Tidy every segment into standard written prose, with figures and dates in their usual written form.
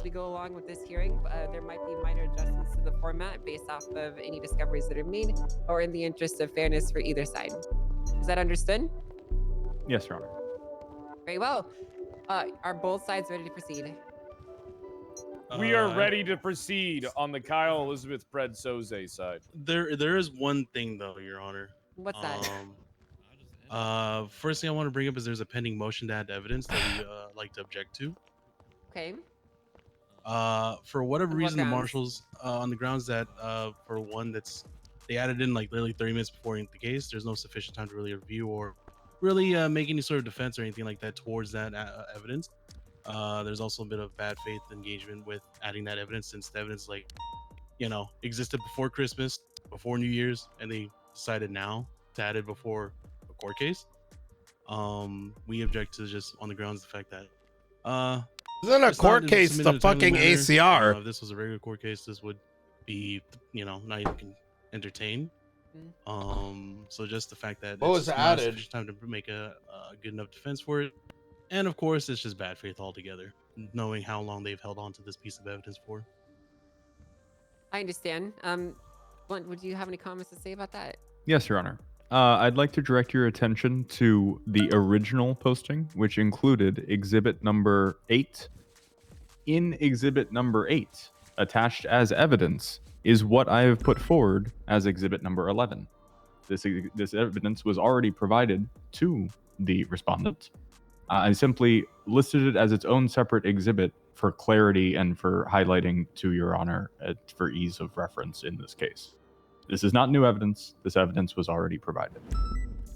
we go along with this hearing. There might be minor adjustments to the format based off of any discoveries that are made, or in the interest of fairness for either side. Is that understood? Yes, Your Honor. Very well. Are both sides ready to proceed? We are ready to proceed on the Kyle Elizabeth Pred Soze side. There is one thing though, Your Honor. What's that? First thing I want to bring up is there's a pending motion to add evidence that we like to object to. Okay. For whatever On what reason, the grounds? marshals on the grounds that for one they added in like literally 30 minutes before the case. There's no sufficient time to really review or really make any sort of defense or anything like that towards that evidence. There's also a bit of bad faith engagement with adding that evidence, since the evidence, like, existed before Christmas, before New Year's, and they decided now to add it before a court case. We object to just on the grounds of the fact that isn't a court case the fucking ACR? If this was a regular court case, this would be, not even entertained. So just the fact that What was added? Just time to make a good enough defense for it, and of course it's just bad faith altogether, knowing how long they've held on to this piece of evidence for. I understand. Blunt, would you have any comments to say about that? Yes, Your Honor. I'd like to direct your attention to the original posting, which included exhibit number 8. In exhibit number 8, attached as evidence, is what I have put forward as exhibit number 11. This evidence was already provided to the respondent. I simply listed it as its own separate exhibit for clarity and for highlighting to Your Honor for ease of reference in this case. This is not new evidence. This evidence was already provided.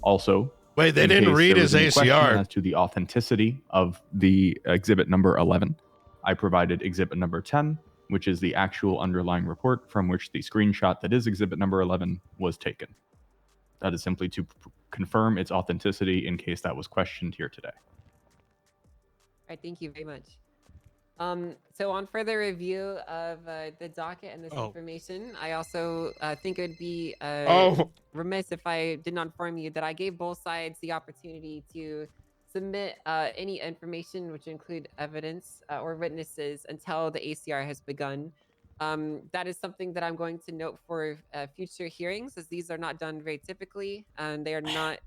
Also, wait, they didn't read his ACR as to the authenticity of the exhibit number 11. I provided exhibit number 10, which is the actual underlying report from which the screenshot that is exhibit number 11 was taken. That is simply to confirm its authenticity in case that was questioned here today. All right, thank you very much. So on further review of the docket and this information, I also think it would be remiss if I did not inform you that I gave both sides the opportunity to submit any information, which include evidence or witnesses, until the ACR has begun. That is something that I'm going to note for future hearings, as these are not done very typically, and they are not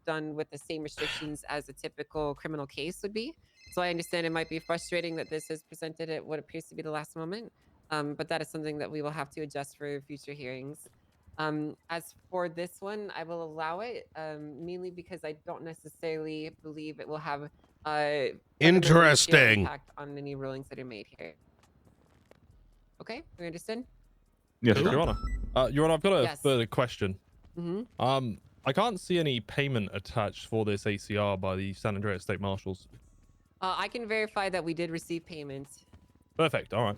done with the same restrictions as a typical criminal case would be. So I understand it might be frustrating that this is presented at what appears to be the last moment, but that is something that we will have to adjust for future hearings. As for this one, I will allow it, mainly because I don't necessarily believe it will have interesting impact on any rulings that are made here. Okay, we understand? Yes, Your Honor. Your Honor, I've got a further question. Mm-hmm. I can't see any payment attached for this ACR by the San Andreas State Marshals. I can verify that we did receive payment. Perfect. All right.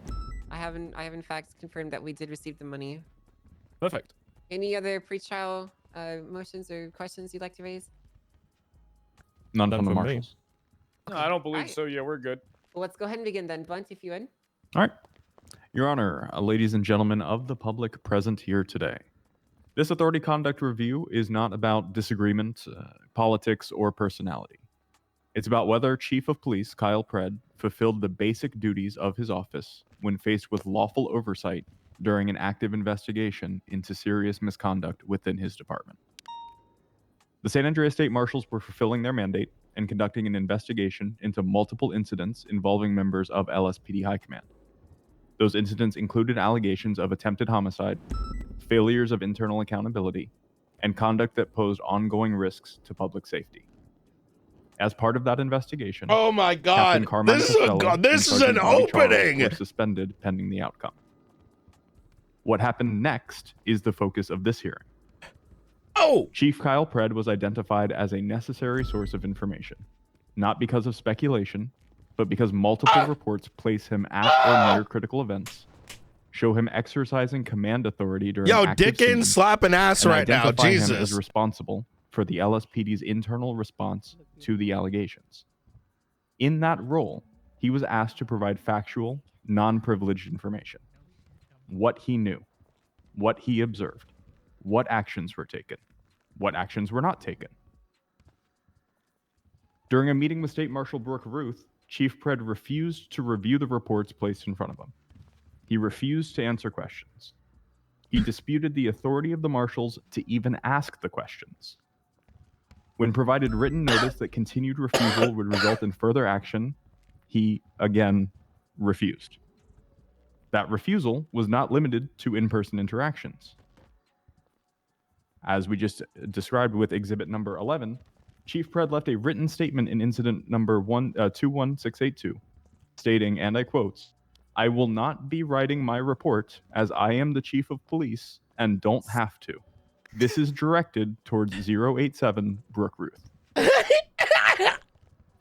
I have in fact confirmed that we did receive the money. Perfect. Any other pretrial motions or questions you'd like to raise? None from the marshals. No, I don't believe so. Yeah, we're good. Well, let's go ahead and begin then. Blunt, if you would. All right. Your Honor, ladies and gentlemen of the public present here today, this authority conduct review is not about disagreement, politics, or personality. It's about whether Chief of Police Kyle Pred fulfilled the basic duties of his office when faced with lawful oversight during an active investigation into serious misconduct within his department. The San Andreas State Marshals were fulfilling their mandate and conducting an investigation into multiple incidents involving members of LSPD High Command. Those incidents included allegations of attempted homicide, failures of internal accountability, and conduct that posed ongoing risks to public safety. As part of that investigation, oh my God, this is an opening. Were suspended pending the outcome. What happened next is the focus of this hearing. Chief Kyle Pred was identified as a necessary source of information, not because of speculation, but because multiple reports place him at or near critical events, show him exercising command authority during Dickens slapping ass right now, Jesus. Him as responsible for the LSPD's internal response to the allegations. In that role, he was asked to provide factual, non-privileged information. What he knew, what he observed, what actions were taken, what actions were not taken. During a meeting with State Marshal Brooke Ruth, Chief Pred refused to review the reports placed in front of him. He refused to answer questions. He disputed the authority of the marshals to even ask the questions. When provided written notice that continued refusal would result in further action, he, again, refused. That refusal was not limited to in-person interactions. As we just described with exhibit number 11, Chief Pred left a written statement in incident number 21682, stating, and I quote, "I will not be writing my report as I am the chief of police and don't have to. This is directed towards 087 Brooke Ruth."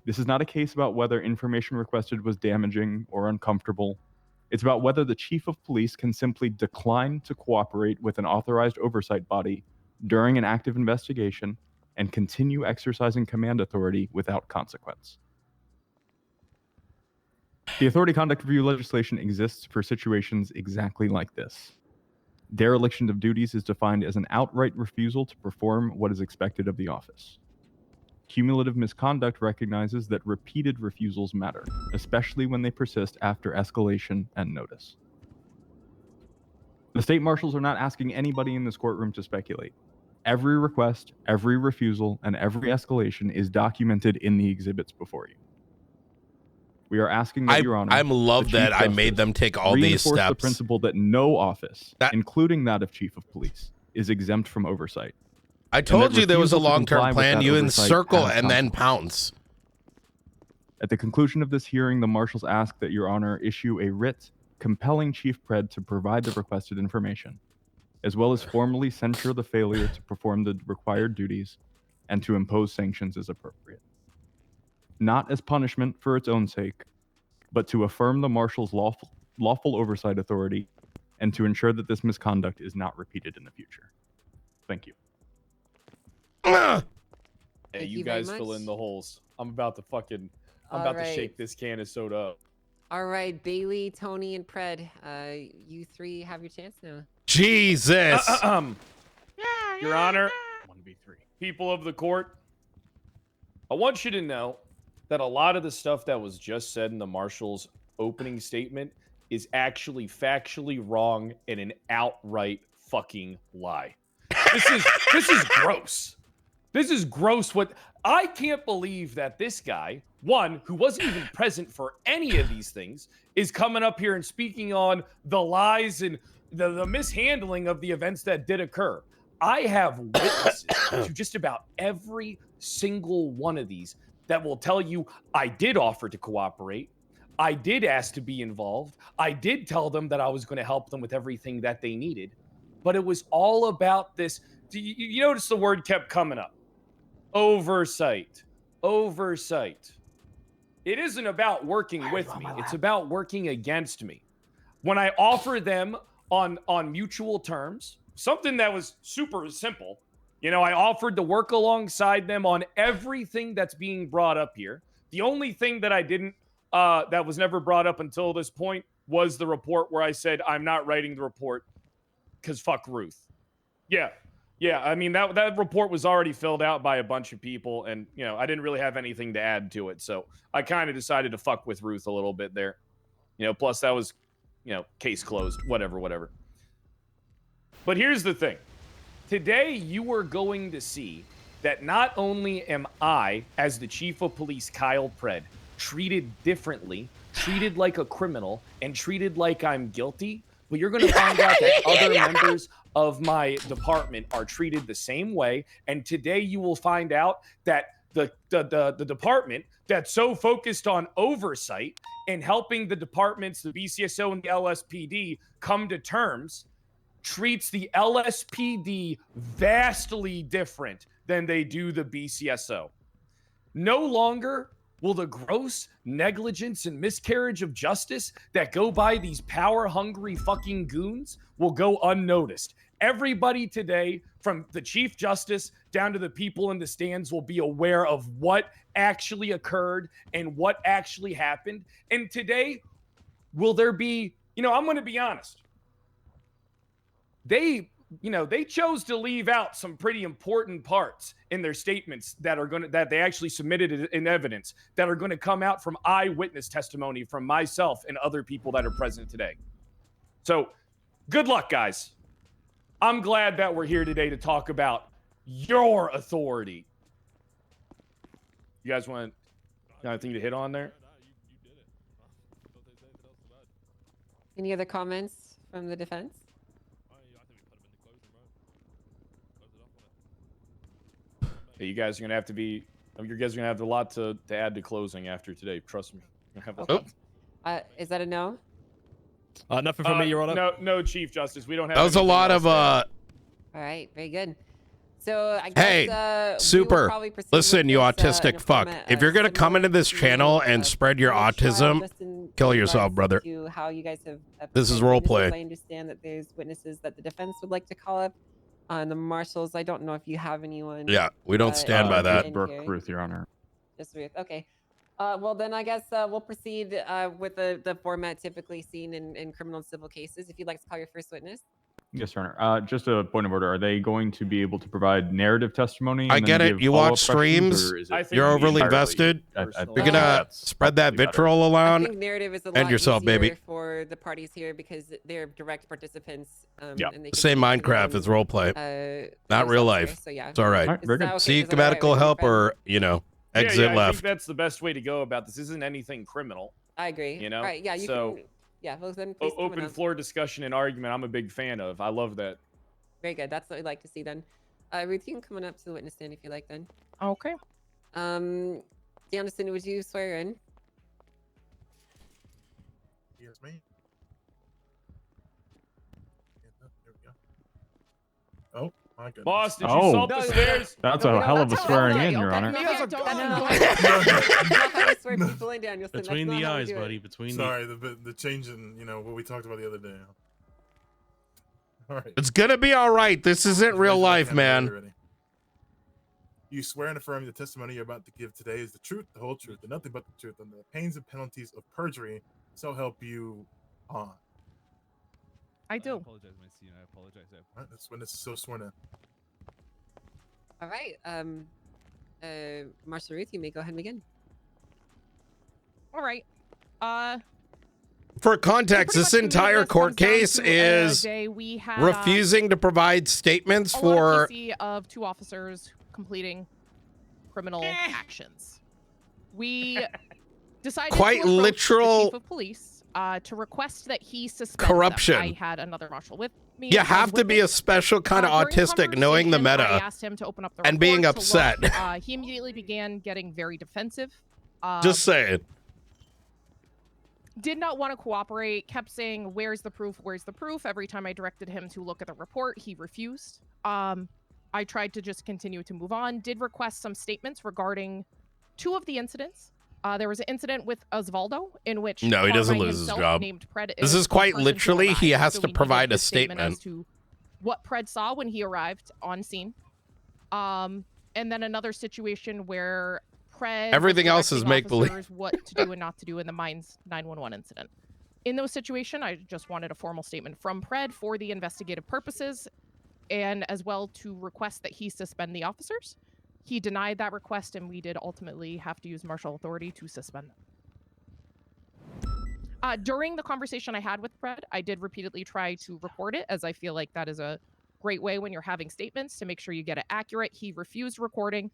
This is not a case about whether information requested was damaging or uncomfortable. It's about whether the chief of police can simply decline to cooperate with an authorized oversight body during an active investigation and continue exercising command authority without consequence. The authority conduct review legislation exists for situations exactly like this. Dereliction of duties is defined as an outright refusal to perform what is expected of the office. Cumulative misconduct recognizes that repeated refusals matter, especially when they persist after escalation and notice. The state marshals are not asking anybody in this courtroom to speculate. Every request, every refusal, and every escalation is documented in the exhibits before you. We are asking that, Your Honor, I love that I made them take all these steps. Reinforce the principle that no office, including that of Chief of Police, is exempt from oversight. I told you there was a long-term plan. You encircle and then pounce. At the conclusion of this hearing, the marshals ask that Your Honor issue a writ compelling Chief Pred to provide the requested information, as well as formally censure the failure to perform the required duties and to impose sanctions as appropriate. Not as punishment for its own sake, but to affirm the marshal's lawful oversight authority and to ensure that this misconduct is not repeated in the future. Thank you. Hey, you guys fill in the holes. I'm about to shake this can of soda up. All right, Bailey, Tony, and Pred, you three have your chance now. Jesus. Your Honor, 1v3. People of the court, I want you to know that a lot of the stuff that was just said in the marshal's opening statement is actually factually wrong and an outright fucking lie. This is gross. This is gross. I can't believe that this guy, one, who wasn't even present for any of these things, is coming up here and speaking on the lies and the mishandling of the events that did occur. I have witnesses to just about every single one of these that will tell you I did offer to cooperate. I did ask to be involved. I did tell them that I was going to help them with everything that they needed. But it was all about this. You notice the word kept coming up. Oversight. Oversight. It isn't about working with me. It's about working against me. When I offer them on mutual terms, something that was super simple, I offered to work alongside them on everything that's being brought up here. The only thing that I didn't, that was never brought up until this point was the report where I said, I'm not writing the report because fuck Ruth. Yeah, I mean, that report was already filled out by a bunch of people, and, I didn't really have anything to add to it, so I kind of decided to fuck with Ruth a little bit there. Plus that was, case closed, whatever. But here's the thing. Today, you are going to see that not only am I, as the chief of police, Kyle Pred, treated differently, treated like a criminal, and treated like I'm guilty, but you're going to find out that other members of my department are treated the same way. And today you will find out that the department that's so focused on oversight and helping the departments, the BCSO and the LSPD, come to terms, treats the LSPD vastly different than they do the BCSO. No longer will the gross negligence and miscarriage of justice that go by these power-hungry fucking goons will go unnoticed. Everybody today, from the Chief Justice down to the people in the stands, will be aware of what actually occurred and what actually happened. And today, will there be, I'm going to be honest. They you know, they chose to leave out some pretty important parts in their statements that they actually submitted in evidence that are going to come out from eyewitness testimony from myself and other people that are present today. So good luck, guys. I'm glad that we're here today to talk about your authority. You guys want anything to hit on there? Any other comments from the defense? Yeah, you guys are gonna have to be. You guys are gonna have a lot to add to closing after today. Trust me. You're gonna have a lot. Is that a no? Nothing from me, Your Honor. No, Chief Justice. We don't have. That was a lot of All right, very good. So I guess, hey, super. Listen, you autistic fuck. If you're gonna come into this channel and spread your autism, kill yourself, brother. To how you guys have this is role play. I understand that there's witnesses that the defense would like to call up. The marshals, I don't know if you have anyone. Yeah, we don't stand by that. Ruth, Your Honor. Just Ruth. Okay. Well, then I guess we'll proceed with the format typically seen in criminal and civil cases. If you'd like to call your first witness. Yes, Your Honor. Just a point of order. Are they going to be able to provide narrative testimony? I get it. You watch streams. You're overly vested. You're gonna spread that vitriol around. I think narrative is a lot and yourself, baby. For the parties here because they're direct participants. Yeah. And they Same Minecraft is role play, not real life. So yeah, it's all right. Very good. Okay? Seek medical help or exit I left. think that's the best way to go about this. Isn't anything criminal. I agree. You know. Right? Yeah. You can, yeah. Well, then please open floor discussion and argument. I'm a big fan of. I love that. Very good. That's what we'd like to see then. Ruth, you can come on up to the witness stand if you like then. Okay. Anderson, would you swear in? Yes, ma'am. There we go. Oh, my goodness. Boss, did you salt the stairs? That's a hell of a swearing in, Your Honor. Between the eyes, buddy. Between. Sorry, the change in what we talked about the other day. All right. It's gonna be all right. This isn't real life, man. You swear and affirm the testimony you're about to give today is the truth, the whole truth, and nothing but the truth, and the pains and penalties of perjury. So help you on. I do. I apologize, Miss. I apologize. All right, that's when it's so sworn in. All right. Marshal Ruth, you may go ahead and begin. All right. For context, this entire court case is refusing to provide statements for of 2 officers completing criminal actions. We decided quite to approach literal the chief of police to request that he suspend corruption. Them. I had another marshal with me. You have to be a special kind of autistic, knowing the meta I asked him to open up the and being upset. He immediately began getting very defensive. Just saying. Did not want to cooperate, kept saying, where's the proof, where's the proof? Every time I directed him to look at the report, he refused. I tried to just continue to move on, did request some statements regarding 2 of the incidents. There was an incident with Osvaldo in which no, he doesn't lose his job. This is quite literally, he has to provide a statement as to what Pred saw when he arrived on scene. And then another situation where Pred everything else is make-believe. What to do and not to do in the Mines 911 incident. In those situations, I just wanted a formal statement from Pred for the investigative purposes, and as well to request that he suspend the officers. He denied that request, and we did ultimately have to use martial authority to suspend them. During the conversation I had with Pred, I did repeatedly try to record it, as I feel like that is a great way when you're having statements to make sure you get it accurate. He refused recording.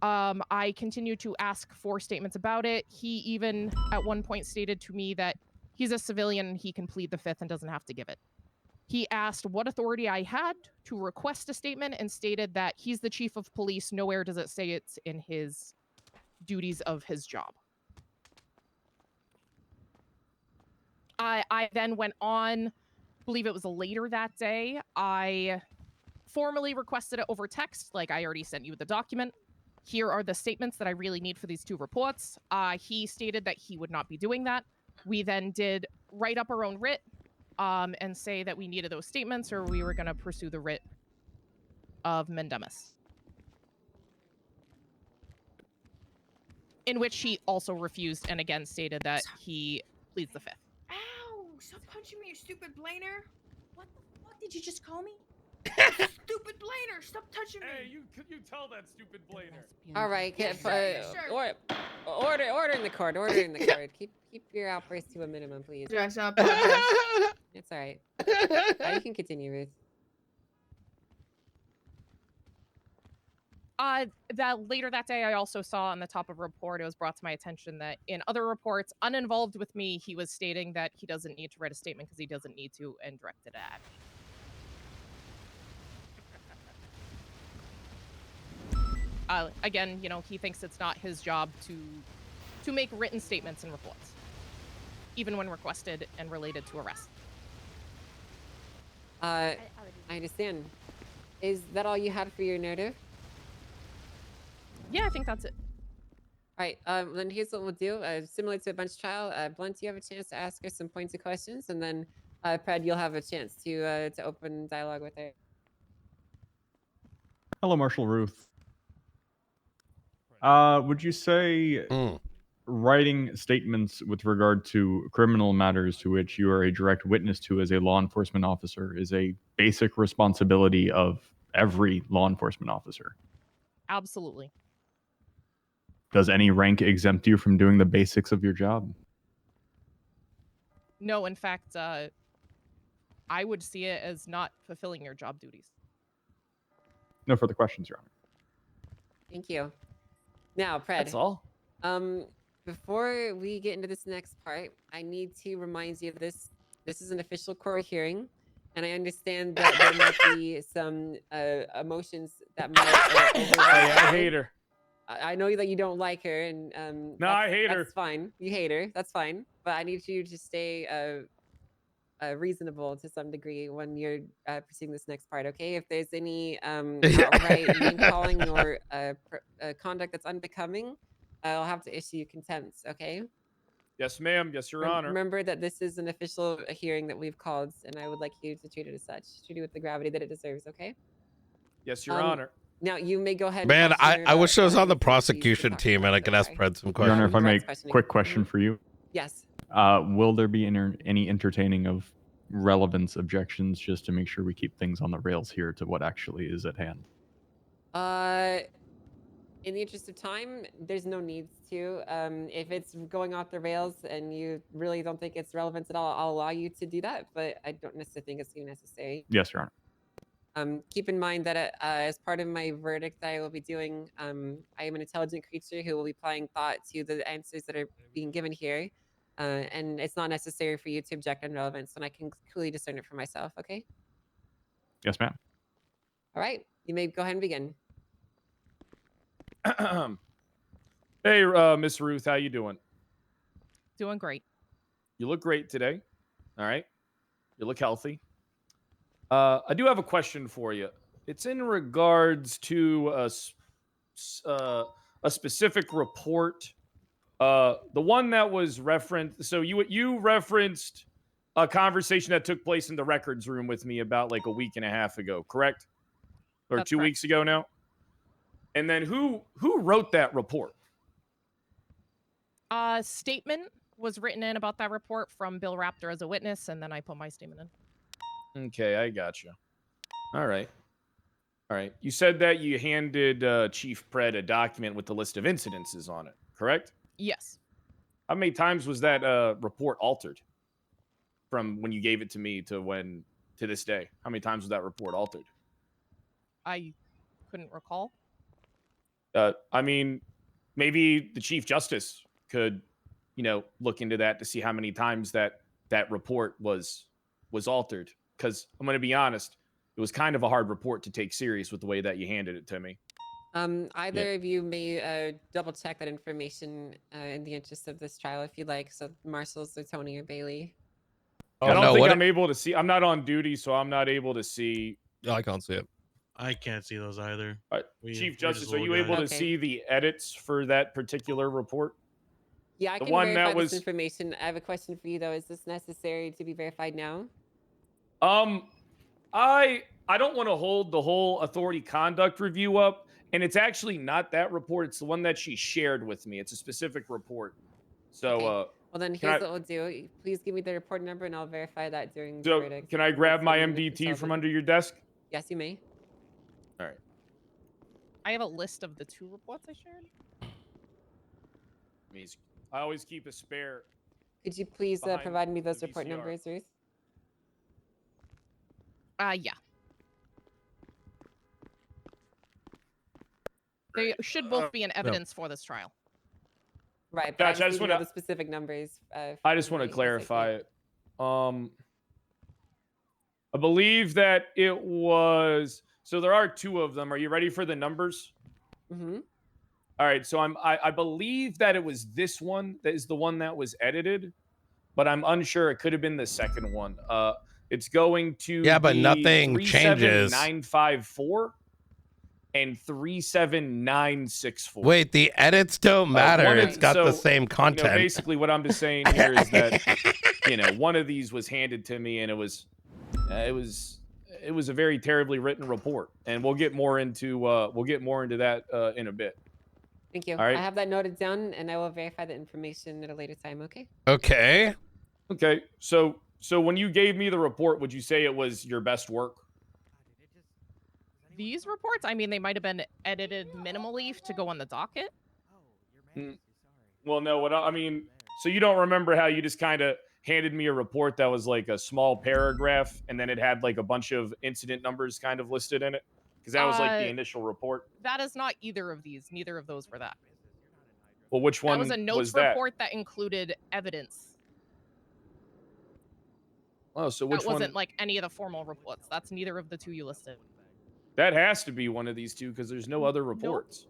I continued to ask for statements about it. He even at one point stated to me that he's a civilian and he can plead the 5th and doesn't have to give it. He asked what authority I had to request a statement and stated that he's the chief of police. Nowhere does it say it's in his duties of his job. I then went on, I believe it was later that day, I formally requested it over text, like I already sent you the document. Here are the statements that I really need for these 2 reports. He stated that he would not be doing that. We then did write up our own writ and say that we needed those statements or we were going to pursue the writ of mandamus. In which he also refused and again stated that he pleads the 5th. Ow! Stop punching me, you stupid blainer! What the fuck did you just call me? Stupid Blainer, stop touching me. Hey, you tell that stupid blainer. All right, Yes, sir, yes, sir. order in the court. Order in the court. Keep your outbursts to a minimum, please. I apologize. It's all right. You can continue, Ruth. That later that day, I also saw on the top of a report, it was brought to my attention that in other reports, uninvolved with me, he was stating that he doesn't need to write a statement because he doesn't need to, and directed at action. Again, you know, he thinks it's not his job to make written statements and reports, even when requested and related to arrest. I understand. Is that all you had for your narrative? Yeah, I think that's it. All right, then here's what we'll do. Similar to a bench trial, Blunt, you have a chance to ask her some pointed questions, and then Pred, you'll have a chance to open dialogue with her. Hello, Marshal Ruth. Would you say writing statements with regard to criminal matters to which you are a direct witness to as a law enforcement officer is a basic responsibility of every law enforcement officer? Absolutely. Does any rank exempt you from doing the basics of your job? No, in fact, I would see it as not fulfilling your job duties. No further questions, Your Honor. Thank you. Now, Pred. That's all. Before we get into this next part, I need to remind you of this. This is an official court hearing, and I understand that there might be some emotions that might. I hate her. I know that you don't like her, and no, I hate her. That's fine. You hate her. That's fine. But I need you to stay reasonable to some degree when you're proceeding this next part. Okay? If there's any outright name calling or conduct that's unbecoming, I'll have to issue contempt. Okay? Yes, ma'am. Yes, Your Honor. Remember that this is an official hearing that we've called, and I would like you to treat it as such. Treat it with the gravity that it deserves. Okay? Yes, Your Honor. Now you may go ahead. Man, I wish I was on the prosecution team and I could ask Pred some questions. Your Honor, if I may, quick question for you. Yes. Will there be any entertaining of relevance objections just to make sure we keep things on the rails here to what actually is at hand? In the interest of time, there's no need to. If it's going off the rails and you really don't think it's relevant at all, I'll allow you to do that, but I don't necessarily think it's necessary. Yes, Your Honor. Keep in mind that as part of my verdict that I will be doing, I am an intelligent creature who will be applying thought to the answers that are being given here. And it's not necessary for you to object on relevance, and I can clearly discern it for myself, okay? Yes, ma'am. All right, you may go ahead and begin. Hey, Miss Ruth, how you doing? Doing great. You look great today. All right. You look healthy. I do have a question for you. It's in regards to a specific report. The one that was referenced. So you referenced a conversation that took place in the records room with me about like a week and a half ago, correct? Or That's 2 correct. weeks ago now. And then who wrote that report? Statement was written in about that report from Bill Raptor as a witness, and then I put my statement in. Okay, I got you. All right. You said that you handed Chief Pred a document with the list of incidences on it, correct? Yes. How many times was that report altered from when you gave it to me to this day? How many times was that report altered? I couldn't recall. I mean, maybe the Chief Justice could, look into that to see how many times that report was altered. Because I'm going to be honest, it was kind of a hard report to take serious with the way that you handed it to me. Either of you may double check that information in the interest of this trial if you'd like. So marshals or Tony or Bailey. I don't think I'm able to see. I'm not on duty, so I'm not able to see. I can't see it. I can't see those either. Chief Justice, are you able to see the edits for that particular report? Yeah, I can verify this information. I have a question for you, though. Is this necessary to be verified now? I don't want to hold the whole authority conduct review up, and it's actually not that report. It's the one that she shared with me. It's a specific report. So, okay. Well, then here's what we'll do. Please give me the report number, and I'll verify that during the verdict. Can I grab my MDT from under your desk? Yes, you may. All right. I have a list of the 2 reports I shared. I always keep a spare. Could you please Behind provide me those the report VCR. numbers, Ruth? Yeah. They should both be in evidence for this trial. Right, but Gotcha. I just need to know the specific numbers. I just want to clarify it. I believe that it was. So there are 2 of them. Are you ready for the numbers? Mm-hmm. All right. So I believe that it was this one that is the one that was edited, but I'm unsure. It could have been the second one. It's going to but be nothing changes. 37954 and 37964. Wait, the edits don't matter. It's got the so, same content. Basically, what I'm just saying here is that one of these was handed to me, and it was a very terribly written report, and we'll get more into that in a bit. Thank you. All right. I have that noted down, and I will verify the information at a later time. Okay. Okay. Okay. So when you gave me the report, would you say it was your best work? These reports, I mean, they might have been edited minimally to go on the docket. Well, no. I mean, so you don't remember how you just kind of handed me a report that was like a small paragraph, and then it had like a bunch of incident numbers kind of listed in it? Because that was like the initial report. That is not either of these. Neither of those were that. Well, which one that was a notes report that included evidence. Oh, so which that wasn't like any of the formal reports. That's neither of the 2 you listed. That has to be one of these 2 because there's no other reports.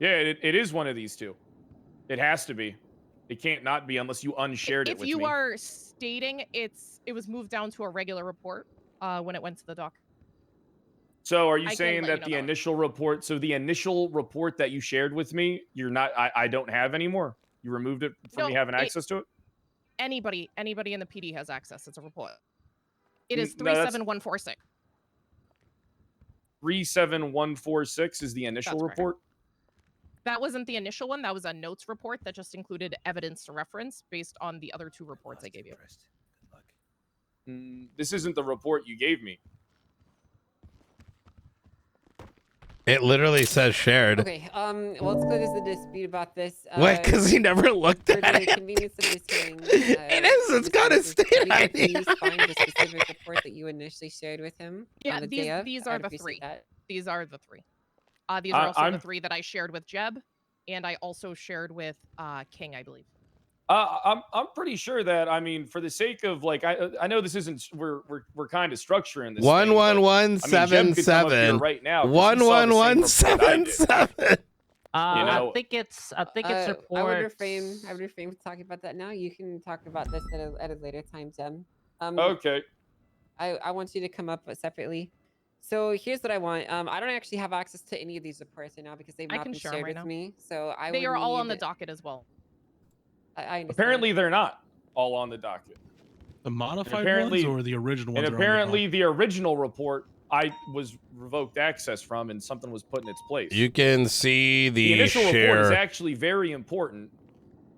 Nope. Yeah, it is one of these 2. It has to be. It can't not be unless you unshared it with me. If you are stating it was moved down to a regular report when it went to the doc. So are you saying that the initial report, so the initial report that you shared with me, I don't have anymore? You removed it from me having access to it? Anybody in the PD has access. It's a report. It is 37146. 37146 is the initial report? That wasn't the initial one. That was a notes report that just included evidence to reference based on the other 2 reports I gave you. This isn't the report you gave me. It literally says shared. Okay. Well, it's clear there's a dispute about this. What? Because he never looked at For it. the convenience of this hearing, it is. It's got a state ID. Please find the specific report that you initially shared with him. Yeah, on the day of. these are the 3. That. These are the 3. These are also the 3 that I shared with Jeb, and I also shared with King, I believe. I'm pretty sure that, I mean, for the sake of like, I know this isn't, we're kind of structuring this. 11177 right now. 11177. I think it's report. I would refrain from talking about that now. You can talk about this at a later time, Jem. Okay. I want you to come up separately. So here's what I want. I don't actually have access to any of these reports right now because they've not been shared with me. So they are all on the docket as well. Apparently they're not all on the docket. The modified ones or the original ones? And apparently the original report I was revoked access from, and something was put in its place. You can see the initial share report is actually very important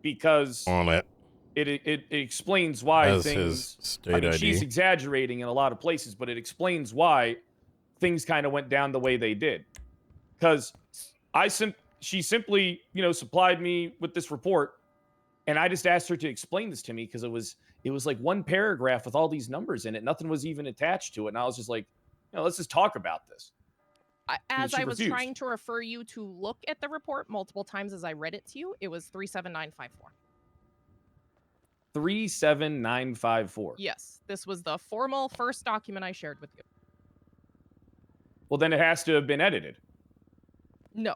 because on it. It explains why as things. His state ID. She's exaggerating in a lot of places, but it explains why things kind of went down the way they did. Because she simply, supplied me with this report. And I just asked her to explain this to me because it was like one paragraph with all these numbers in it. Nothing was even attached to it. And I was just like, let's just talk about this. As I was trying to refer you to look at the report multiple times as I read it to you, it was 37954. 37954. Yes, this was the formal first document I shared with you. Well, then it has to have been edited. No.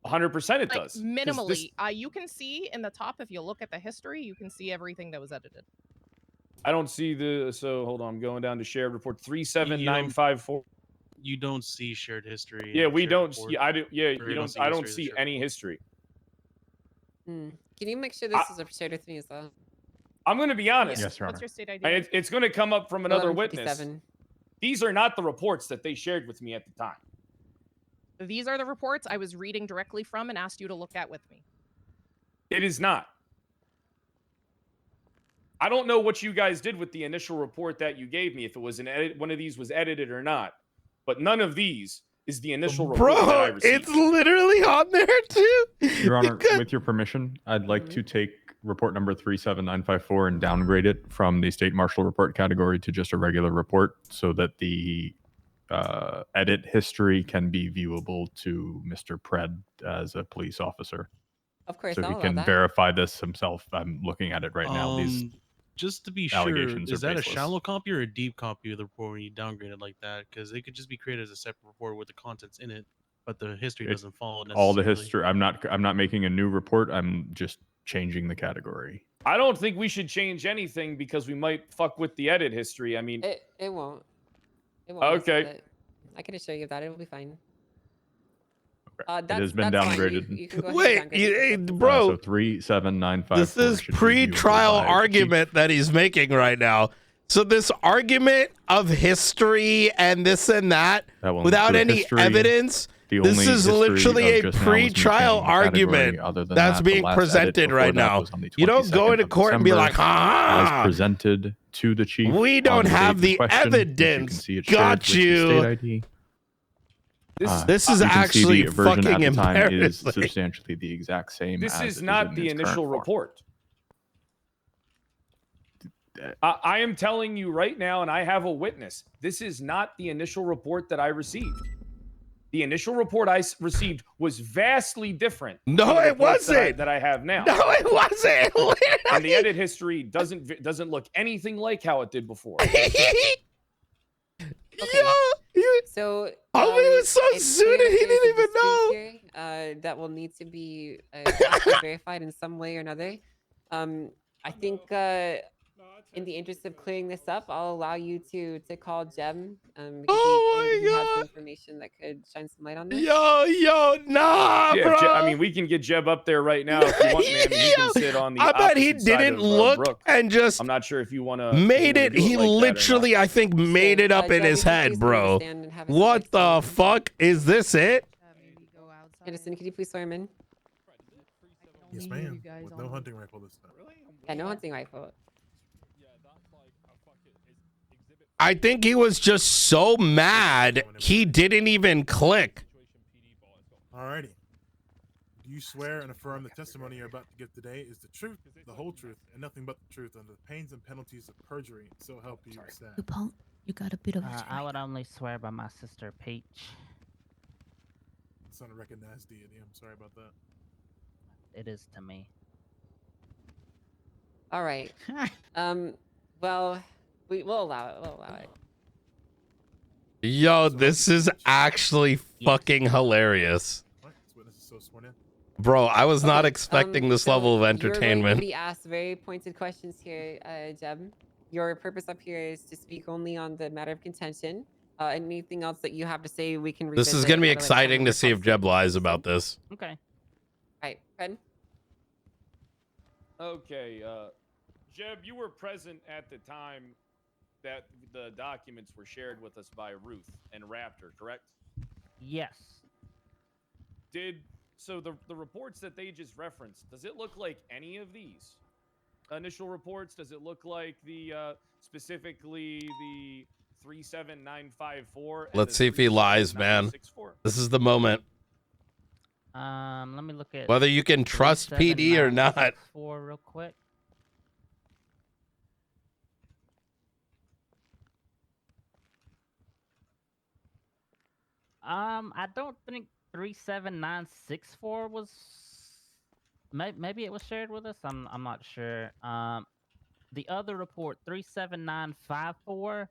100% it does. Minimally. You can see in the top, if you look at the history, you can see everything that was edited. I don't see so hold on, I'm going down to shared report 37954. You don't see shared history. Yeah, we don't see, I don't see any history. Can you make sure this is shared with me as well? I'm going to be honest. Yes, Your Honor. What's your state ID? And it's going to come up from another witness. 57. These are not the reports that they shared with me at the time. These are the reports I was reading directly from and asked you to look at with me. It is not. I don't know what you guys did with the initial report that you gave me, if it was one of these was edited or not. But none of these is the initial report that I Bro, received. it's literally on there too. Your Honor, with your permission, I'd like to take report number 37954 and downgrade it from the state marshal report category to just a regular report so that the edit history can be viewable to Mr. Pred as a police officer. Of course, So I'll he allow can that. verify this himself. I'm looking at it right now. These Just to be sure, allegations is are that baseless. a shallow copy or a deep copy of the report when you downgrade it like that? Because it could just be created as a separate report with the contents in it, but the history doesn't follow necessarily. All the history. I'm not making a new report. I'm just changing the category. I don't think we should change anything because we might fuck with the edit history. I mean, It won't. It won't. mess with okay. it. I can assure you that it will be fine. It has been that's fine. downgraded. You can go ahead Wait, and downgrade it. bro. So 37954. This is should be viewable pre-trial by the chief. argument that he's making right now. So this argument of history and this and that will without include any history. evidence, The this only is history literally of a just now was pre-trial maintaining the category. argument Other than that's that, the being last edit presented before right that now. was on the You don't go 22nd into of court and be December, like, "Ah, as presented to the chief. we on don't the have date in the question, which you can evidence." see it shared Got with the you. state ID. This is you can see actually the version fucking at the time is embarrassing. substantially the exact same. This as is it not in the its current initial form. report. I am telling you right now, and I have a witness. This is not the initial report that I received. The initial report I received was vastly different. No, from the it reports wasn't. that I have now. No, it wasn't. And the edit history doesn't look anything like how it did before. So oh, it was so it's soon clear and he that there's didn't a even dispute know. here, that will need to be actually verified in some way or another. I think in the interest of clearing this up, I'll allow you to call Jem. Because he had some information that could shine some light on this. Yo, nah, Yeah, bro. I mean, we can get Jeb up there right now if you want, man. He can sit on the I bet he opposite side didn't of, look Brooke. and just I'm not sure if you want to made it. He like literally, I think, made it up in his head, bro. What the fuck? Is this it? Edison, could you please swear him in? Yes, ma'am. With no hunting rifle this time. Yeah, no hunting rifle. I think he was just so mad he didn't even click. Alrighty. Do you swear and affirm the testimony you're about to give today is the truth, the whole truth, and nothing but the truth under the pains and penalties of perjury? So help you God. You got a bit of a I would only swear by my sister Peach. It's not a recognized deity. I'm sorry about that. It is to me. All right. Well, we'll allow it. We'll allow it. Yo, this is actually fucking hilarious. What? This witness is so sworn in. Bro, I was not expecting this level of You're going to entertainment. be asked very pointed questions here, Jeb. Your purpose up here is to speak only on the matter of contention. Anything else that you have to say, we can revisit. This is going to be at a later time exciting when to it see if comes Jeb lies about this. Okay. All right, Fred. Okay, Jeb, you were present at the time that the documents were shared with us by Ruth and Raptor, correct? Yes. So the reports that they just referenced, does it look like any of these initial reports? Does it look like the specifically the 37954? Let's see if he lies, man. This is the moment. Let me look at Whether you can trust PD or not. 37964 real quick. I don't think 37964 was. Maybe it was shared with us. I'm not sure. The other report 37954.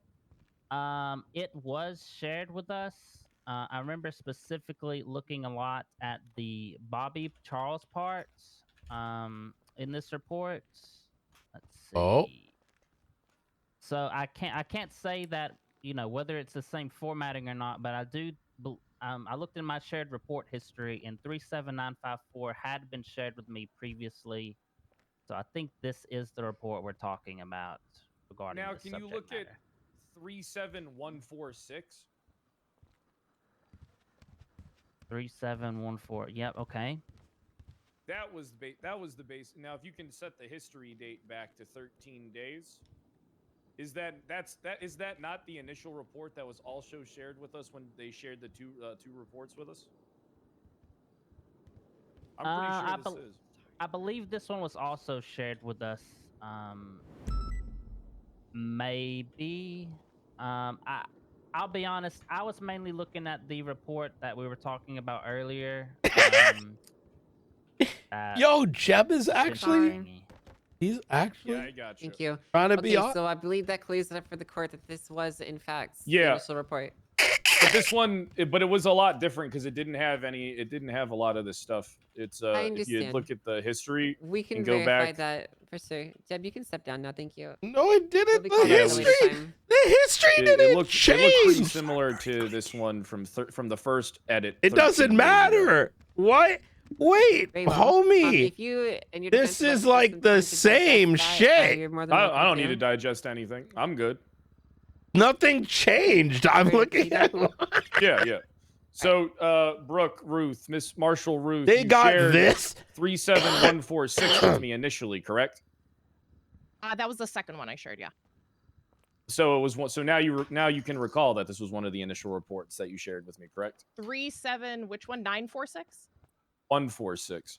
It was shared with us. I remember specifically looking a lot at the Bobby Charles parts in this report. Let's see. Oh. So I can't say that, you know, whether it's the same formatting or not, but I do. I looked in my shared report history, and 37954 had been shared with me previously. So I think this is the report we're talking about regarding. Now, this can you subject look matter. at 37146? 3714. Yep. Okay. That was the base. Now, if you can set the history date back to 13 days, is that not the initial report that was also shared with us when they shared the two reports with us? I'm pretty sure this is. I believe this one was also shared with us. Maybe. I'll be honest. I was mainly looking at the report that we were talking about earlier. Yo, Jeb is actually. He's actually. Yeah, I got you. Thank you. Trying to Okay, be on. so I believe that clears it up for the court that this was, in fact, the Yeah. initial report. But this one, but it was a lot different because it didn't have a lot of this stuff. It's I if you understand. look at the history, We can and go verify back. that for sure. Jeb, you can step down now. Thank you. No, it You'll didn't. be The called out at a later history. time. The history It didn't looked pretty change. similar to this one from the first edit. It 13 doesn't days ago. matter. What? Wait, Very well. homie. If you and your This defense is would like some the time to digest same that, shit. you're more than welcome I don't need to digest anything. I'm good. Nothing changed. I'm Great, looking at. Yeah. So, Brooke, Ruth, Miss Marshall, Ruth, They you got shared this. 37146 with me initially, correct? That was the second one I shared. Yeah. So it was one. So now you can recall that this was one of the initial reports that you shared with me, correct? 37. Which one? 946. 146.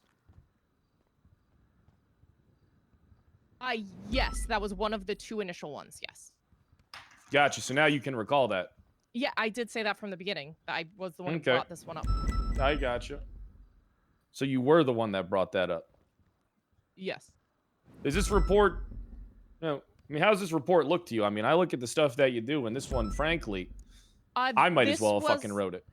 Yes, that was one of the two initial ones. Yes. Gotcha. So now you can recall that. Yeah, I did say that from the beginning. I was the one who Okay. brought this one up. I gotcha. So you were the one that brought that up. Yes. Is this report? No. I mean, how does this report look to you? I mean, I look at the stuff that you do, and this one, frankly, I might as well have fucking wrote it.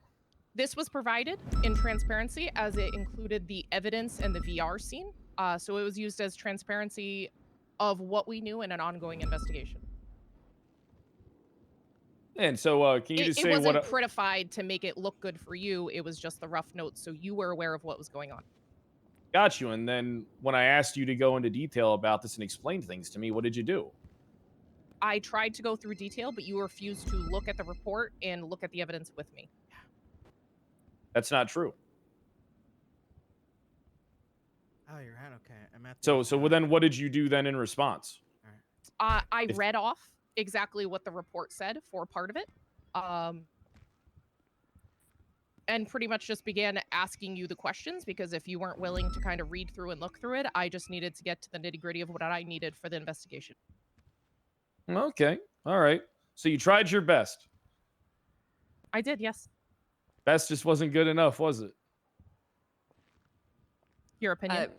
This was provided in transparency as it included the evidence and the VR scene. So it was used as transparency of what we knew in an ongoing investigation. And so, can you just say it wasn't what? prettified to make it look good for you. It was just the rough notes, so you were aware of what was going on. Got you. And then when I asked you to go into detail about this and explain things to me, what did you do? I tried to go through detail, but you refused to look at the report and look at the evidence with me. That's not true. Oh, you're right. Okay. I'm at So then what did you do then in response? I read off exactly what the report said for part of it. And pretty much just began asking you the questions because if you weren't willing to kind of read through and look through it, I just needed to get to the nitty-gritty of what I needed for the investigation. Okay. All right. So you tried your best. I did, yes. Best just wasn't good enough, was it? Your opinion?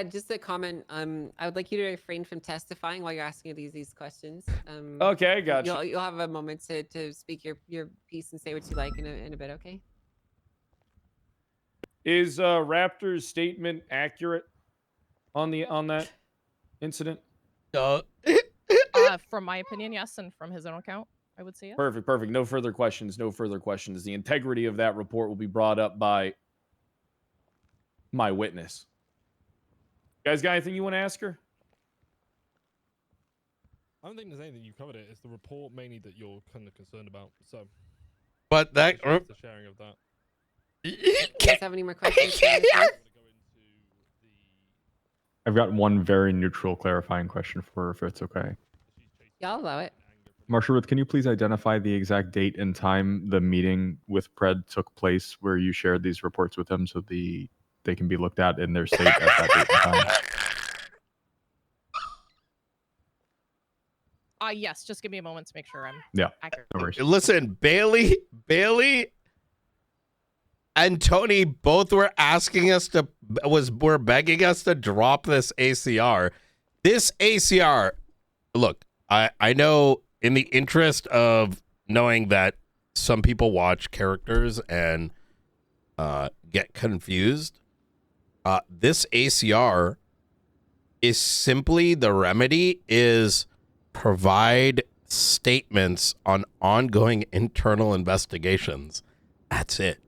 Just a comment. I would like you to refrain from testifying while you're asking these questions. Okay, I got you. You'll have a moment to speak your piece and say what you like in a bit. Okay. Is Raptor's statement accurate on that incident? From my opinion, yes, and from his own account, I would say yes. Perfect. No further questions. The integrity of that report will be brought up by my witness. You guys got anything you want to ask her? I don't think there's anything. You covered it. It's the report mainly that you're kind of concerned about. So, but that the sharing of that. Do you guys have any more questions? I've got one very neutral clarifying question for her, if it's okay. Yeah, I'll allow it. Marshall Ruth, can you please identify the exact date and time the meeting with Pred took place where you shared these reports with them so they can be looked at in their state at that date and time? Yes, just give me a moment to make sure I'm accurate. No worries. Listen, Bailey and Tony both were asking us were begging us to drop this ACR. This ACR, look, I know in the interest of knowing that some people watch characters and get confused, this ACR is simply the remedy is provide statements on ongoing internal investigations. That's it.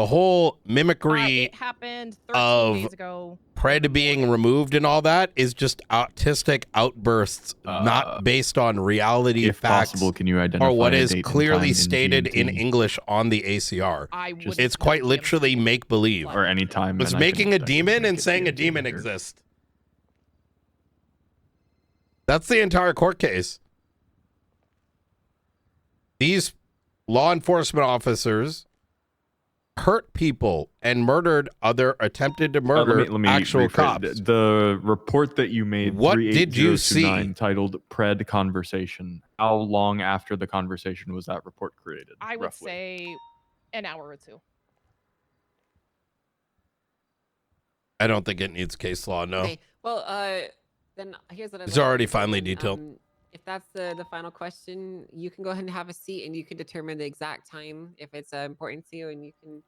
the whole mimicry It happened 13 of days ago. Pred being removed and all that is just autistic outbursts, not based on reality If facts possible, can you identify or what a is date and clearly time stated in GMT? English on the ACR. It's It's quite literally make believe. Or any time. It's and I making can- a I can demon make and it saying a GMT demon here. exists. That's the entire court case. These law enforcement officers hurt people and attempted to murder let me actual rephrase. cops. The report that you made, What did you see? 38029, titled Pred Conversation. How long after the conversation was that report created? I would roughly? say an hour or two. I don't think it needs case law, no. Okay. Well, then here's what I'd It's like to already do, finally then. detailed. If that's the final question, you can go ahead and have a seat, and you can determine the exact time if it's important to you, and you can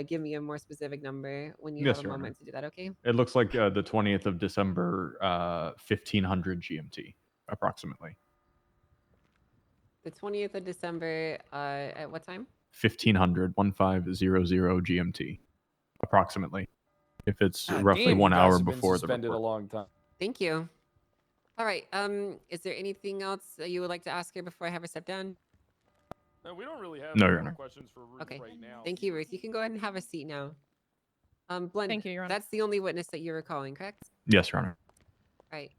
give me a more specific number when you Yes, have a Your Honor. moment to do that. Okay. It looks like the 20th of December, 1500 GMT, approximately. The 20th of December. At what time? 1500 GMT, approximately. If it's God roughly damn, 1 you guys hour have been before the suspended report. a long time. Thank you. All right. Is there anything else that you would like to ask her before I have her step down? No, we don't really have No, any Your more Honor. questions for Ruth Okay. right now. Thank you, Ruth. You can go ahead and have a seat now. Blend. Thank you, Your Honor. That's the only witness that you're recalling, correct? Yes, Your Honor. All right.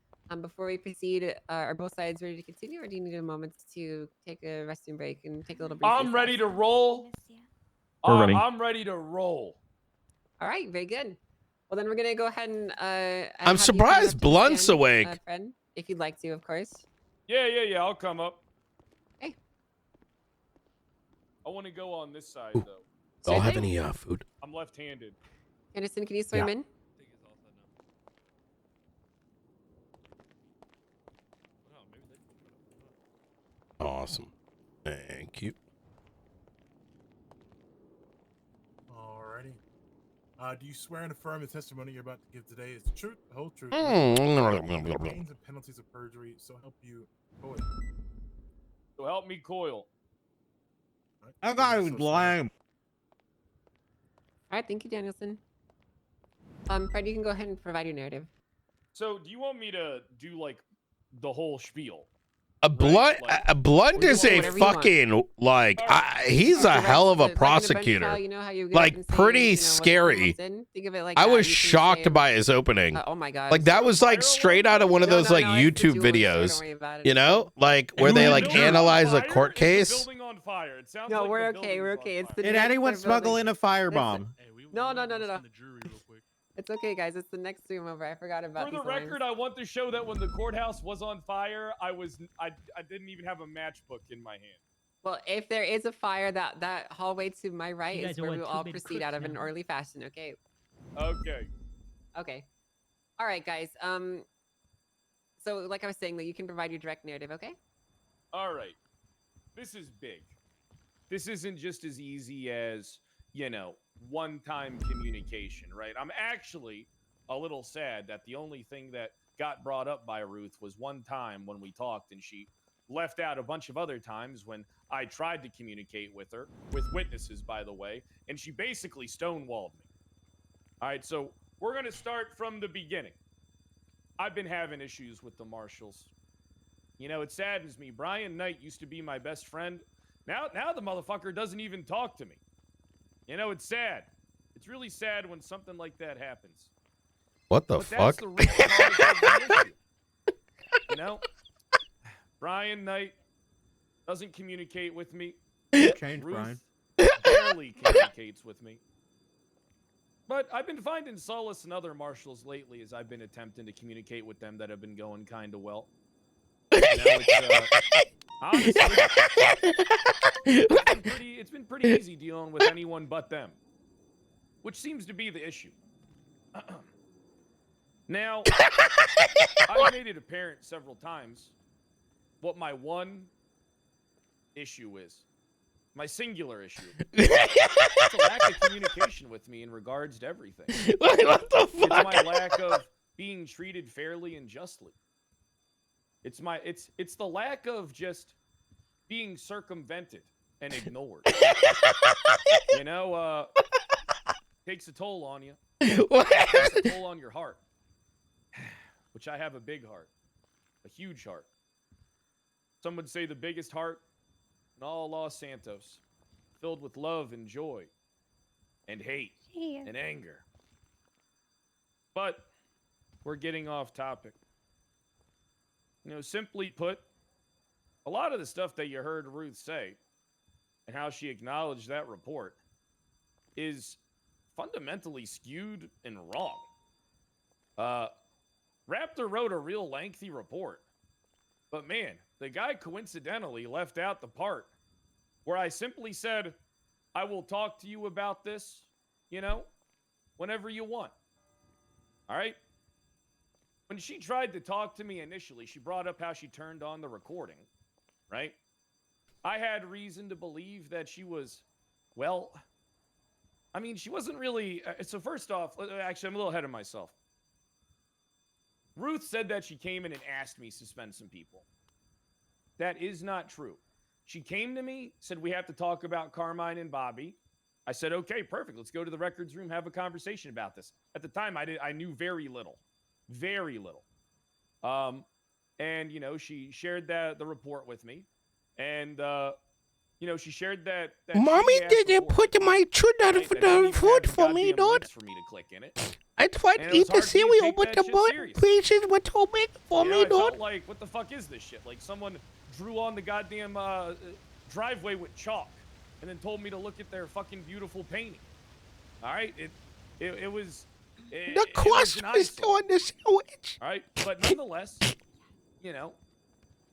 Before we proceed, are both sides ready to continue, or do you need a moment to take a resting break and take a little brief I'm ready recess? to roll. We're ready. I'm ready to roll. All right, very good. Well, then we're gonna go ahead and. I'm surprised Blunt's awake. Friend, if you'd like to, of course. Yeah. I'll come up. Hey. I want to go on this side though. Do y'all have Certainly. any food? I'm left-handed. Anderson, can you swim Yeah. in? Awesome. Thank you. Alrighty. Do you swear and affirm the testimony you're about to give today is the truth, the whole truth, Mm. the pains and penalties of perjury, so help you go ahead. So help me coil. Right? I thought he So was swear. lying. All right, thank you, Danielson. Fred, you can go ahead and provide your narrative. So do you want me to do like the whole spiel? A Blunt, like- a Blunt Well, you is want a whatever you want. fucking like he's a Direct- hell of a like in bench prosecutor. trial, you know how you get Like, up and say, pretty you know, what scary. comes in? Think of it like I that. was You can shocked say, by his opening. oh my god. Like that was like straight out of one of No, those no, like no, it's the YouTube dueling, so videos, don't worry about it. you know, like where they The like building on analyze a fire? court Is the case. building on fire? It sounds No, like we're the okay. We're building's okay. on It's fire. the Did next anyone door smuggle building. in a firebomb? No. It's okay, guys. It's the next room over. I forgot about For the these record, alarms. I want to show that when the courthouse was on fire, I didn't even have a matchbook in my hand. Well, if there is a fire, that hallway to my right You is guys are where what, we'll two all big proceed out crooks of an now? orderly fashion. Okay. Okay. Okay. All right, guys. So like I was saying, that you can provide your direct narrative. Okay. All right. This is big. This isn't just as easy as, one-time communication, right? I'm actually a little sad that the only thing that got brought up by Ruth was one time when we talked, and she left out a bunch of other times when I tried to communicate with her, with witnesses, by the way, and she basically stonewalled me. All right, so we're going to start from the beginning. I've been having issues with the marshals. It saddens me. Brian Knight used to be my best friend. Now the motherfucker doesn't even talk to me. It's sad. It's really sad when something like that happens. What the But fuck? that's the root cause of the issue. Brian Knight doesn't communicate with me. Change, Ruth Brian. barely communicates with me. But I've been finding solace in other marshals lately as I've been attempting to communicate with them that have been going kind of well. Honestly, it's been pretty easy dealing with anyone but them, which seems to be the issue. Now, I've made it apparent several times what my one issue is. My singular issue. It's a lack of communication with me in regards to everything. What the It's fuck? my lack of being treated fairly and justly. It's the lack of just being circumvented and ignored. takes a toll on you. What? Takes a toll on your heart. Which I have a big heart. A huge heart. Some would say the biggest heart in all Los Santos. Filled with love and joy. And hate. And anger. But we're getting off topic. You know, simply put, a lot of the stuff that you heard Ruth say and how she acknowledged that report is fundamentally skewed and wrong. Raptor wrote a real lengthy report. But man, the guy coincidentally left out the part where I simply said, I will talk to you about this, you know, whenever you want. All right? When she tried to talk to me initially, she brought up how she turned on the recording, right? I had reason to believe that she was, well, I mean, she wasn't really, so first off, actually, I'm a little ahead of myself. Ruth said that she came in and asked me to suspend some people. That is not true. She came to me, said we have to talk about Carmine and Bobby. I said, okay, perfect. Let's go to the records room, have a conversation about this. At the time, I knew very little. Very little. And, you know, she shared the report with me. And, you know, she shared that Mommy didn't put my children on the food for me, dude. For me to click in it. I tried to eat the cereal, but the button pieces were too big for me, I felt dude. like, what the fuck is this shit? Like someone drew on the goddamn driveway with chalk and then told me to look at their fucking beautiful painting. All right? It was... The crust was still on the sandwich. All right? But nonetheless, you know...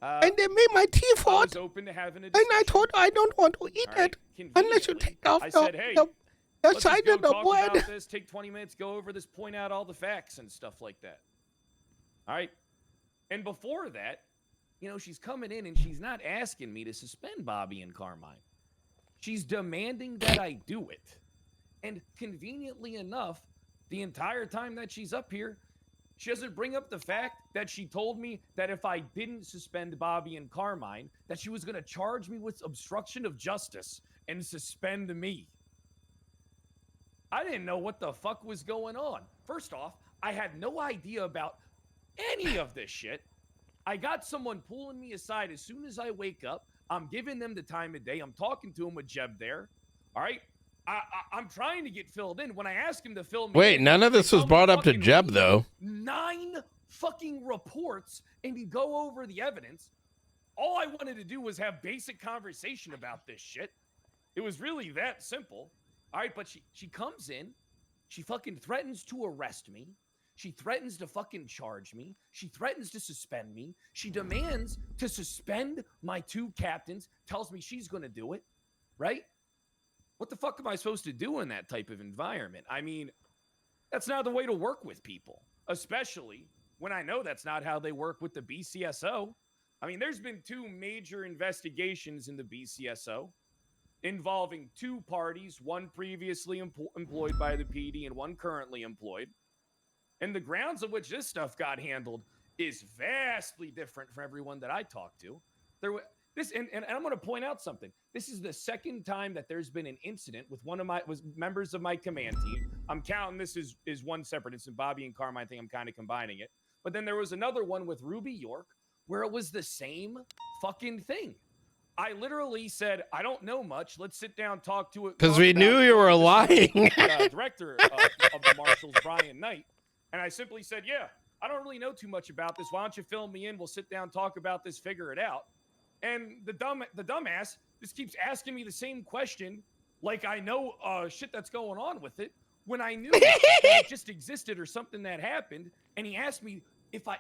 and they made my teeth I hot. was open to having a And I discussion. told her I don't want to eat it unless you take off I said, hey, the let's side just of go the talk bread. about this, take 20 minutes, go over this, point out all the facts and stuff like that. All right? And before that, you know, she's coming in and she's not asking me to suspend Bobby and Carmine. She's demanding that I do it. And conveniently enough, the entire time that she's up here, she doesn't bring up the fact that she told me that if I didn't suspend Bobby and Carmine, that she was going to charge me with obstruction of justice and suspend me. I didn't know what the fuck was going on. First off, I had no idea about any of this shit. I got someone pulling me aside as soon as I wake up. I'm giving them the time of day. I'm talking to him with Jeb there. All right? I'm trying to get filled in. When I ask him to fill me Wait, in, none of this they was tell me brought up to fucking Jeb, read though. 9 fucking reports and you go over the evidence. All I wanted to do was have basic conversation about this shit. It was really that simple. All right, but she comes in. She fucking threatens to arrest me. She threatens to fucking charge me. She threatens to suspend me. She demands to suspend my 2 captains, tells me she's going to do it, right? What the fuck am I supposed to do in that type of environment? I mean, that's not the way to work with people, especially when I know that's not how they work with the BCSO. I mean, there's been 2 major investigations in the BCSO involving 2 parties, one previously employed by the PD and one currently employed. And the grounds on which this stuff got handled is vastly different from everyone that I talked to. And I'm going to point out something. This is the second time that there's been an incident with one of my members of my command team. I'm counting this is one separate incident. Bobby and Carmine, I think I'm kind of combining it. But then there was another one with Ruby York where it was the same fucking thing. I literally said, I don't know much. Let's sit down, talk to it. Because we knew you were lying. Director of the Marshals, Brian Knight. And I simply said, yeah, I don't really know too much about this. Why don't you fill me in? We'll sit down, talk about this, figure it out. And the dumbass just keeps asking me the same question like I know shit that's going on with it when I knew that it just existed or something that happened. And he asked me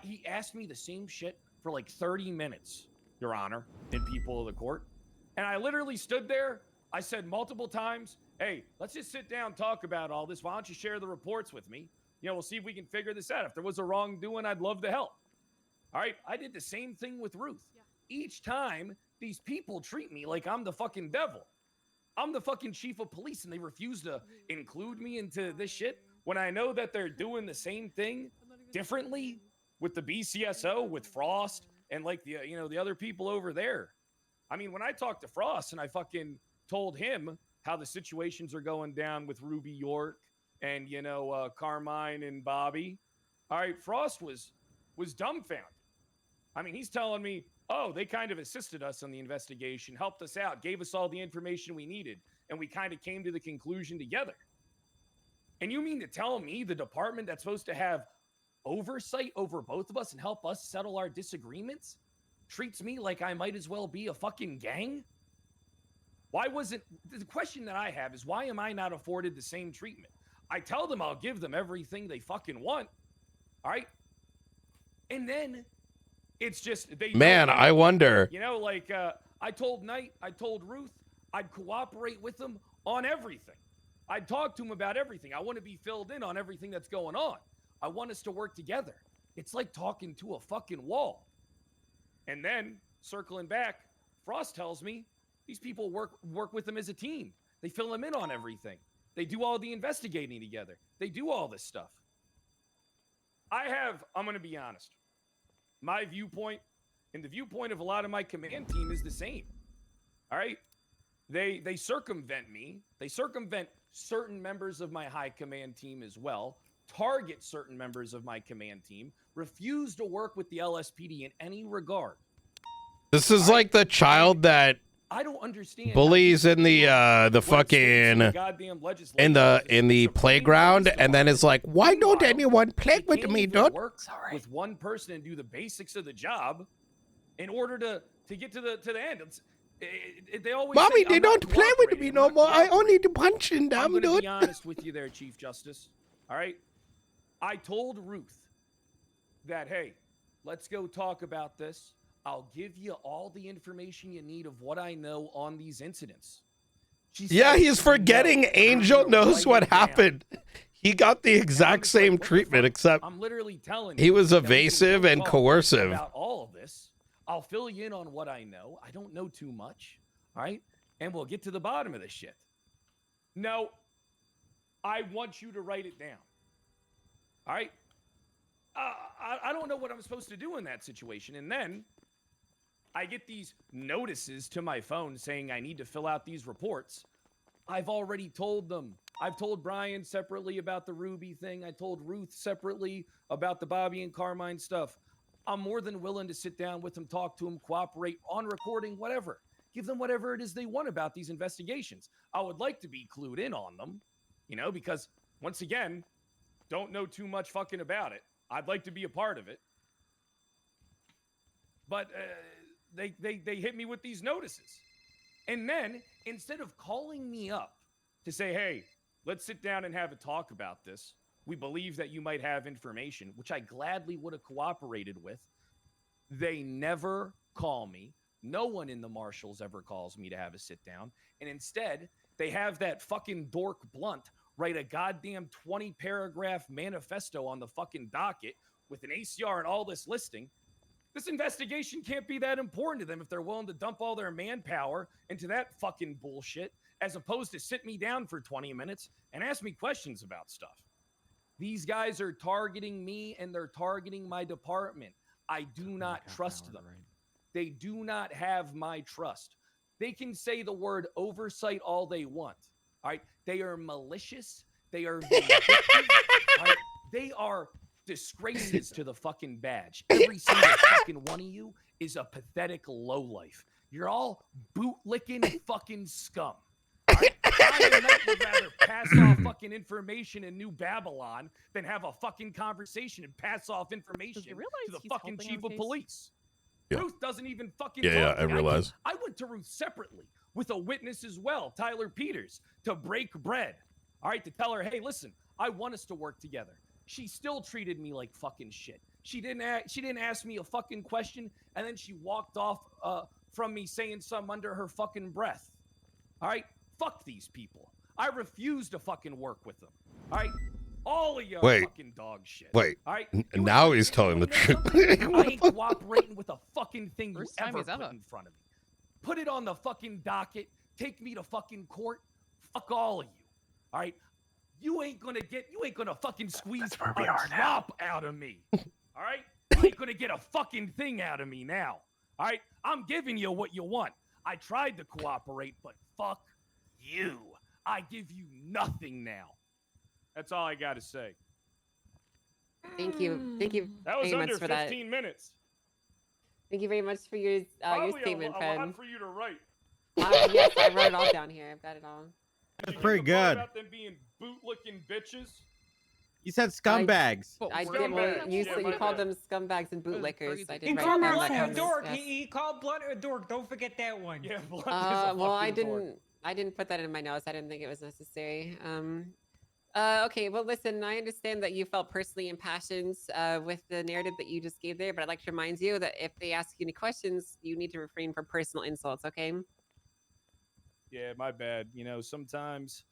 he asked me the same shit for like 30 minutes, Your Honor, in people of the court. And I literally stood there. I said multiple times, hey, let's just sit down, talk about all this. Why don't you share the reports with me? You know, we'll see if we can figure this out. If there was a wrongdoing, I'd love to help. All right. I did the same thing with Ruth. Yeah. Each time these people treat me like I'm the fucking devil. I'm the fucking chief of police and they refuse to include me into this shit when I know that they're doing the same thing differently with the BCSO, with Frost, and like the other people over there. I mean, when I talked to Frost and I fucking told him how the situations are going down with Ruby York and Carmine and Bobby. All right, Frost was dumbfounded. I mean, he's telling me, oh, they kind of assisted us on the investigation, helped us out, gave us all the information we needed, and we kind of came to the conclusion together. And you mean to tell me the department that's supposed to have oversight over both of us and help us settle our disagreements treats me like I might as well be a fucking gang? Why wasn't the question that I have is why am I not afforded the same treatment? I tell them I'll give them everything they fucking want. All right. And then it's just they Man, I wonder. I told Knight, I told Ruth, I'd cooperate with them on everything. I'd talk to them about everything. I want to be filled in on everything that's going on. I want us to work together. It's like talking to a fucking wall. And then, circling back, Frost tells me these people work with him as a team. They fill him in on everything. They do all the investigating together. They do all this stuff. I'm going to be honest. My viewpoint and the viewpoint of a lot of my command team is the same. All right? They circumvent me. They circumvent certain members of my high command team as well, target certain members of my command team, refuse to work with the LSPD in any regard. This is like the child that I don't understand bullies in the fucking in the playground, and then is like, why don't anyone play with me, dude? Work with one person and do the basics of the job in order to get to the end. They always Mommy, say, they don't play with me no more. I only do punching them, I'm gonna dude. be honest with you there, Chief Justice. All right? I told Ruth that, hey, let's go talk about this. I'll give you all the information you need of what I know on these incidents. Yeah, he's forgetting Angel knows what happened. He got the exact same treatment, except I'm literally telling he was you that we can evasive go and talk coercive. about all of this. I'll fill you in on what I know. I don't know too much. All right? And we'll get to the bottom of this shit. No, I want you to write it down. All right? I don't know what I'm supposed to do in that situation. And then I get these notices to my phone saying I need to fill out these reports. I've already told them. I've told Brian separately about the Ruby thing. I told Ruth separately about the Bobby and Carmine stuff. I'm more than willing to sit down with them, talk to them, cooperate on recording, whatever. Give them whatever it is they want about these investigations. I would like to be clued in on them, because once again, don't know too much fucking about it. I'd like to be a part of it. But they hit me with these notices. And then instead of calling me up to say, hey, let's sit down and have a talk about this. We believe that you might have information, which I gladly would have cooperated with. They never call me. No one in the marshals ever calls me to have a sit down. And instead, they have that fucking dork Blunt write a goddamn 20-paragraph manifesto on the fucking docket with an ACR and all this listing. This investigation can't be that important to them if they're willing to dump all their manpower into that fucking bullshit, as opposed to sit me down for 20 minutes and ask me questions about stuff. These guys are targeting me and they're targeting my department. I do not trust them. They do not have my trust. They can say the word oversight all they want. All right. They are malicious. They are vindictive. Right? They are disgraces to the fucking badge. Every single fucking one of you is a pathetic lowlife. You're all bootlicking fucking scum. Right? I and Knight would rather pass off fucking information in New Babylon than have a fucking conversation and pass off information to the fucking chief of police. Yeah. Ruth doesn't even fucking Yeah, talk I to me. realize. I went to Ruth separately with a witness as well, Tyler Peters, to break bread. All right, to tell her, hey, listen, I want us to work together. She still treated me like fucking shit. She didn't ask me a fucking question, and then she walked off from me saying something under her fucking breath. All right? Fuck these people. I refuse to fucking work with them. All right? All of you are fucking dog shit. Wait. All right? Now he's telling the truth. I ain't cooperating with a fucking thing you First time ever he's put ever. in front of me. Put it on the fucking docket. Take me to fucking court. Fuck all of you. All right? You ain't gonna fucking squeeze a drop out of me. All right? You ain't gonna get a fucking thing out of me now. All right? I'm giving you what you want. I tried to cooperate, but fuck you. I give you nothing now. That's all I got to say. Thank you. Thank you That was very under much for 15 that. minutes. Thank you very much for your Probably statement, a Fred. lot for you to write. Yes, I wrote it all down here. I've got it all. Did you Pretty hear the part good. about them being boot-licking bitches? You said scumbags. I did. Well, Scumbags. you Yeah, said my you called bad. them scumbags and bootlickers. I He did write called down Blunt that a comment. dork. Yes. He called Blunt a dork. Don't forget that one. Yeah, Blunt is a Well, I fucking dork. didn't put that in my notes. I didn't think it was necessary. Okay. Well, listen. I understand that you felt personally impassioned with the narrative that you just gave there, but I'd like to remind you that if they ask you any questions, you need to refrain from personal insults. Okay. Yeah, my bad. You know, sometimes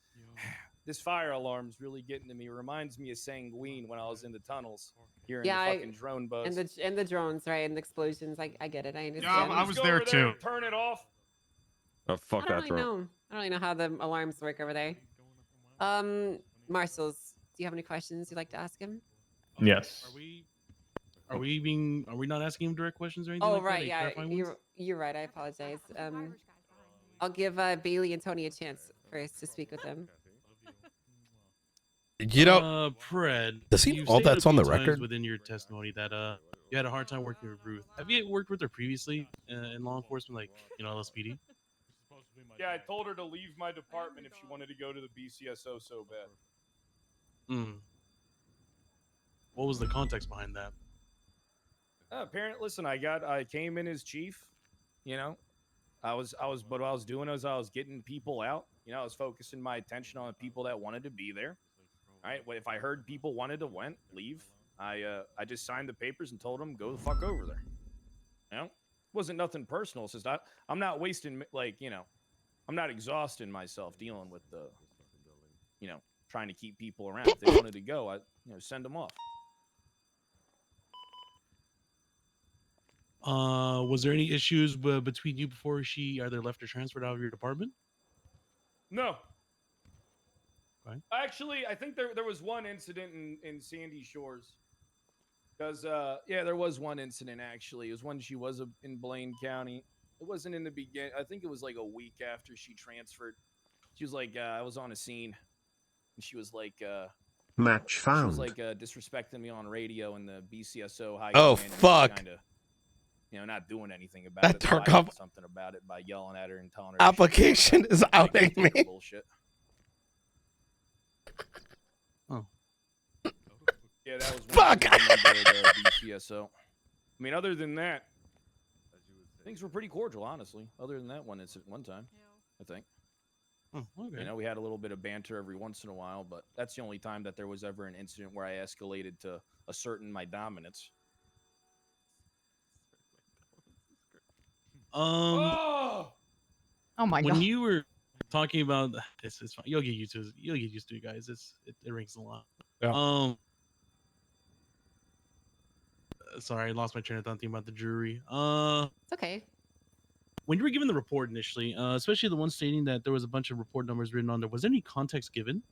this fire alarm's really getting to me. It reminds me of Sanguine when I was in the tunnels hearing the fucking drone buzz. and the drones, right, and the explosions. I get it. I understand. Yeah, I was there too. Turn it off. Oh, fuck I don't really know. I don't really know how the alarms work over there. Marshals, do you have any questions you'd like to ask him? Yes. Are we not asking him direct questions or anything Oh, like right. that? Yeah, you're right. I apologize. I'll give Bailey and Tony a chance first to speak with them. You know, Fred. does he? You All stated a that's on few the times record. within your testimony that you had a hard time working with Ruth. Have you worked with her previously in law enforcement, like LSPD? Yeah, I told her to leave my department if she wanted to go to the BCSO so bad. What was the context behind that? Apparently, listen, I came in as chief. You know, what I was doing is I was getting people out. You know, I was focusing my attention on the people that wanted to be there. All right, well, if I heard people wanted to leave, I just signed the papers and told them go the fuck over there. You know, it wasn't nothing personal. It's just I'm not wasting I'm not exhausting myself dealing with the, trying to keep people around. If they wanted to go, I send them off. Was there any issues between you before she either left or transferred out of your department? No. Okay. Actually, I think there was one incident in Sandy Shores. Because, there was one incident, actually. It was when she was in Blaine County. It wasn't in the beginning. I think it was like a week after she transferred. She was like, I was on a scene. And she was like, match found. She was like disrespecting me on radio and the BCSO high Oh, command, fuck. Kinda, not doing anything about That it. So I Tarkov did something about it by yelling at her and telling her application is outing me. Bullshit. Oh. Yeah, that was Fuck. the BCSO. I mean, other than that, things were pretty cordial, honestly. Other than that one incident, one time, I think. Oh, okay. We had a little bit of banter every once in a while, but that's the only time that there was ever an incident where I escalated to asserting my dominance. Oh my god! When you were talking about this, is fine. You'll get used to it, guys. It rings a lot. Yeah. Sorry, I lost my train of thought thinking about the jury. It's okay. When you were given the report initially, especially the one stating that there was a bunch of report numbers written on there, was there any context given?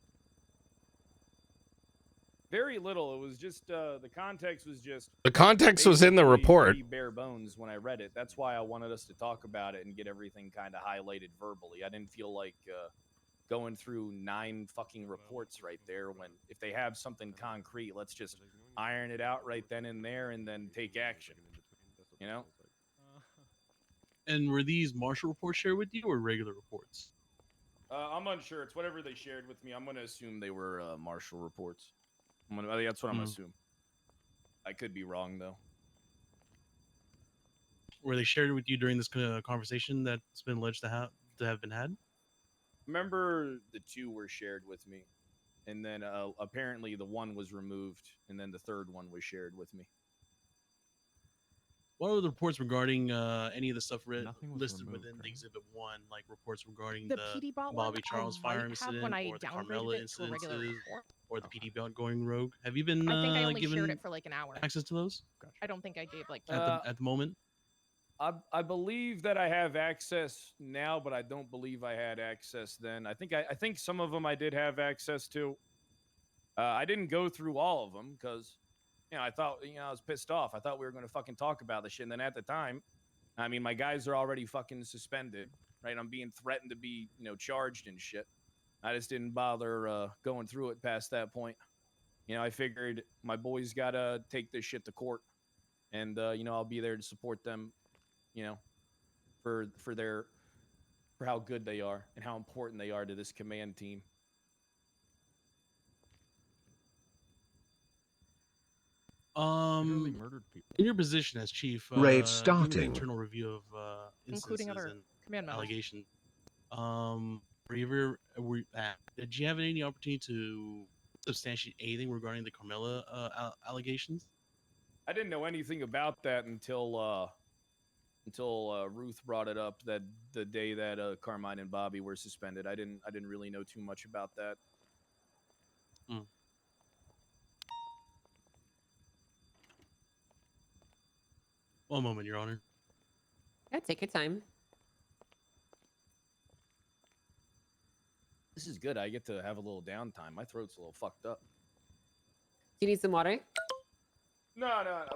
Very little. It was just the context was just The context was in the report. pretty bare bones when I read it. That's why I wanted us to talk about it and get everything kind of highlighted verbally. I didn't feel like going through 9 fucking reports right there when if they have something concrete, let's just iron it out right then and there and then take action. You know? And were these martial reports shared with you or regular reports? I'm unsure. It's whatever they shared with me. I'm going to assume they were martial reports. That's what I'm going to assume. I could be wrong, though. Were they shared with you during this conversation that's been alleged to have been had? Remember the 2 were shared with me. And then apparently the 1 was removed. And then the 3rd one was shared with me. What were the reports regarding any of the stuff listed removed, within right? the Exhibit 1, like reports regarding The the PD bot Bobby one, Charles I might firearm have incident when I or the downgraded Carmella it to a regular incidences report. or the PD bot going rogue? Have you been I think I only given shared it for like an hour. access to those I don't think I gave like. at the moment? I believe that I have access now, but I don't believe I had access then. I think some of them I did have access to. I didn't go through all of them because, I thought, I was pissed off. I thought we were going to fucking talk about this shit. And then at the time, I mean, my guys are already fucking suspended, right? I'm being threatened to be, charged and shit. I just didn't bother going through it past that point. You know, I figured my boys gotta take this shit to court, and you know, I'll be there to support them. You know, for how good they are and how important they are to this command team. Literally murdered people. In your position as chief, Raid doing starting. the internal review of Including instances other and command members. allegations, did you have any opportunity to substantiate anything regarding the Carmilla allegations? I didn't know anything about that until Ruth brought it up that the day that Carmine and Bobby were suspended. I didn't really know too much about that. One moment, Your Honor. Yeah, take your time. This is good. I get to have a little downtime. My throat's a little fucked up. Do you need some water? No.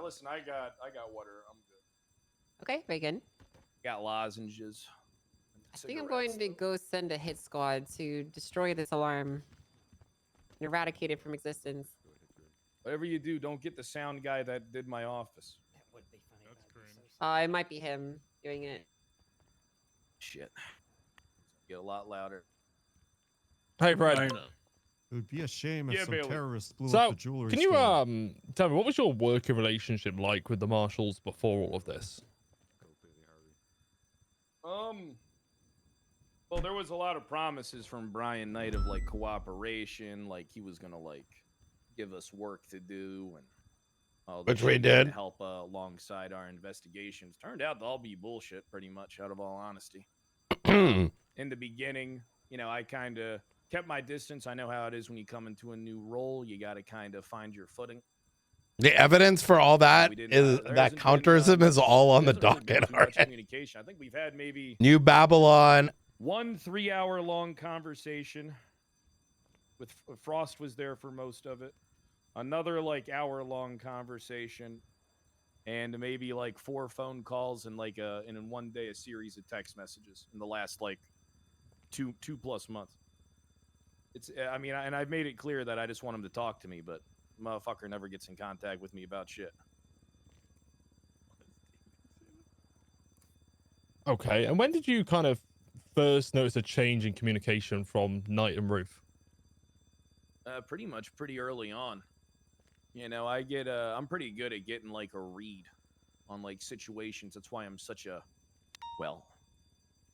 Listen, I got water. I'm good. Okay, very good. Got lozenges. I think I'm going to go send a hit squad to destroy this alarm and eradicate it from existence. Whatever you do, don't get the sound guy that did my office. It might be him doing it. Shit. Get a lot louder. Hey, Brad. I know. It would be a shame if Yeah, some Bailey. terrorists blew So, up the jewelry can you store. tell me what was your working relationship like with the marshals before all of this? Well, there was a lot of promises from Brian Knight of like cooperation, like he was gonna like give us work to do and all Which this we shit did. to help alongside our investigations. Turned out to all be bullshit, pretty much, out of all honesty. In the beginning, you know, I kind of kept my distance. I know how it is when you come into a new role. You got to kind of find your footing. The evidence for all that is that counterism is all on the docket already. Communication. I think we've had maybe New Babylon. 1 3-hour-long conversation with Frost was there for most of it. Another like hour-long conversation, and maybe like 4 phone calls and like and in one day a series of text messages in the last like two plus months. It's I mean, and I've made it clear that I just want him to talk to me, but motherfucker never gets in contact with me about shit. Okay, and when did you kind of first notice a change in communication from Knight and Ruth? Pretty much pretty early on. You know, I'm pretty good at getting like a read on like situations. That's why I'm such a, well,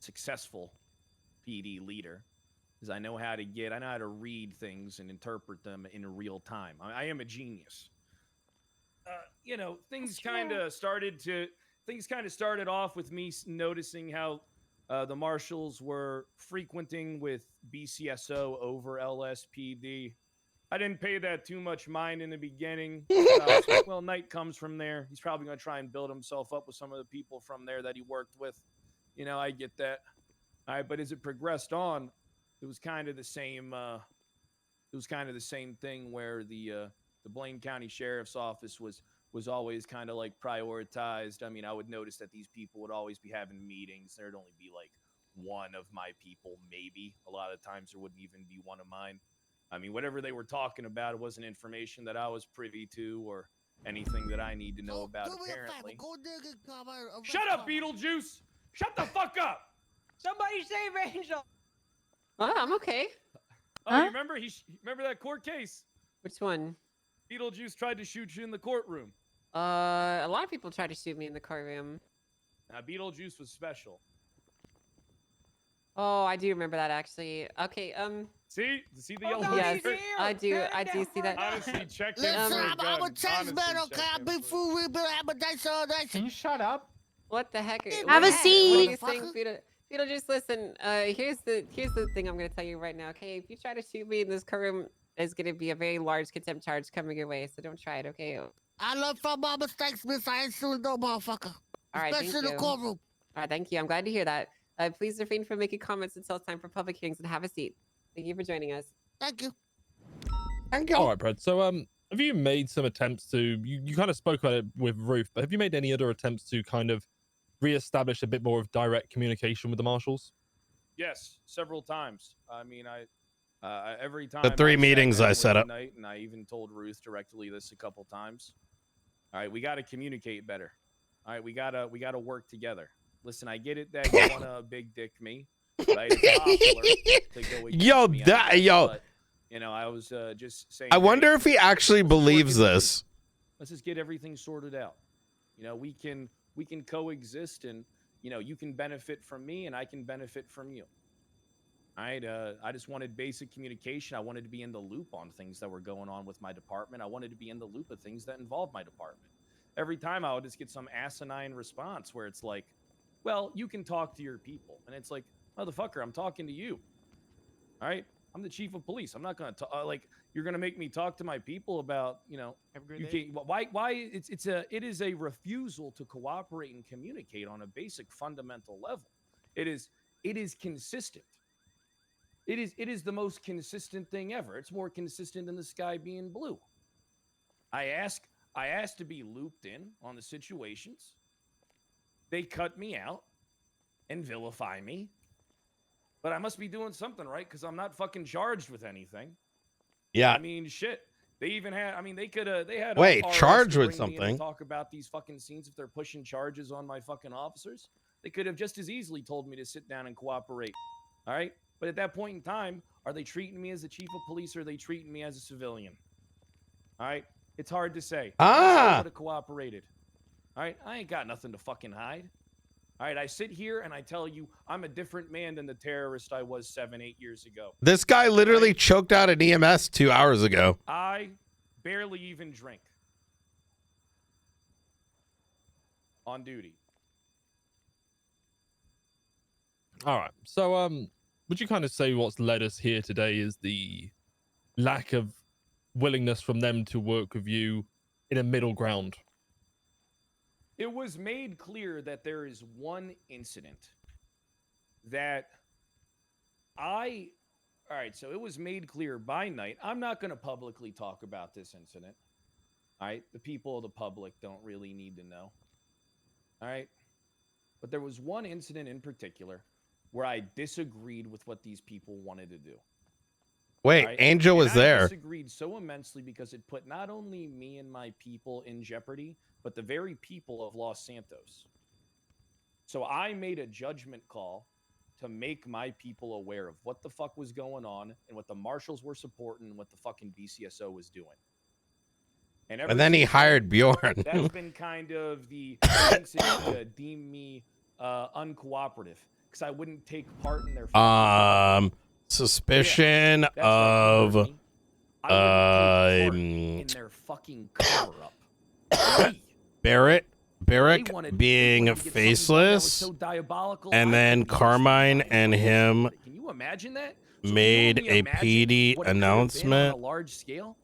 successful PD leader. Because I know how to read things and interpret them in real time. I am a genius. You know, things kind of started off with me noticing how the marshals were frequenting with BCSO over LSPD. I didn't pay that too much mind in the beginning. Well, Knight comes from there. He's probably going to try and build himself up with some of the people from there that he worked with. You know, I get that. All right, but as it progressed on, it was kind of the same. It was kind of the same thing where the Blaine County Sheriff's Office was always kind of like prioritized. I mean, I would notice that these people would always be having meetings. There'd only be like one of my people, maybe. A lot of times there wouldn't even be one of mine. I mean, whatever they were talking about, it wasn't information that I was privy to or anything that I need to know about, apparently. Shut up, Beetlejuice! Shut the fuck up! Somebody save Angel! I'm okay. Oh, you remember? Remember that court case? Which one? Beetlejuice tried to shoot you in the courtroom. A lot of people tried to shoot me in the courtroom. Beetlejuice was special. Oh, I do remember that actually. Okay, See the yellow yes, shirt? I do see that. Honestly, check him for a gun. Can you shut up? What the heck? Have a What seat. are you saying, Beetlejuice, listen. Here's the thing I'm gonna tell you right now. Okay, if you try to shoot me in this courtroom, there's gonna be a very large contempt charge coming your way. So don't try it, okay? I learned from my mistakes, miss. I ain't suing no motherfucker. All right, Especially thank in you. the courtroom. All right, thank you. I'm glad to hear that. Please refrain from making comments until it's time for public hearings and have a seat. Thank you for joining us. Thank you. Thank you. All right, Brad. So, have you made some attempts to? You kind of spoke about it with Ruth, but have you made any other attempts to kind of reestablish a bit more of direct communication with the marshals? Yes, several times. I mean, Every time The 3 sat meetings down I with set the up. Night, and I even told Ruth directly this a couple times. All right, we got to communicate better. All right, we gotta work together. Listen, I get it that you want to big dick me, right? It's popular to go Yo, against me, I guess, yo. but, you know, I was just saying. I wonder hey, if he actually let's work believes as a this. group. Let's just get everything sorted out. You know, we can coexist, and you know, you can benefit from me, and I can benefit from you. All right. I just wanted basic communication. I wanted to be in the loop on things that were going on with my department. I wanted to be in the loop of things that involved my department. Every time I would just get some asinine response where it's like, well, you can talk to your people. And it's like, motherfucker, I'm talking to you. All right. I'm the chief of police. I'm not going to like, you're going to make me talk to my people about, you know, you can't, why it is a refusal to cooperate and communicate on a basic fundamental level. It is consistent. It is the most consistent thing ever. It's more consistent than the sky being blue. I asked to be looped in on the situations. They cut me out and vilify me. But I must be doing something right because I'm not fucking charged with anything. Yeah. I mean, shit. They even had. I mean, they had. Wait, RS charged to with bring me in to something? talk about these fucking scenes if they're pushing charges on my fucking officers. They could have just as easily told me to sit down and cooperate. All right. But at that point in time, are they treating me as the chief of police or are they treating me as a civilian? All right. It's hard to say. I would have cooperated. All right. I ain't got nothing to fucking hide. All right. I sit here and I tell you I'm a different man than the terrorist I was 7-8 years ago. This guy literally choked out an EMS 2 hours ago. I barely even drink on duty. All right. So, would you kind of say what's led us here today is the lack of willingness from them to work with you in a middle ground? It was made clear that there is one incident that all right, so it was made clear by night. I'm not going to publicly talk about this incident. All right, the people of the public don't really need to know. All right, but there was one incident in particular where I disagreed with what these people wanted to do. Wait, right? Angel was I there. disagreed so immensely because it put not only me and my people in jeopardy, but the very people of Los Santos. So I made a judgment call to make my people aware of what the fuck was going on and what the marshals were supporting and what the fucking BCSO was doing. And then he hired Bjorn. That's been kind of the incident to deem me uncooperative because I wouldn't take part in their suspicion of in their fucking cover up. Barrick being faceless, and then Carmine and him made a PD announcement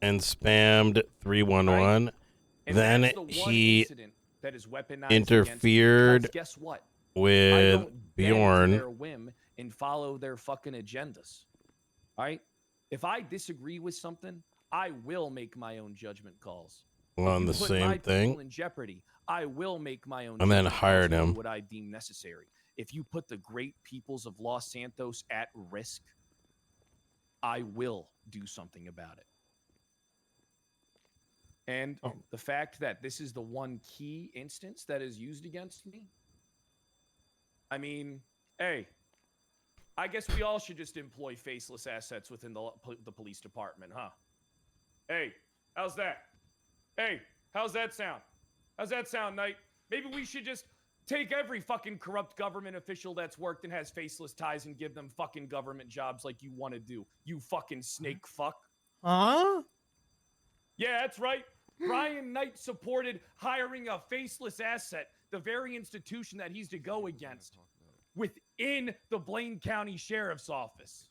and spammed 311. Then he interfered with Bjorn. Their whim and follow their fucking agendas. All right? If I disagree with something, I will make my own judgment calls. On the same thing. In jeopardy, I will make my own. And then hired him. What I deem necessary. If you put the great peoples of Los Santos at risk, I will do something about it. And the fact that this is the one key instance that is used against me. I mean, hey, I guess we all should just employ faceless assets within the police department, huh? Hey, how's that? Hey, how's that sound? How's that sound, Knight? Maybe we should just take every fucking corrupt government official that's worked and has faceless ties and give them fucking government jobs like you want to do. You fucking snake fuck. Huh? Yeah, that's right. Brian Knight supported hiring a faceless asset, the very institution that he's to go against, within the Blaine County Sheriff's Office.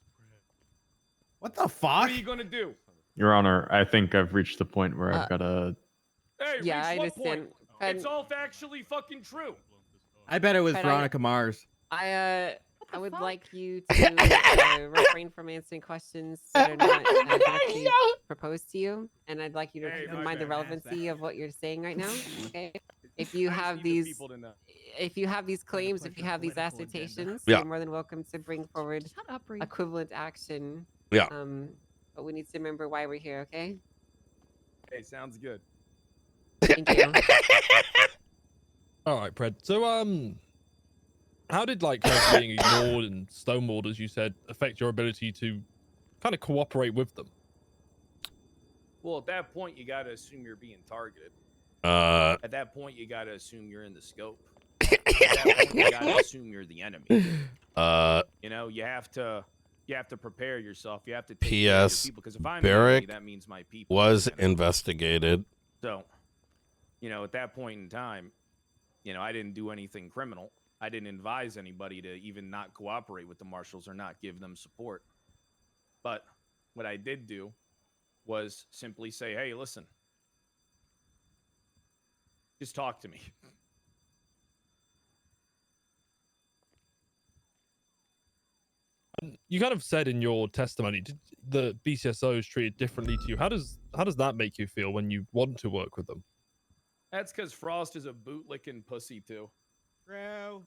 What the fuck? What are you going to do? Your Honor, I think I've reached the point where I've got to... Hey, yeah, I reach what understand. point? It's all factually fucking true. I bet it was Veronica Mars. I would like you to refrain from answering questions that are not directly proposed to you, and I'd like you to keep in mind the relevancy of what you're saying right now. Okay, if you have these claims, if you have these assertions, you're more than welcome to bring forward equivalent action Yeah. But we need to remember why we're here, okay? Hey, sounds good. Thank you. All right, Pred. So, how did like kind of being ignored and stonewalled, as you said, affect your ability to kind of cooperate with them? Well, at that point, you got to assume you're being targeted. Uh, At that point, you got to assume you're in the scope. At that point, you got to assume you're the enemy. You know, you have to prepare yourself. You have to take care of your P.S. people, because if I'm the enemy, Barrick that means my people was are the enemy. investigated. So, you know, at that point in time, you know, I didn't do anything criminal. I didn't advise anybody to even not cooperate with the marshals or not give them support. But what I did do was simply say, hey, listen, just talk to me. You kind of said in your testimony, the BCSO is treated differently to you. How does that make you feel when you want to work with them? That's because Frost is a bootlicking pussy, too. Bro.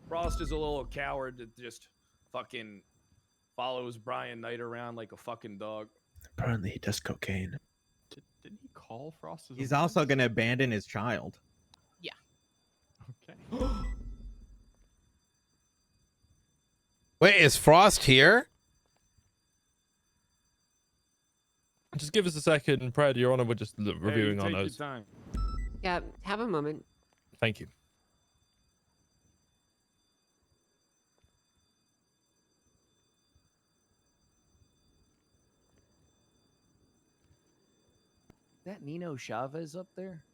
Frost is a little coward that just fucking follows Brian Knight around like a fucking dog. Apparently he does cocaine. Didn't he call Frost? He's also going to abandon his child. Yeah. Okay. Wait, is Frost here? Just give us a second, Pred, Your Honor. We're just reviewing our take your notes. time. Yeah, have a moment. Thank you. Is that Nino Chavez up there?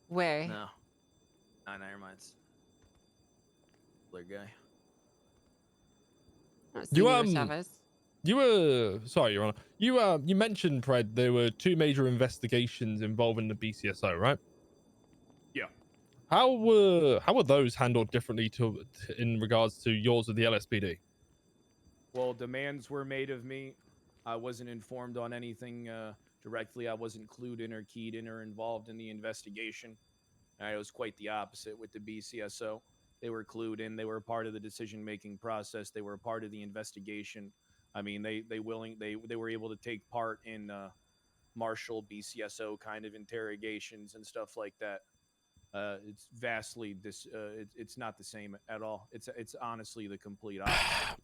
Where? No. Oh, never mind. Other guy. You were sorry, Your Honor. You mentioned, Pred, there were 2 major investigations involving the BCSO, right? Yeah. How were those handled differently in regards to yours with the LSPD? Well, demands were made of me. I wasn't informed on anything directly. I wasn't clued in or keyed in or involved in the investigation. It was quite the opposite with the BCSO. They were clued in. They were a part of the decision-making process. They were a part of the investigation. I mean, they were able to take part in martial BCSO kind of interrogations and stuff like that. It's vastly it's not the same at all. It's honestly the complete opposite.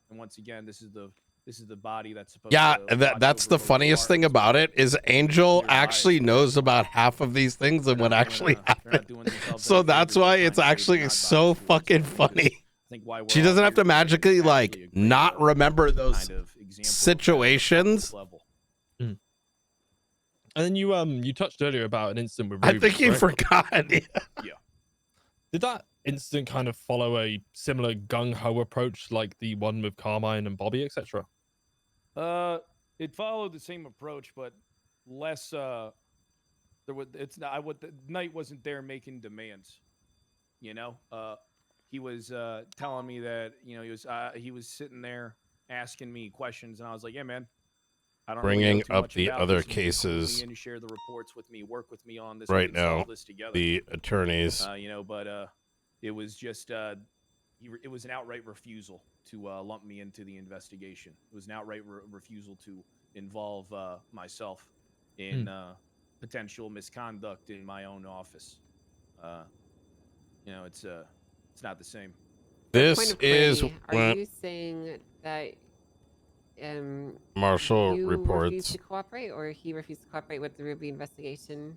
And once again, this is the body that's supposed to that's the funniest thing about it is Angel actually knows about half of these things and what actually happened. So that's why it's actually so fucking funny. She doesn't have to magically like not remember those situations. And then you touched earlier about an incident with I think you forgot. Yeah. Did that incident kind of follow a similar gung-ho approach like the one with Carmine and Bobby, etc.? It followed the same approach, but less. Knight wasn't there making demands. You know, he was telling me that he was sitting there asking me questions, and I was like, yeah, man. I don't Bringing really know too up much the about other this. You just clue me cases in, you share the reports with me, work with me on this. right we can solve now. this together. The attorneys. But it was just it was an outright refusal to lump me into the investigation. It was an outright refusal to involve myself in potential misconduct in my own office. It's not the same. This is Are you saying that Marshall you reports refused to cooperate, or he refused to cooperate with the Ruby investigation?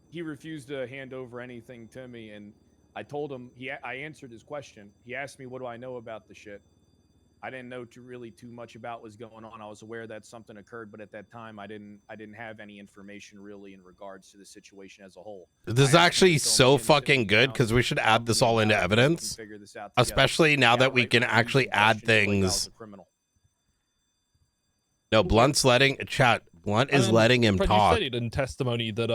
He refused to hand over anything to me, and I told him I answered his question. He asked me, "What do I know about the shit?" I didn't know too much about what's going on. I was aware that something occurred, but at that time, I didn't have any information really in regards to the situation as a whole. This is actually so fucking good because we should add this all into evidence, especially now that we can actually add things. No, Blunt's letting Blunt is letting him talk. You stated in testimony that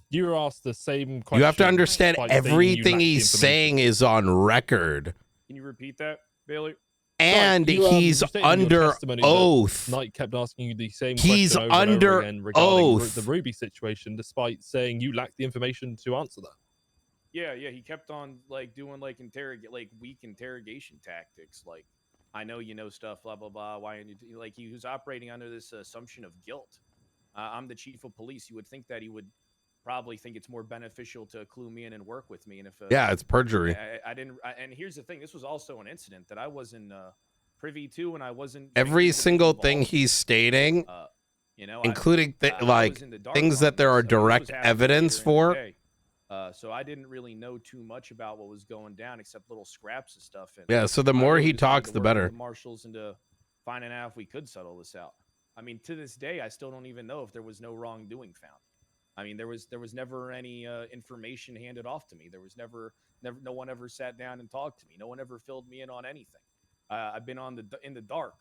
you were asked the same question. You have to understand everything he's saying is on record. Can you repeat that, Bailey? And he's under oath. Knight kept asking you the same he's question over under and over again regarding oath. The Ruby situation, despite saying you lacked the information to answer that. Yeah, he kept on doing weak interrogation tactics, I know you know stuff, blah, blah, blah. Why? Like, he was operating under this assumption of guilt. I'm the chief of police. You would think that he would probably think it's more beneficial to clue me in and work with me. And if Yeah, it's perjury. I didn't. And here's the thing: this was also an incident that I wasn't privy to, and I wasn't. Every single thing he's stating, you know, including I like was in the dark things on that there this, are so this was direct happening evidence later in the for. day. So I didn't really know too much about what was going down, except little scraps of stuff. And Yeah, so the I more really he just wanted talks, to the work with better. The marshals into finding out if we could settle this out. I mean, to this day, I still don't even know if there was no wrongdoing found. I mean, there was never any information handed off to me. There was never no one ever sat down and talked to me. No one ever filled me in on anything. I've been in the dark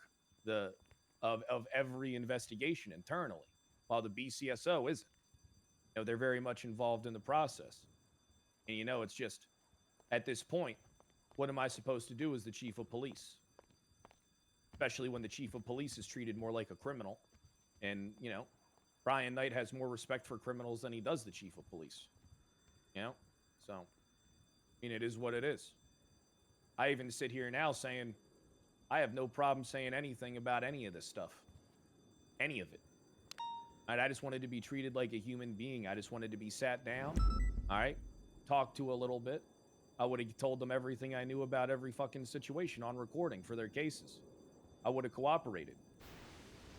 of every investigation internally, while the BCSO isn't. You know, they're very much involved in the process. And you know, it's just at this point, what am I supposed to do as the chief of police? Especially when the chief of police is treated more like a criminal, and you know, Brian Knight has more respect for criminals than he does the chief of police. You know? So, I mean, it is what it is. I even sit here now saying, I have no problem saying anything about any of this stuff. Any of it. And I just wanted to be treated like a human being. I just wanted to be sat down, all right, talked to a little bit. I would have told them everything I knew about every fucking situation on recording for their cases. I would have cooperated.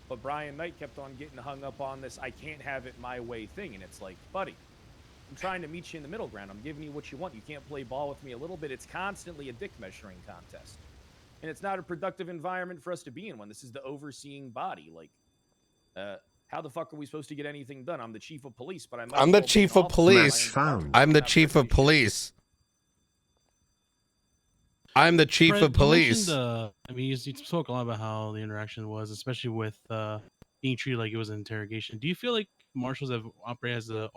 But Brian Knight kept on getting hung up on this I can't have it my way thing. And it's like, buddy, I'm trying to meet you in the middle ground. I'm giving you what you want. You can't play ball with me a little bit. It's constantly a dick measuring contest. And it's not a productive environment for us to be in when this is the overseeing body. Like, how the fuck are we supposed to get anything done? I'm the chief of police, but I'm the chief of police. I'm the chief of police. I'm the chief Fred, of police. I mean, you spoke a lot about how the interaction was, especially with being treated like it was an interrogation. Do you feel like marshals have operated as an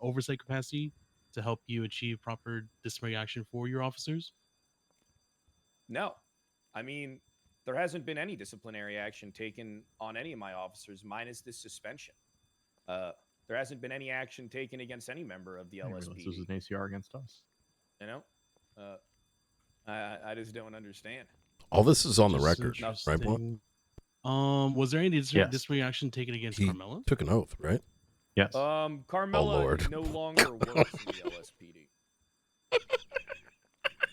oversight capacity to help you achieve proper disciplinary action for your officers? No. I mean, there hasn't been any disciplinary action taken on any of my officers, minus this suspension. There hasn't been any action taken against any member of the LSPD. This was an ACR against us. You know? I just don't understand. All this is on the record, right, Blunt? Was there any disciplinary action taken against Carmela? Took an oath, right? Yes. Carmela Lord. no longer works in the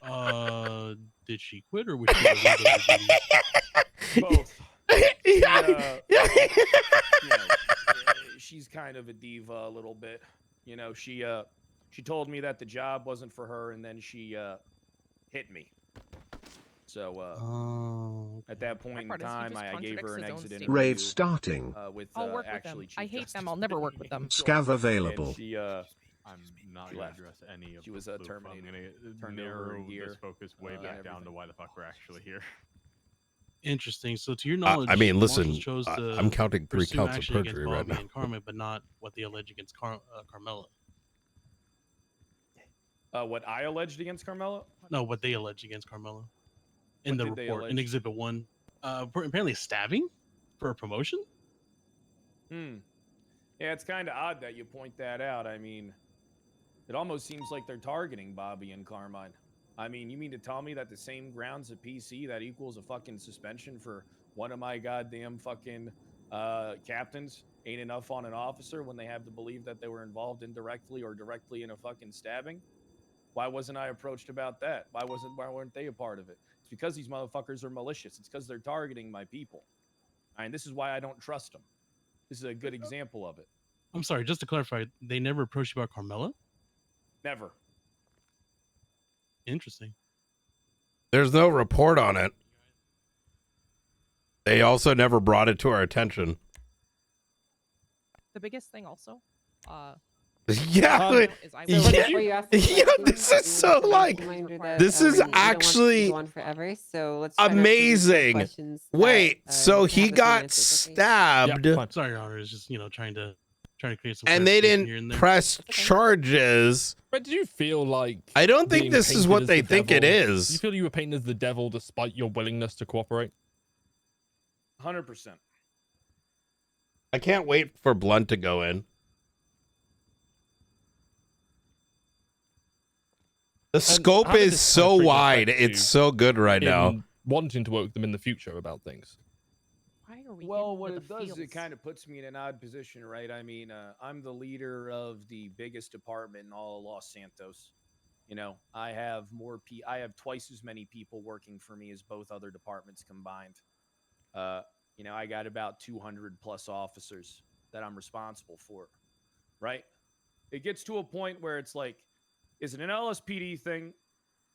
LSPD. Did she quit or was she leave those duties? Both. You know, she's kind of a diva a little bit. You know, she told me that the job wasn't for her, and then she hit me. So at that point in time, I gave her an exit interview. Raid starting. With I'll work with actually them. I Chief hate Justice them. I'll never work with them. Scav available. And she I'm not she going to left. address any of She was the blue. terminated. I'm going to Turned over narrow a gear, this focus way and back down to everything. why the fuck we're actually here. Interesting. So, to your knowledge, I mean, marshals listen, chose to I'm counting 3 pursue counts of action against perjury right Bobby now. and Carmen, but not what they allege against Carmela. What I alleged against Carmela? No, what they allege against Carmela in What the did they report in allege? Exhibit 1. Apparently stabbing for a promotion. Yeah, it's kind of odd that you point that out. I mean, it almost seems like they're targeting Bobby and Carmine. I mean, you mean to tell me that the same grounds of PC that equals a fucking suspension for one of my goddamn fucking captains ain't enough on an officer when they have to believe that they were involved indirectly or directly in a fucking stabbing? Why wasn't I approached about that? Why weren't they a part of it? It's because these motherfuckers are malicious. It's because they're targeting my people. And this is why I don't trust them. This is a good example of it. I'm sorry, just to clarify, they never approached you about Carmela? Never. Interesting. There's no report on it. They also never brought it to our attention. The biggest thing also, Yeah, this is so like, this is actually amazing. Wait, so he got stabbed, Sorry, Your Honor, is just trying to create some. and they clarification here didn't and there. press charges. But do you feel like I don't think being this is painted what as they the think it devil- is. You feel you were painted as the devil despite your willingness to cooperate? 100%. I can't wait for Blunt to go in. The scope how did is this so conflict wide. affect you It's so good right now. In wanting to work with them in the future about things. Why are we Well, getting what into it the does is it fields? kind of puts me in an odd position, right? I mean, I'm the leader of the biggest department in all of Los Santos. You know, I have I have twice as many people working for me as both other departments combined. You know, I got about 200 plus officers that I'm responsible for, right? It gets to a point where it's like, is it an LSPD thing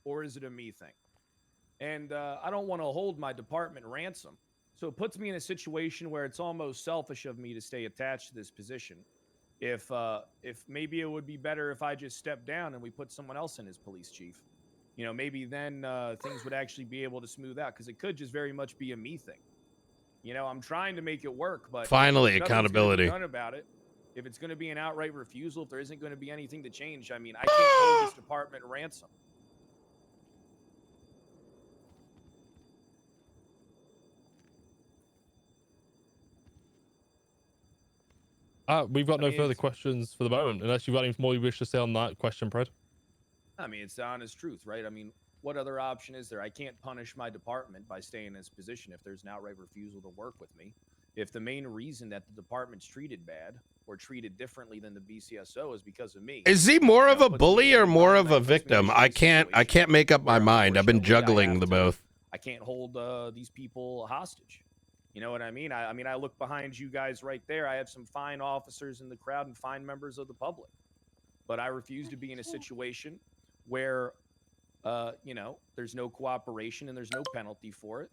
or is it a me thing? And I don't want to hold my department ransom. So it puts me in a situation where it's almost selfish of me to stay attached to this position. If maybe it would be better if I just stepped down and we put someone else in as police chief. You know, maybe then things would actually be able to smooth out, because it could just very much be a me thing. You know, I'm trying to make it work, but Finally, nothing's accountability. gonna be done about it. If it's going to be an outright refusal, if there isn't going to be anything to change, I mean, I can't hold this department ransom. We've got no further questions for the moment, unless you've got any more you wish to say on that question, Pred. I mean, it's the honest truth, right? I mean, what other option is there? I can't punish my department by staying in this position if there's an outright refusal to work with me. If the main reason that the department's treated bad or treated differently than the BCSO is because of me. Is he more of a bully or more of a victim? I can't make up my mind. I've been juggling the both. I can't hold these people hostage. You know what I mean? I mean, I look behind you guys right there. I have some fine officers in the crowd and fine members of the public. But I refuse to be in a situation where, you know, there's no cooperation and there's no penalty for it.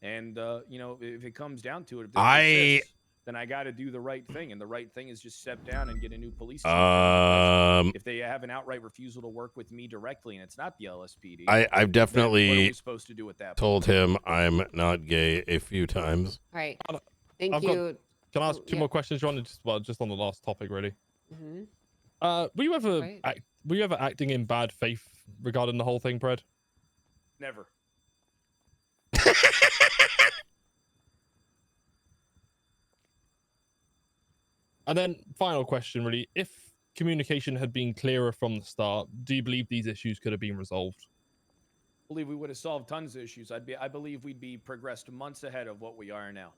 And, you know, if it comes down to it, if this persists, then I got to do the right thing. And the right thing is just step down and get a new police chief. If they have an outright refusal to work with me directly and it's not the LSPD, I've definitely what are we supposed to do with that? told him I'm not gay a few times. All right. Thank you. Can I ask two more questions, John? Just on the last topic, really. Mm-hmm. Were you ever acting in bad faith regarding the whole thing, Pred? Never. And then, final question, really. If communication had been clearer from the start, do you believe these issues could have been resolved? I believe we would have solved tons of issues. I believe we'd be progressed months ahead of what we are now.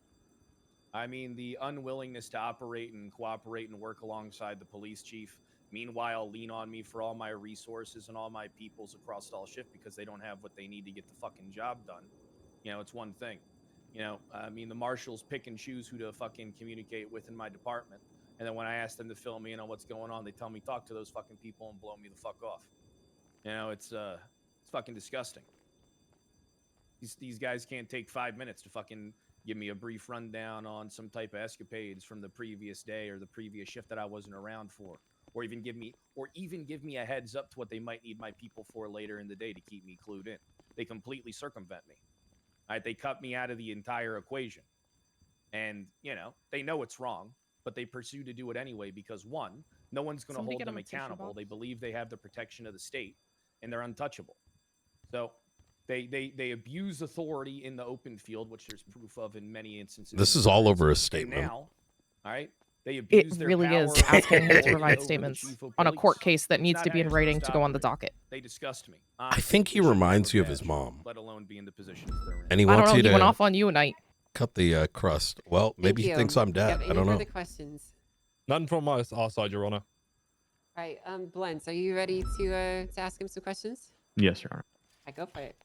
I mean, the unwillingness to operate and cooperate and work alongside the police chief, meanwhile lean on me for all my resources and all my peoples across all shift because they don't have what they need to get the fucking job done. You know, it's one thing. You know, I mean, the marshals pick and choose who to fucking communicate with in my department. And then when I ask them to fill me in on what's going on, they tell me, talk to those fucking people and blow me the fuck off. You know, it's fucking disgusting. These guys can't take 5 minutes to fucking give me a brief rundown on some type of escapades from the previous day or the previous shift that I wasn't around for, or even give me a heads up to what they might need my people for later in the day to keep me clued in. They completely circumvent me. All right, they cut me out of the entire equation. And, you know, they know it's wrong, but they pursue to do it anyway because, one, no one's going to hold them accountable. They believe they have the protection of the state, and they're untouchable. So they abuse authority in the open field, which there's proof of in many instances. This is all over a statement. Now, all right, they abuse It really their is power asking him to over provide the statements chief of on a court police. case that It's needs not to be in actually writing just to go on the operating. docket. They disgust me. I think he reminds you of his mom. Let alone be in the positions they're in. And he I don't wants know. you He went to off on you tonight. cut the crust. Well, maybe he thinks I'm dead. I don't know. Any further questions? None from our side, Your Honor. All right, Blends, are you ready to ask him some questions? Yes, Your Honor. I go for it.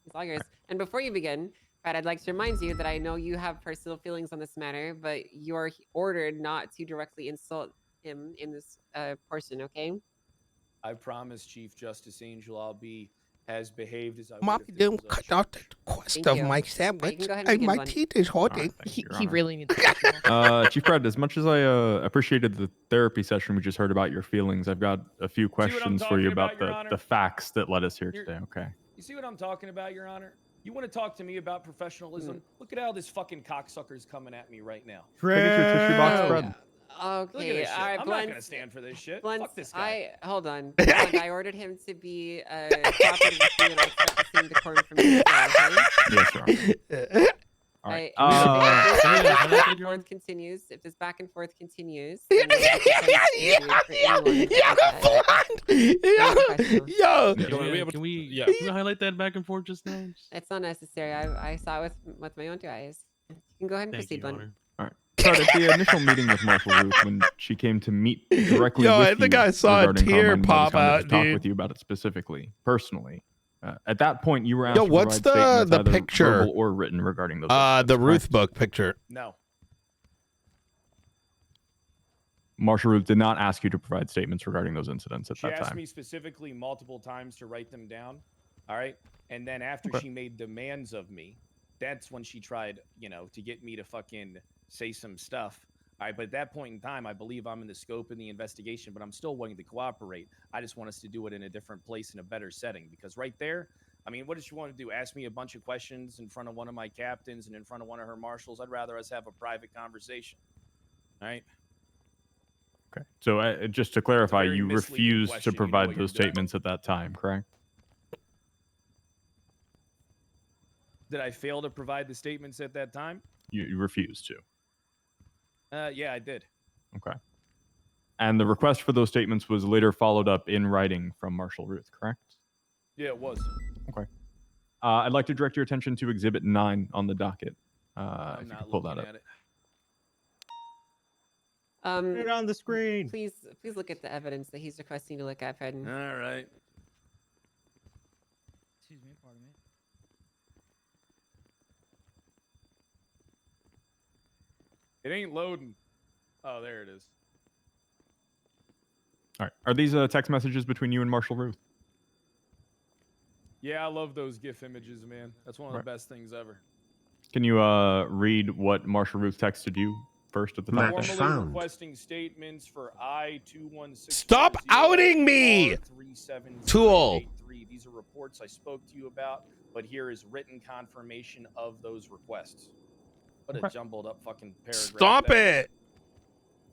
It's all yours. And before you begin, Brad, I'd like to remind you that I know you have personal feelings on this matter, but you're ordered not to directly insult him in this portion, okay? I promise, Chief Justice Angel, I'll be as behaved as I Mom, would. don't cut out the crust of my sandwich. And my teeth is hurting. He really needs Chief Fred, as much as I appreciated the therapy session we just heard about your feelings, I've got a few questions for you about the facts that led us here today, okay? You see what I'm talking about, Your Honor? You want to talk to me about professionalism? Look at how this fucking cocksucker's coming at me right now. Can I get your tissue box, Fred? Look at Okay, this shit. all right, I'm not gonna stand for this shit. Blends, Fuck this guy. hold on. Blends, I ordered him to be cooperative with you, and I expect the same decorum from you. Okay? Yes, Your Honor. All Right. If this back and Adrian? forth continues, if this back and forth continues, Yo, then we'll get the consent Can we, able can to- we, yeah. can we highlight that back and forth just now? It's not necessary. I saw it with my own two eyes. You can go ahead and Thank proceed, you, Lund. Honor. All right. Fred, at the initial meeting with Marshal Ruth, when she came to meet directly Yo, with I think you I saw a regarding tear Carmine pop Valdez County, out, to talk dude. with you about it specifically, personally. At that point, you were asked Yo, to what's provide the statements, either picture? verbal or written, regarding those. The incidents, Ruth correct? book picture. No. Marshal Ruth did not ask you to provide statements regarding those incidents at She that asked time. me specifically multiple times to write them down. All right. And then after Okay. she made demands of me, that's when she tried, to get me to fucking say some stuff. All right. But at that point in time, I believe I'm in the scope of the investigation, but I'm still willing to cooperate. I just want us to do it in a different place, in a better setting. Because right there, I mean, what does she want to do? Ask me a bunch of questions in front of one of my captains and in front of one of her marshals? I'd rather us have a private conversation. All right. Okay. So just to clarify, very you misleading refused question. to You know provide what you're those doing. statements at that time, correct? Did I fail to provide the statements at that time? You refused to. Yeah, I did. Okay. And the request for those statements was later followed up in writing from Marshal Ruth, correct? Yeah, it was. Okay. I'd like to direct your attention to Exhibit 9 on the docket. I'm If you not could pull that looking up. at it. Put it on the screen. Please look at the evidence that he's requesting to look at, Fred. All right. Excuse me, pardon me. It ain't loading. Oh, there it is. All right. Are these text messages between you and Marshal Ruth? Yeah, I love those GIF images, man. That's one of Right. the best things ever. Can you read what Marshal Ruth texted you first at the top? Formally there? requesting statements for I-216. Stop outing me! Tool. These are reports I spoke to you about, but here is written confirmation of those requests. What a Okay. jumbled up fucking paragraph. Stop that it!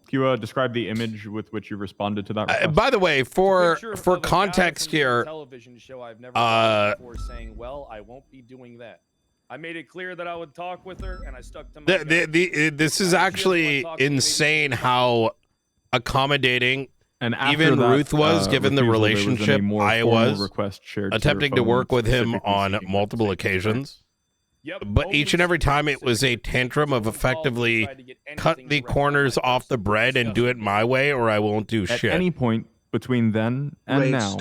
Can you describe the image with which you responded to that request? By the way, is. for Picture for of a guy context from some here, television show I've never watched before saying, "Well, I won't be doing that." I made it clear that I would talk with her, and I stuck to my guns. this is actually insane how accommodating and even that, Ruth was, given the refusal, there was then a relationship more I formal was request shared to your attempting to phone work with him specifically on seeking multiple written statements, occasions. Yep, But each and every time it was a tantrum of effectively cut the corners off the bread and do it my way, or I won't do At shit. any point between then and now,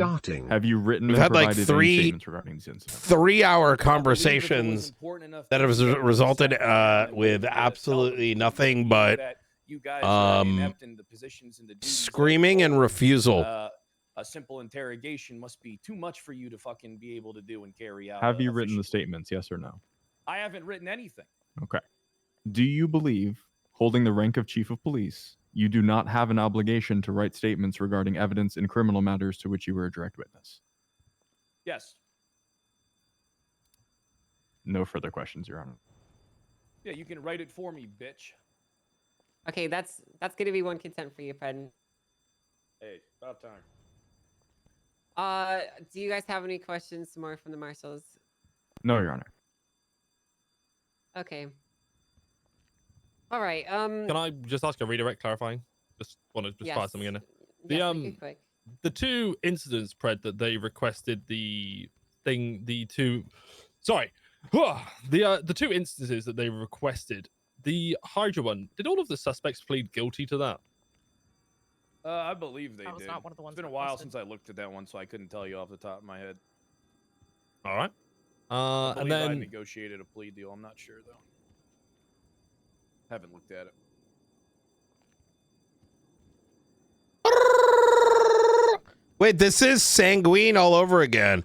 have you written We've and had like provided any three statements regarding these incidents? 3-hour conversations that have resulted with absolutely nothing but screaming and refusal. A simple interrogation must be too much for you to fucking be able to do and carry out. Have you written the statements, yes or no? I haven't written anything. Okay. Do you believe, holding the rank of Chief of Police, you do not have an obligation to write statements regarding evidence in criminal matters to which you were a direct witness? Yes. No further questions, Your Honor. Yeah, you can write it for me, bitch. Okay, that's gonna be one consent for you, Fred. Hey, about time. Do you guys have any questions more from the marshals? No, Your Honor. Okay. All right. Can I just ask a redirect clarifying? Just want to fire something in there. Yes, make it quick. The two incidents, Pred, that they requested the two instances that they requested, the Hydra one, did all of the suspects plead guilty to that? I believe they That was did. not one of the ones It's been a while requested. since I looked at that one, so I couldn't tell you off the top of my head. All right. I And believe I then negotiated a plea deal. I'm not sure though. Haven't looked at it. Wait, this is Sanguine all over again.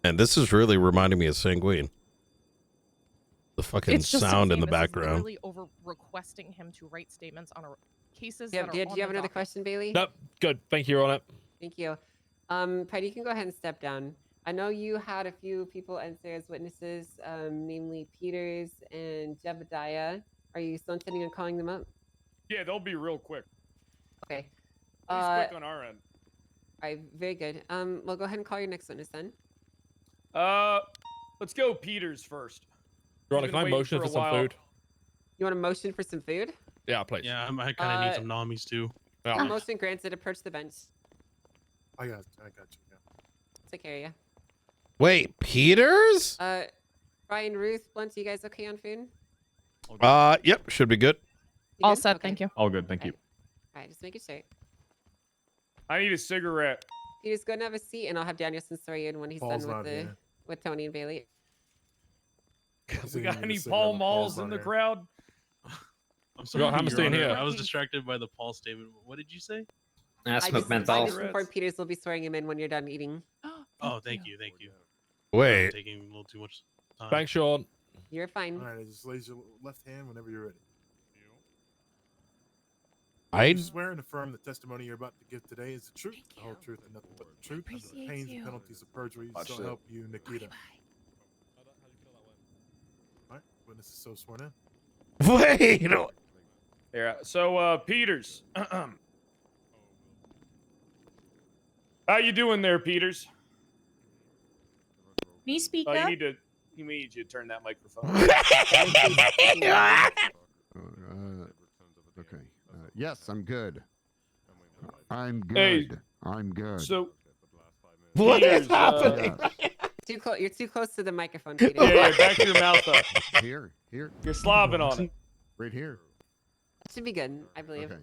And this is really reminding me of Sanguine. The fucking It's just sound in the insane. This is background. literally over requesting him to write statements on cases Yeah, that are do you on have the another docket. question, Bailey? nope, good. Thank you, Your Honor. Thank you. Fred, you can go ahead and step down. I know you had a few people answer as witnesses, namely Peters and Jebediah. Are you still intending on calling them up? Yeah, they'll be real quick. Okay. At least quick on our end. All right, very good. Well, go ahead and call your next witness then. Let's go Peters first. Your Honor, He's can I been waiting motion for for a some while. food? You want a motion for some food? Yeah, please. Yeah, I kind of need some normies too. Yeah. Motion granted. Approach the bench. I got you. Yeah. Take care of you. Wait, Peters? Ryan, Ruth, Blunt, you guys okay on food? Yep, should be good. You All good? set, Okay. thank you. All good, thank you. All right, just make it straight. I need a cigarette. You just go and have a seat, and I'll have Danielson store you in when he's Paul's done not with here. with Tony and Bailey. We got any Cigarette, Paul but Malls Paul's in not the here. crowd? I'm sorry, Hammer Your staying Honor, here. I was distracted by the Paul statement. What did you say? I I smoke just menthol. informed Peters will be swearing him in when you're done eating. Oh, thank you. Wait. Taking a little too much time. Thanks, Sean. You're fine. All right, just raise your left hand whenever you're ready. I You swear and affirm the testimony you're about to give today is the truth, the whole truth, and nothing but the truth, and the pains and penalties of perjury. Watch So it. help you, Nikita. All right, witness is so sworn in. Wait. Yeah. So, Peters. How you doing there, Peters? Can you speak Oh, up? you need you to turn that microphone. Okay. Yes, I'm good. I'm good. Hey, I'm good. So, What is Peters, happening? Yes. You're too close to the microphone, Peters. yeah, back your mouth up. Here. You're slobbing on it. Right here. Should be good, I believe. Okay.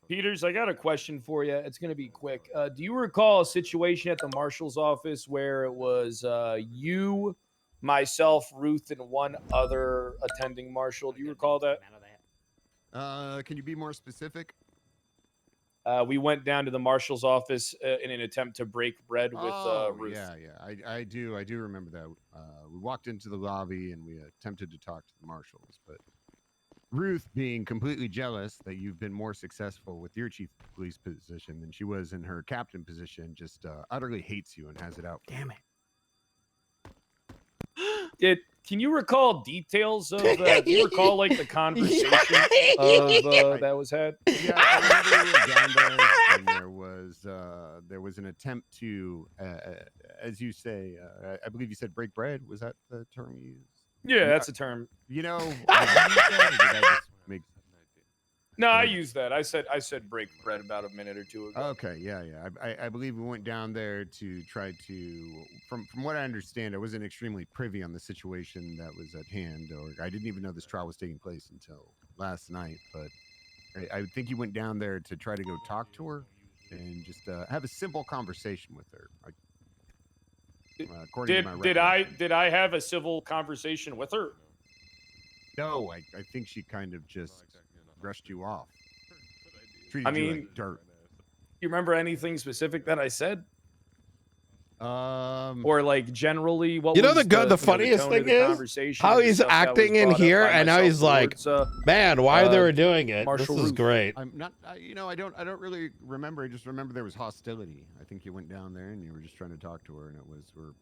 Peters, I got a question for you. It's going to be quick. Do you recall a situation at the marshal's office where it was you, myself, Ruth, and one other attending marshal? Do you recall that? Can you be more specific? We went down to the marshal's office in an attempt to break bread with Ruth. Yeah. I do remember that. We walked into the lobby and we attempted to talk to the marshals, but Ruth, being completely jealous that you've been more successful with your chief of police position than she was in her captain position, just utterly hates you and has it out. Damn it. Can you recall details of? Do you recall like the conversation of that was had? Yeah, I remember we were down there, and there was an attempt to, as you say, I believe you said break bread. Was that the term you used? Yeah, that's a term. You know, did you use that, or did I just make? No, I used that. I said break bread about a minute or two ago. Okay, yeah. I believe we went down there to try to, from what I understand, I wasn't extremely privy on the situation that was at hand, or I didn't even know this trial was taking place until last night. But I think you went down there to try to go talk to her and just have a simple conversation with her. According to my Did I have a civil conversation with her? No, I think she kind of just brushed you off. Treated I you mean, like dirt. You remember anything specific that I said? Or like generally what You know was the funniest tone of thing the is conversation how and he's stuff that was acting in brought up here, by and now myself he's like, towards, "Man, why they were doing it? Marshall This is Ruth. great." I'm not. I don't really remember. I just remember there was hostility. I think you went down there and you were just trying to talk to her, and we're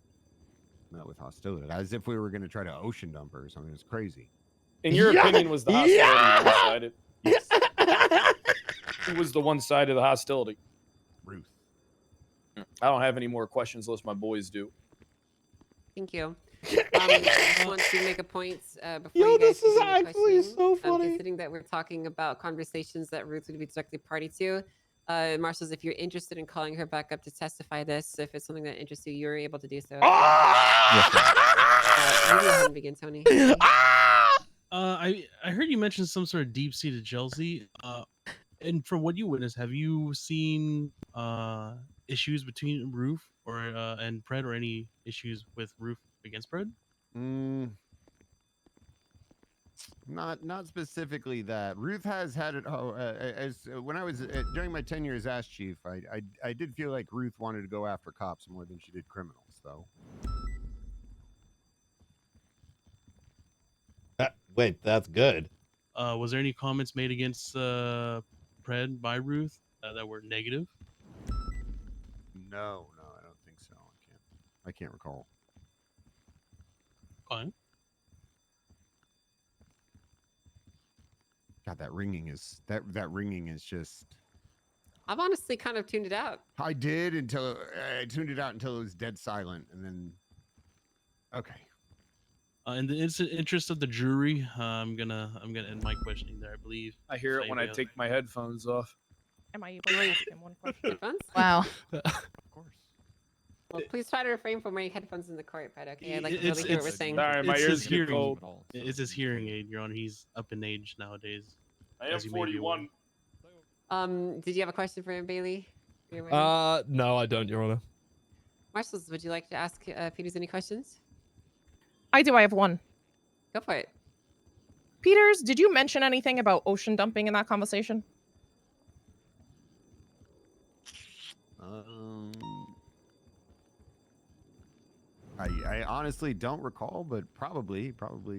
met with hostility, as if we were going to try to ocean dump her or something. It's crazy. In your opinion, was the hostility one-sided? Yes. Who was the one side of the hostility? Ruth. I don't have any more questions unless my boys do. Thank you. I just want to make a point before you guys this is continue actually questioning, so funny. considering that we're talking about conversations that Ruth would be directly party to. Marshals, if you're interested in calling her back up to testify this, if it's something that interests you, you're able to do so. You go ahead and begin, Tony. I heard you mention some sort of deep-seated jealousy. And from what you witnessed, have you seen issues between Ruth or and Pred, or any issues with Ruth against Pred? Not specifically that. Ruth has had it. As when I was during my tenure as Ash Chief, I did feel like Ruth wanted to go after cops more than she did criminals, though. Wait, that's good. Was there any comments made against Pred by Ruth that were negative? No, I don't think so. I can't recall. Fine. God, that ringing is just. I've honestly kind of tuned it out. I did until I tuned it out until it was dead silent, and then Okay. In the interest of the jury, I'm gonna end my questioning there. I believe. I hear it when I take my headphones off. Am I able to ask him one question? Headphones? Wow. Of course. Well, please try to refrain from wearing headphones in the court, but okay, I'd like to It's- really hear what we're it's- saying. Sorry, my It's ears his get hearing. cold. It's his hearing aid, Your Honor. He's up in age nowadays. I am as you may be aware. 41. Did you have a question for him, Bailey? You're ready? No, I don't, Your Honor. Marshals, would you like to ask Peters any questions? I do. I have one. Go for it. Peters, did you mention anything about ocean dumping in that conversation? I honestly don't recall, but probably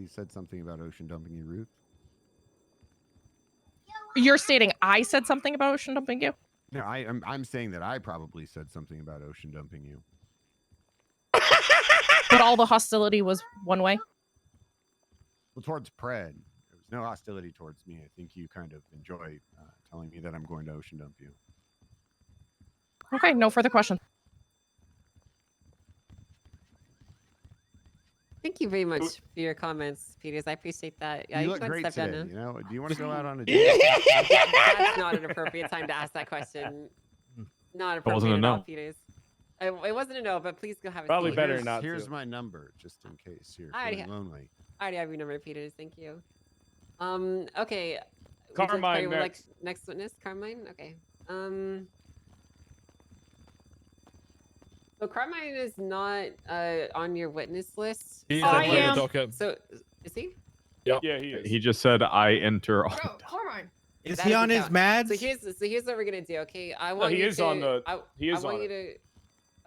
said something about ocean dumping you, Ruth. You're stating I said something about ocean dumping you? No, I'm saying that I probably said something about ocean dumping you. But all the hostility was one way? Well, towards Pred, there was no hostility towards me. I think you kind of enjoy telling me that I'm going to ocean dump you. Okay, no further questions. Thank you very much for your comments, Peters. I appreciate that. Yeah, you you look can great step today. down now. You know, do you want to go out on a date? That's not an appropriate time to ask that question. Not wasn't appropriate a at all, no. Peters. It wasn't a no, but please go have a Probably seat. better not Here's to. my number, just in case you're I already feeling lonely. I already have your number, Peters. Thank you. Okay. Would you like to Carmine carry, next. next witness, Carmine. Okay. So Carmine is not on your witness list. He's so on the docket. So is he? Yeah, he is. He just said I enter. Bro, Carmine. Is That he doesn't on his count. mads? So here's what we're gonna do. Okay, I want he you is to. on the- he is I want on you to.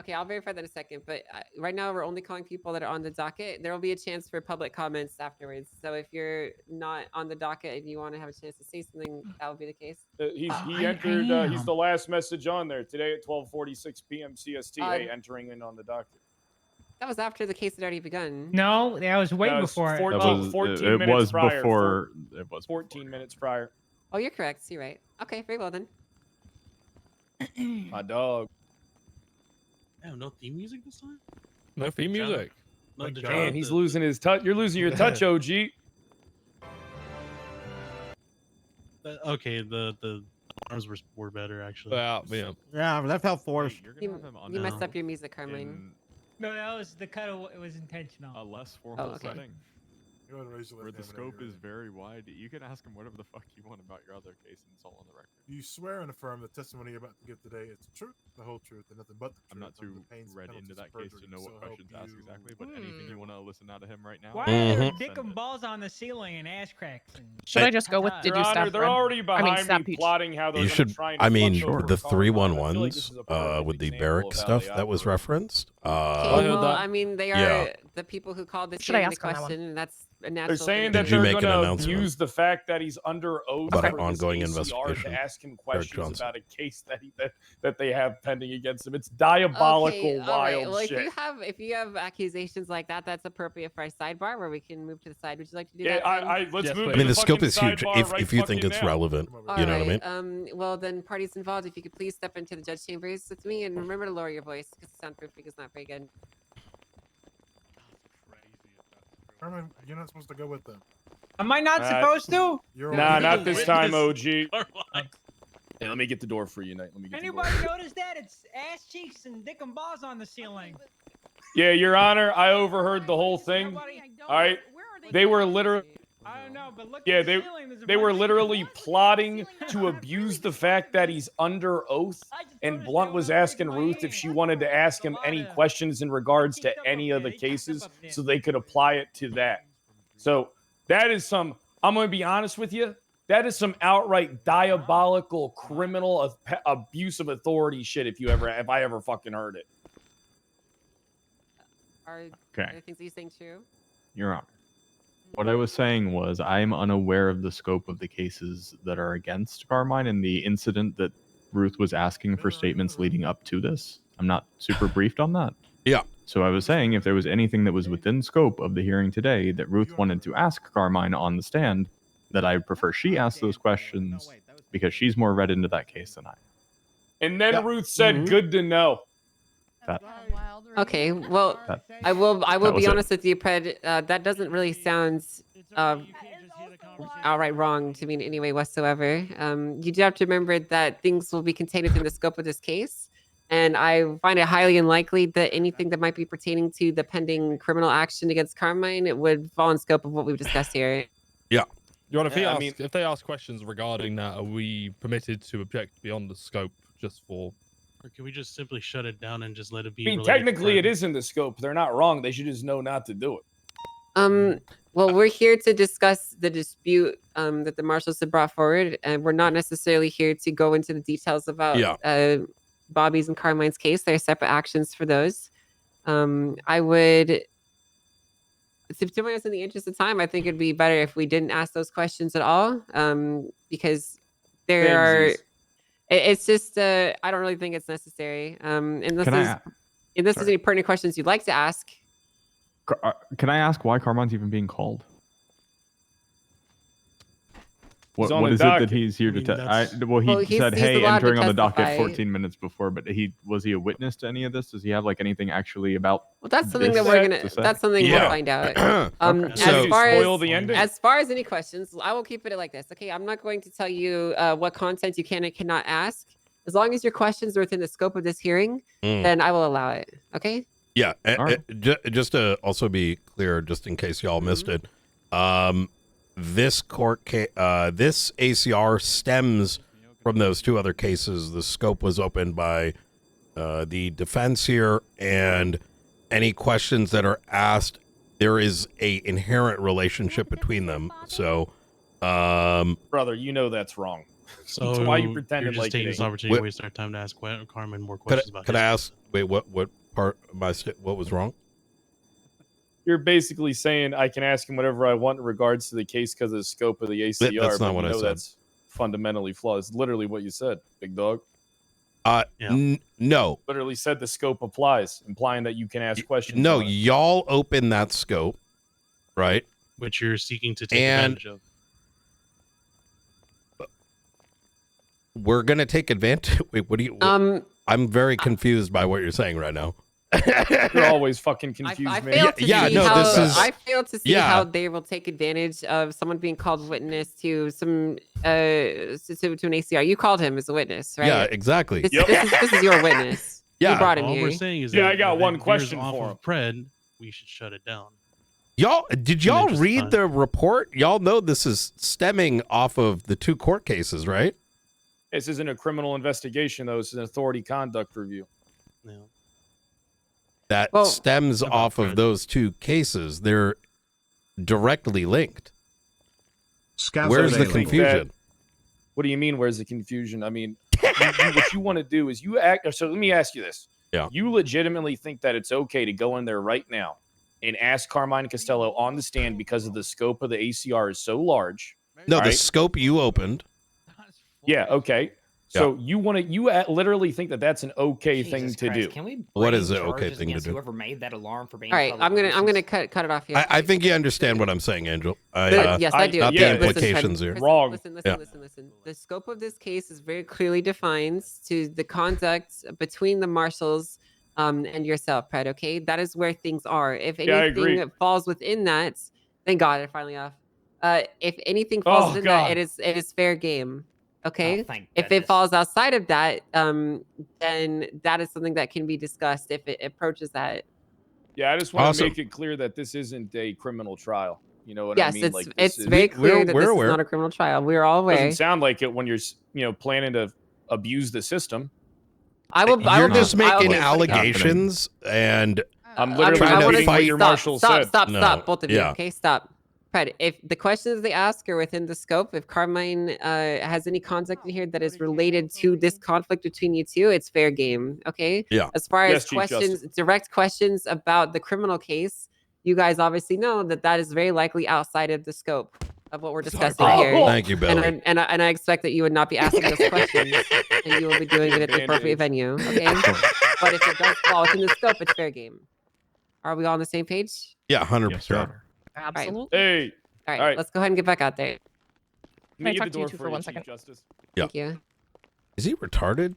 Okay, I'll verify that in a second. But right now we're only calling people that are on the docket. There will be a chance for public comments afterwards. So if you're not on the docket and you want to have a chance to say something, that will be the case. He I entered. He's am. the last message on there today at 12:46 p.m. CST. Uh, Hey, entering in on the docket. That was after the case had already begun. No, that was way That was before. 14, That was 14 it minutes was prior. before. It was 14 minutes prior. Oh, you're correct. You're right. Okay, very well then. My dog. Damn, no theme music this time? No theme music. No, the Man, he's losing his touch. You're losing your touch, OG. Okay, the arms were better actually. Yeah. Yeah, that felt forced. You're You, gonna have him on you messed now up your music, Carmine. No, that was the cut. It was intentional. in a less formal okay. setting Go ahead and raise your where left the hand whenever scope you're is ready. very wide. You can ask him whatever the fuck you want about your other case, and it's all on the record. Do you swear and affirm the testimony you're about to give today is the truth, the whole truth, and nothing but the truth? I'm not under too the pains and read penalties into of that case to perjury, know so what help questions to ask you- exactly, but anything you want to listen out of him right now. Why are there send dick and it. balls on the ceiling and ass cracks? And... Should I just go with did Your you Honor, stab they're Fred? already behind stab me Peach. plotting how they're You gonna should. try and I mean, fuck over the Carmine. I feel like this 311s is a perfect with the example barrack of how stuff they that was operate. referenced. Okay, I heard well, that. I mean, they are Yeah. the people who called this Should I in the ask on that one? question, and that's a natural. They're saying thing that Did you they're make an going to announcement use the fact that he's under oath about an for this ongoing ACR investigation? to ask him Derek questions Johnson. about a case that they have pending against him. It's diabolical, Okay, all right. wild Well, shit. if you have accusations like that, that's appropriate for a sidebar where we can move to the side. Would you like to do Yeah, that? then? let's Yes, move. please. to I mean, the scope fucking is huge. sidebar right If you think fucking it's now. relevant, All you know what I right, mean. well, then, parties involved, if you could please step into the judge chambers with me, and remember to lower your voice because the soundproofing is not very good. Carmine, you're not supposed to go with them. Am I not supposed to? You're Nah, on not this time, OG. Carmine. Hey, let me get the door for you, Knight. Let me get the door. Anybody notice that? It's ass cheeks and dick and balls on the ceiling. Yeah, Your Honor, I overheard the whole thing. Nobody- All right, they were literally. I don't know, but look Yeah, at the ceiling. There's a they were bunch of- literally plotting to abuse the fact that he's under oath, and Blunt was asking Ruth if she wanted to ask him any questions in regards to any of the cases so they could apply it to that. So that is some, I'm going to be honest with you, that is some outright diabolical criminal abuse of authority shit if I ever fucking heard it. Are Okay. the things that you're saying true? Your Honor. What I was saying was I'm unaware of the scope of the cases that are against Carmine and the incident that Ruth was asking for statements leading up to this. I'm not super briefed on that. Yeah. So I was saying if there was anything that was within scope of the hearing today that Ruth wanted to ask Carmine on the stand, that I would prefer she ask those questions because she's more read into that case than I am. And then Ruth said, good to know. That Okay, well, That- I will that be was it. honest with you, Pred. That doesn't really sound outright wrong to me in any way whatsoever. You do have to remember that things will be contained within the scope of this case, and I find it highly unlikely that anything that might be pertaining to the pending criminal action against Carmine would fall in scope of what we've discussed here. Your Honor, if, Yeah, if they ask questions regarding that, are we permitted to object beyond the scope just for... Or can we just simply shut it down and just let it be? I mean, related to technically, it Carmen? is in the scope. They're not wrong. They should just know not to do it. Well, we're here to discuss the dispute that the marshals have brought forward, and we're not necessarily here to go into the details about Bobby's and Carmine's case. There are separate actions for those. I would, to be honest, in the interest of time, I think it'd be better if we didn't ask those questions at all, because there are. It's just I don't really think it's necessary. Unless there's any pertinent questions you'd like to ask. Can I ask why Carmine's even being called? He's on What the is it docket. that he's here to tell? Well, he said, he's "Hey, allowed to entering on the docket testify. 14 minutes before." But was he a witness to any of this? Does he have like anything actually about? Well, that's something this that we're gonna. to say? That's something we'll find out. Okay. As far as any questions, I will keep it like this. Okay, I'm not going to tell you what content you can and cannot ask. As long as your questions are within the scope of this hearing, then I will allow it. Okay. Yeah, just to also be clear, just in case y'all missed it, this this ACR stems from those two other cases. The scope was opened by the defense here, and any questions that are asked, there is a inherent relationship between them. So, Brother, you know that's wrong. So why you pretending you're just like taking it this ain't? opportunity to waste our time to ask Carmen more questions about. Could I ask? Wait, what part of what was wrong? You're basically saying I can ask him whatever I want in regards to the case because of the scope of the ACR. That's not but what I you know said. That's fundamentally flawed. It's literally what you said, big dog. No. Literally said the scope applies, implying that you can ask questions. No, on it. y'all open that scope, right? Which you're seeking to take And advantage of. we're gonna take advantage. Wait, what do you? I'm very confused by what you're saying right now. You're always fucking confused, I man. fail to see how, this is. I fail to see how they will take advantage of someone being called witness to some to an ACR. You called him as a witness, right? Yeah, exactly. This is your witness. Yeah. You brought him All here. we're saying is Yeah, that I got if one it veers question off for of Pred, we should shut it down. Did y'all read the report? Y'all know this is stemming off of the two court cases, right? This isn't a criminal investigation, though. It's an authority conduct review. That stems off of those two cases. They're directly linked. Where's the confusion? What do you mean? Where's the confusion? I mean, what you want to do is you act. So let me ask you this. Yeah. You legitimately think that it's okay to go in there right now and ask Carmine Costello on the stand because of the scope of the ACR is so large? No, the right? scope you opened. Yeah. Okay. So you want to? You literally think that that's an okay thing to do? Can we What bring is an okay charges thing to against do? Whoever made that alarm for being All right, public I'm gonna cut it off here. I think you understand what I'm saying, Angel. Yes, I do. Not Yeah, the implications here. Wrong. Listen. Yeah. The scope of this case is very clearly defined to the conduct between the marshals and yourself, Pred. Okay, that is where things are. If Yeah, I agree. anything falls within that, thank God it finally off. If anything falls within that, it is fair game. Okay. thank If it falls outside of that, then that is something that can be discussed if it approaches that. Yeah, I just want to Awesome. make it clear that this isn't a criminal trial. You know what Yes, I mean? Like, it's this very clear that this aware. is not a criminal trial. We're all aware. Doesn't sound like it when you're planning to abuse the system. You're just making allegations, and I'm literally trying to repeating what fight your marshal said. Stop, both of you. Yeah. Okay, stop. Fred, if the questions they ask are within the scope, if Carmine has any conduct in here that is related to this conflict between you two, it's fair game. Okay. Yeah. As far Yes, as Chief questions, Justice. direct questions about the criminal case, you guys obviously know that that is very likely outside of the scope of what we're discussing here. Thank you, Billy. And I expect that you would not be asking those questions, and you will be doing it at the appropriate venue. Okay. But if it does fall within the scope, it's fair game. Are we all on the same page? Yeah, 100%. Absolutely. Hey. All right, let's go ahead and get back out there. Can I Get talk the to you door two for for you, 1 Chief second? Justice. Yeah. Thank you. Is he retarded?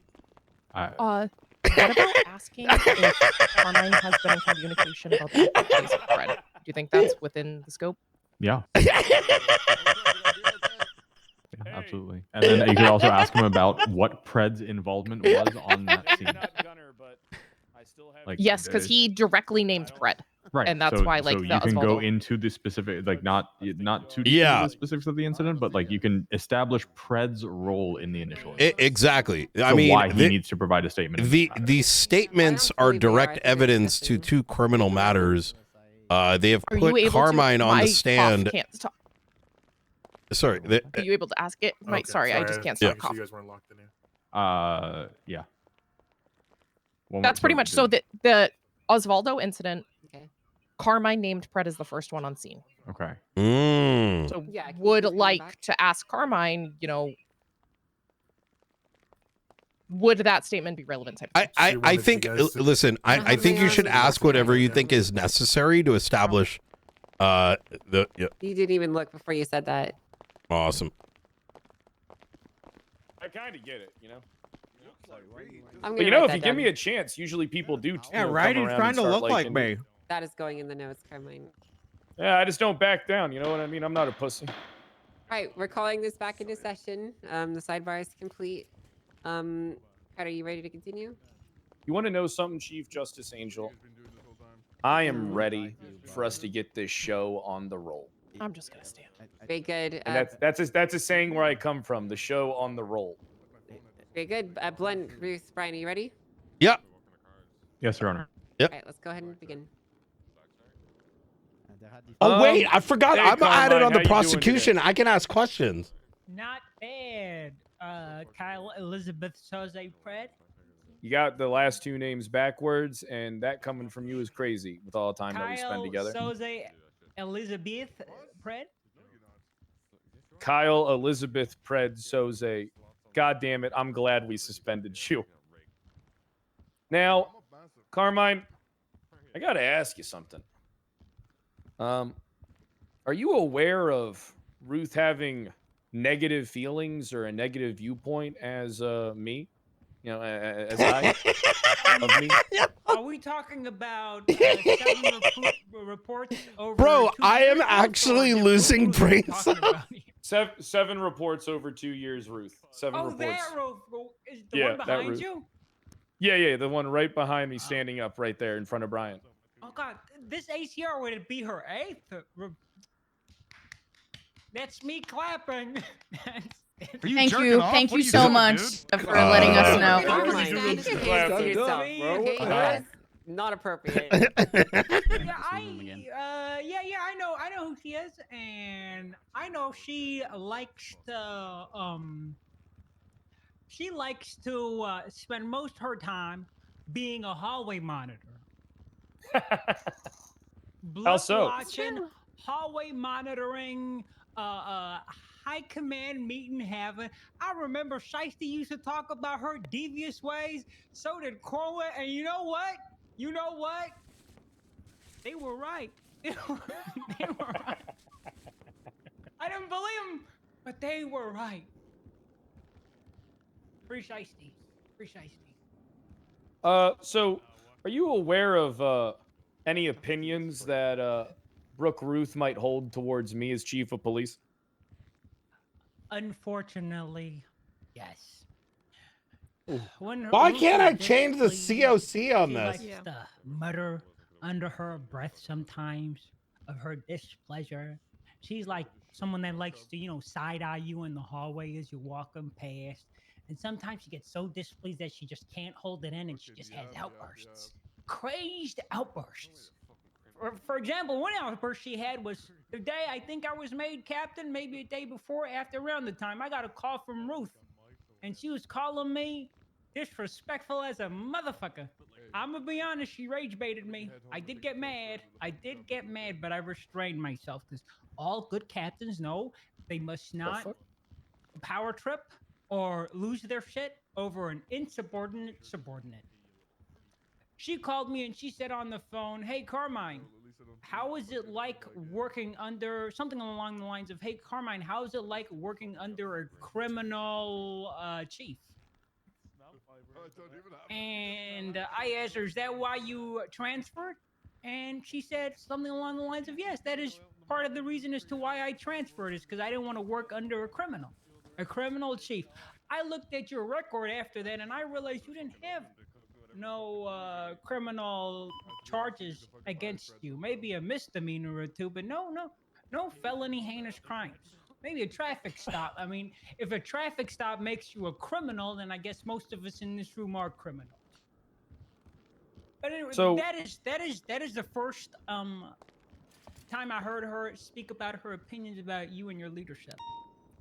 What about asking if Carmine has been in communication about the activities of Fred? Do you think that's within the scope? Yeah. Yeah, absolutely. And then you could also ask him about what Pred's involvement was on that scene. Like, Yes, because he directly named Fred. Right. And that's so, why, like, so the you can go Osvaldo- into the specific, like not too deep into the specifics of the incident, but like you can establish Pred's role in the initial incident. Exactly. I So mean, why he needs to provide a statement. in this matter. The statements are direct evidence to two criminal matters. They have Are you put able Carmine to, on my the cough stand. can't stop. Sorry. Are you able to ask it? Okay, Sorry, I just can't stop You coughing. guys weren't locked in here. Yeah. One That's more- pretty much so the Osvaldo incident. Carmine named Pred as the first one on scene. Okay. So Yeah, would like to ask Carmine, would that statement be relevant? Type of thing? I think. Listen, I think you should ask whatever you think is necessary to establish. Yeah. You didn't even look before you said that. Awesome. I kind of get it, you know. I'm But you gonna know, write if you that give me down. a chance, usually people do. Yeah, come right? He's around trying and to start look like liking- me. That is going in the notes, Carmine. Yeah, I just don't back down. You know what I mean? I'm not a pussy. All right, we're calling this back into session. The sidebar is complete. Carter, are you ready to continue? You want to know something, Chief Justice Angel? I am ready for us to get this show on the roll. I'm just gonna stand. Very good. And that's a saying where I come from. The show on the roll. Very good. Blunt, Ruth, Brian, are you ready? Yeah. Yes, Your Honor. Yep. All right, let's go ahead and begin. Oh wait, I forgot. hey, I'm added Carmine, on the how you doing prosecution. I can ask questions. Not bad. Kyle Elizabeth Soze Pred. You got the last two names backwards, and that coming from you is crazy with all the time that we spend Kyle together. Soze Elizabeth Pred. Kyle Elizabeth Pred Soze. God damn it, I'm glad we suspended you. Now, Carmine, I gotta ask you something. Are you aware of Ruth having negative feelings or a negative viewpoint as me? You know, as I of me? Are we talking about 7 reports over? Bro, 2 I am years, or actually different losing Ruth we're brain talking cells. about here? Seven reports over 2 years, Ruth. 7 Oh, reports. that is the Yeah, one that behind Ruth. you? Yeah, the one right behind me, standing up right there in front of Brian. Oh God, this ACR would it be her 8th? That's me clapping. Thank you so much for letting us know. That's not appropriate. Yeah, I know who she is, and I know she likes to spend most of her time being a hallway monitor. How so? Watching, hallway monitoring, high command meeting having. I remember Shiesty used to talk about her devious ways. So did Corwin, and you know what? They were right. They were right. I didn't believe them, but they were right. Free Shiesty. So are you aware of any opinions that Brooke Ruth might hold towards me as chief of police? Unfortunately, yes. Why can't I change the COC on this? She likes to mutter under her breath sometimes of her displeasure. She's like someone that likes to, side-eye you in the hallway as you're walking past. And sometimes she gets so displeased that she just can't hold it in and she just has outbursts. Crazed outbursts. For example, one outburst she had was the day I think I was made captain, maybe a day before, after around the time, I got a call from Ruth. And she was calling me disrespectful as a motherfucker. I'm gonna be honest, she rage baited me. I did get mad, but I restrained myself because all good captains know they must not power trip or lose their shit over an insubordinate subordinate. She called me and she said on the phone, "Hey, Carmine, how is it like working under," something along the lines of, "Hey, Carmine, how is it like working under a criminal chief?" And I asked her, "Is that why you transferred?" And she said something along the lines of, "Yes, that is part of the reason as to why I transferred, is because I didn't want to work under a criminal chief." I looked at your record after that, and I realized you didn't have no criminal charges against you. Maybe a misdemeanor or two, but no felony heinous crimes. Maybe a traffic stop. I mean, if a traffic stop makes you a criminal, then I guess most of us in this room are criminals. But anyway, So- that is the first time I heard her speak about her opinions about you and your leadership.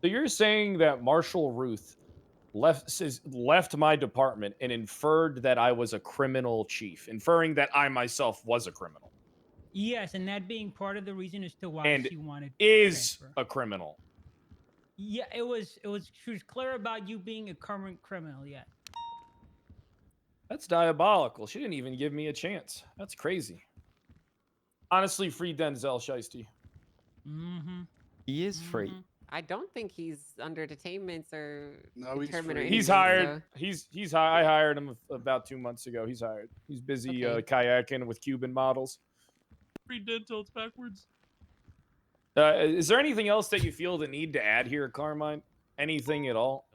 So you're saying that Marshal Ruth left my department and inferred that I was a criminal chief, inferring that I myself was a criminal. Yes, and that being part of the reason as to why And she wanted is transfer. a criminal. Yeah, it was. She was clear about you being a current criminal. Yeah. That's diabolical. She didn't even give me a chance. That's crazy. Honestly, free Denzel Shiesty. Mm-hmm. He is free. I don't think he's under detainments or No, he's determined or free. He's anything, hired. so- He's I hired him about 2 months ago. He's hired. He's busy Okay. kayaking with Cuban models. Free dental, it's backwards. Is there anything else that you feel the need to add here, Carmine? Anything at all?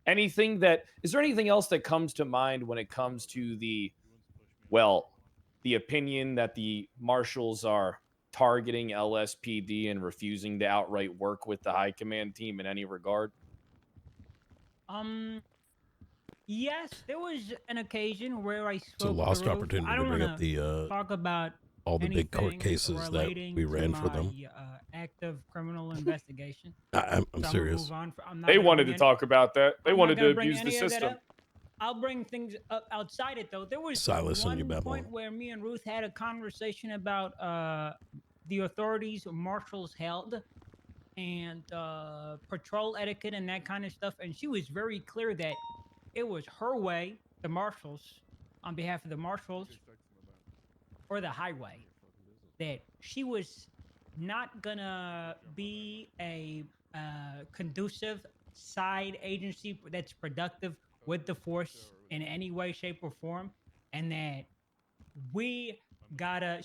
Is there anything else that comes to mind when it comes to the opinion that the marshals are targeting LSPD and refusing to outright work with the high command team in any regard? Yes, there was an occasion where I spoke. It's a lost to Ruth. opportunity I to don't bring wanna up the talk about all the big court anything cases that relating we to ran for them. my, active criminal investigation. I'm So I'm gonna serious. move on. I'm not They gonna wanted bring to talk about that. They I'm not wanted to gonna bring abuse the any of that system. up. I'll bring things up outside it though. There was Silas and you, one Babylon. point where me and Ruth had a conversation about the authorities marshals held and patrol etiquette and that kind of stuff, and she was very clear that it was her way, the marshals, on behalf of the marshals or the highway, that she was not gonna be a conducive side agency that's productive with the force in any way, shape, or form, and that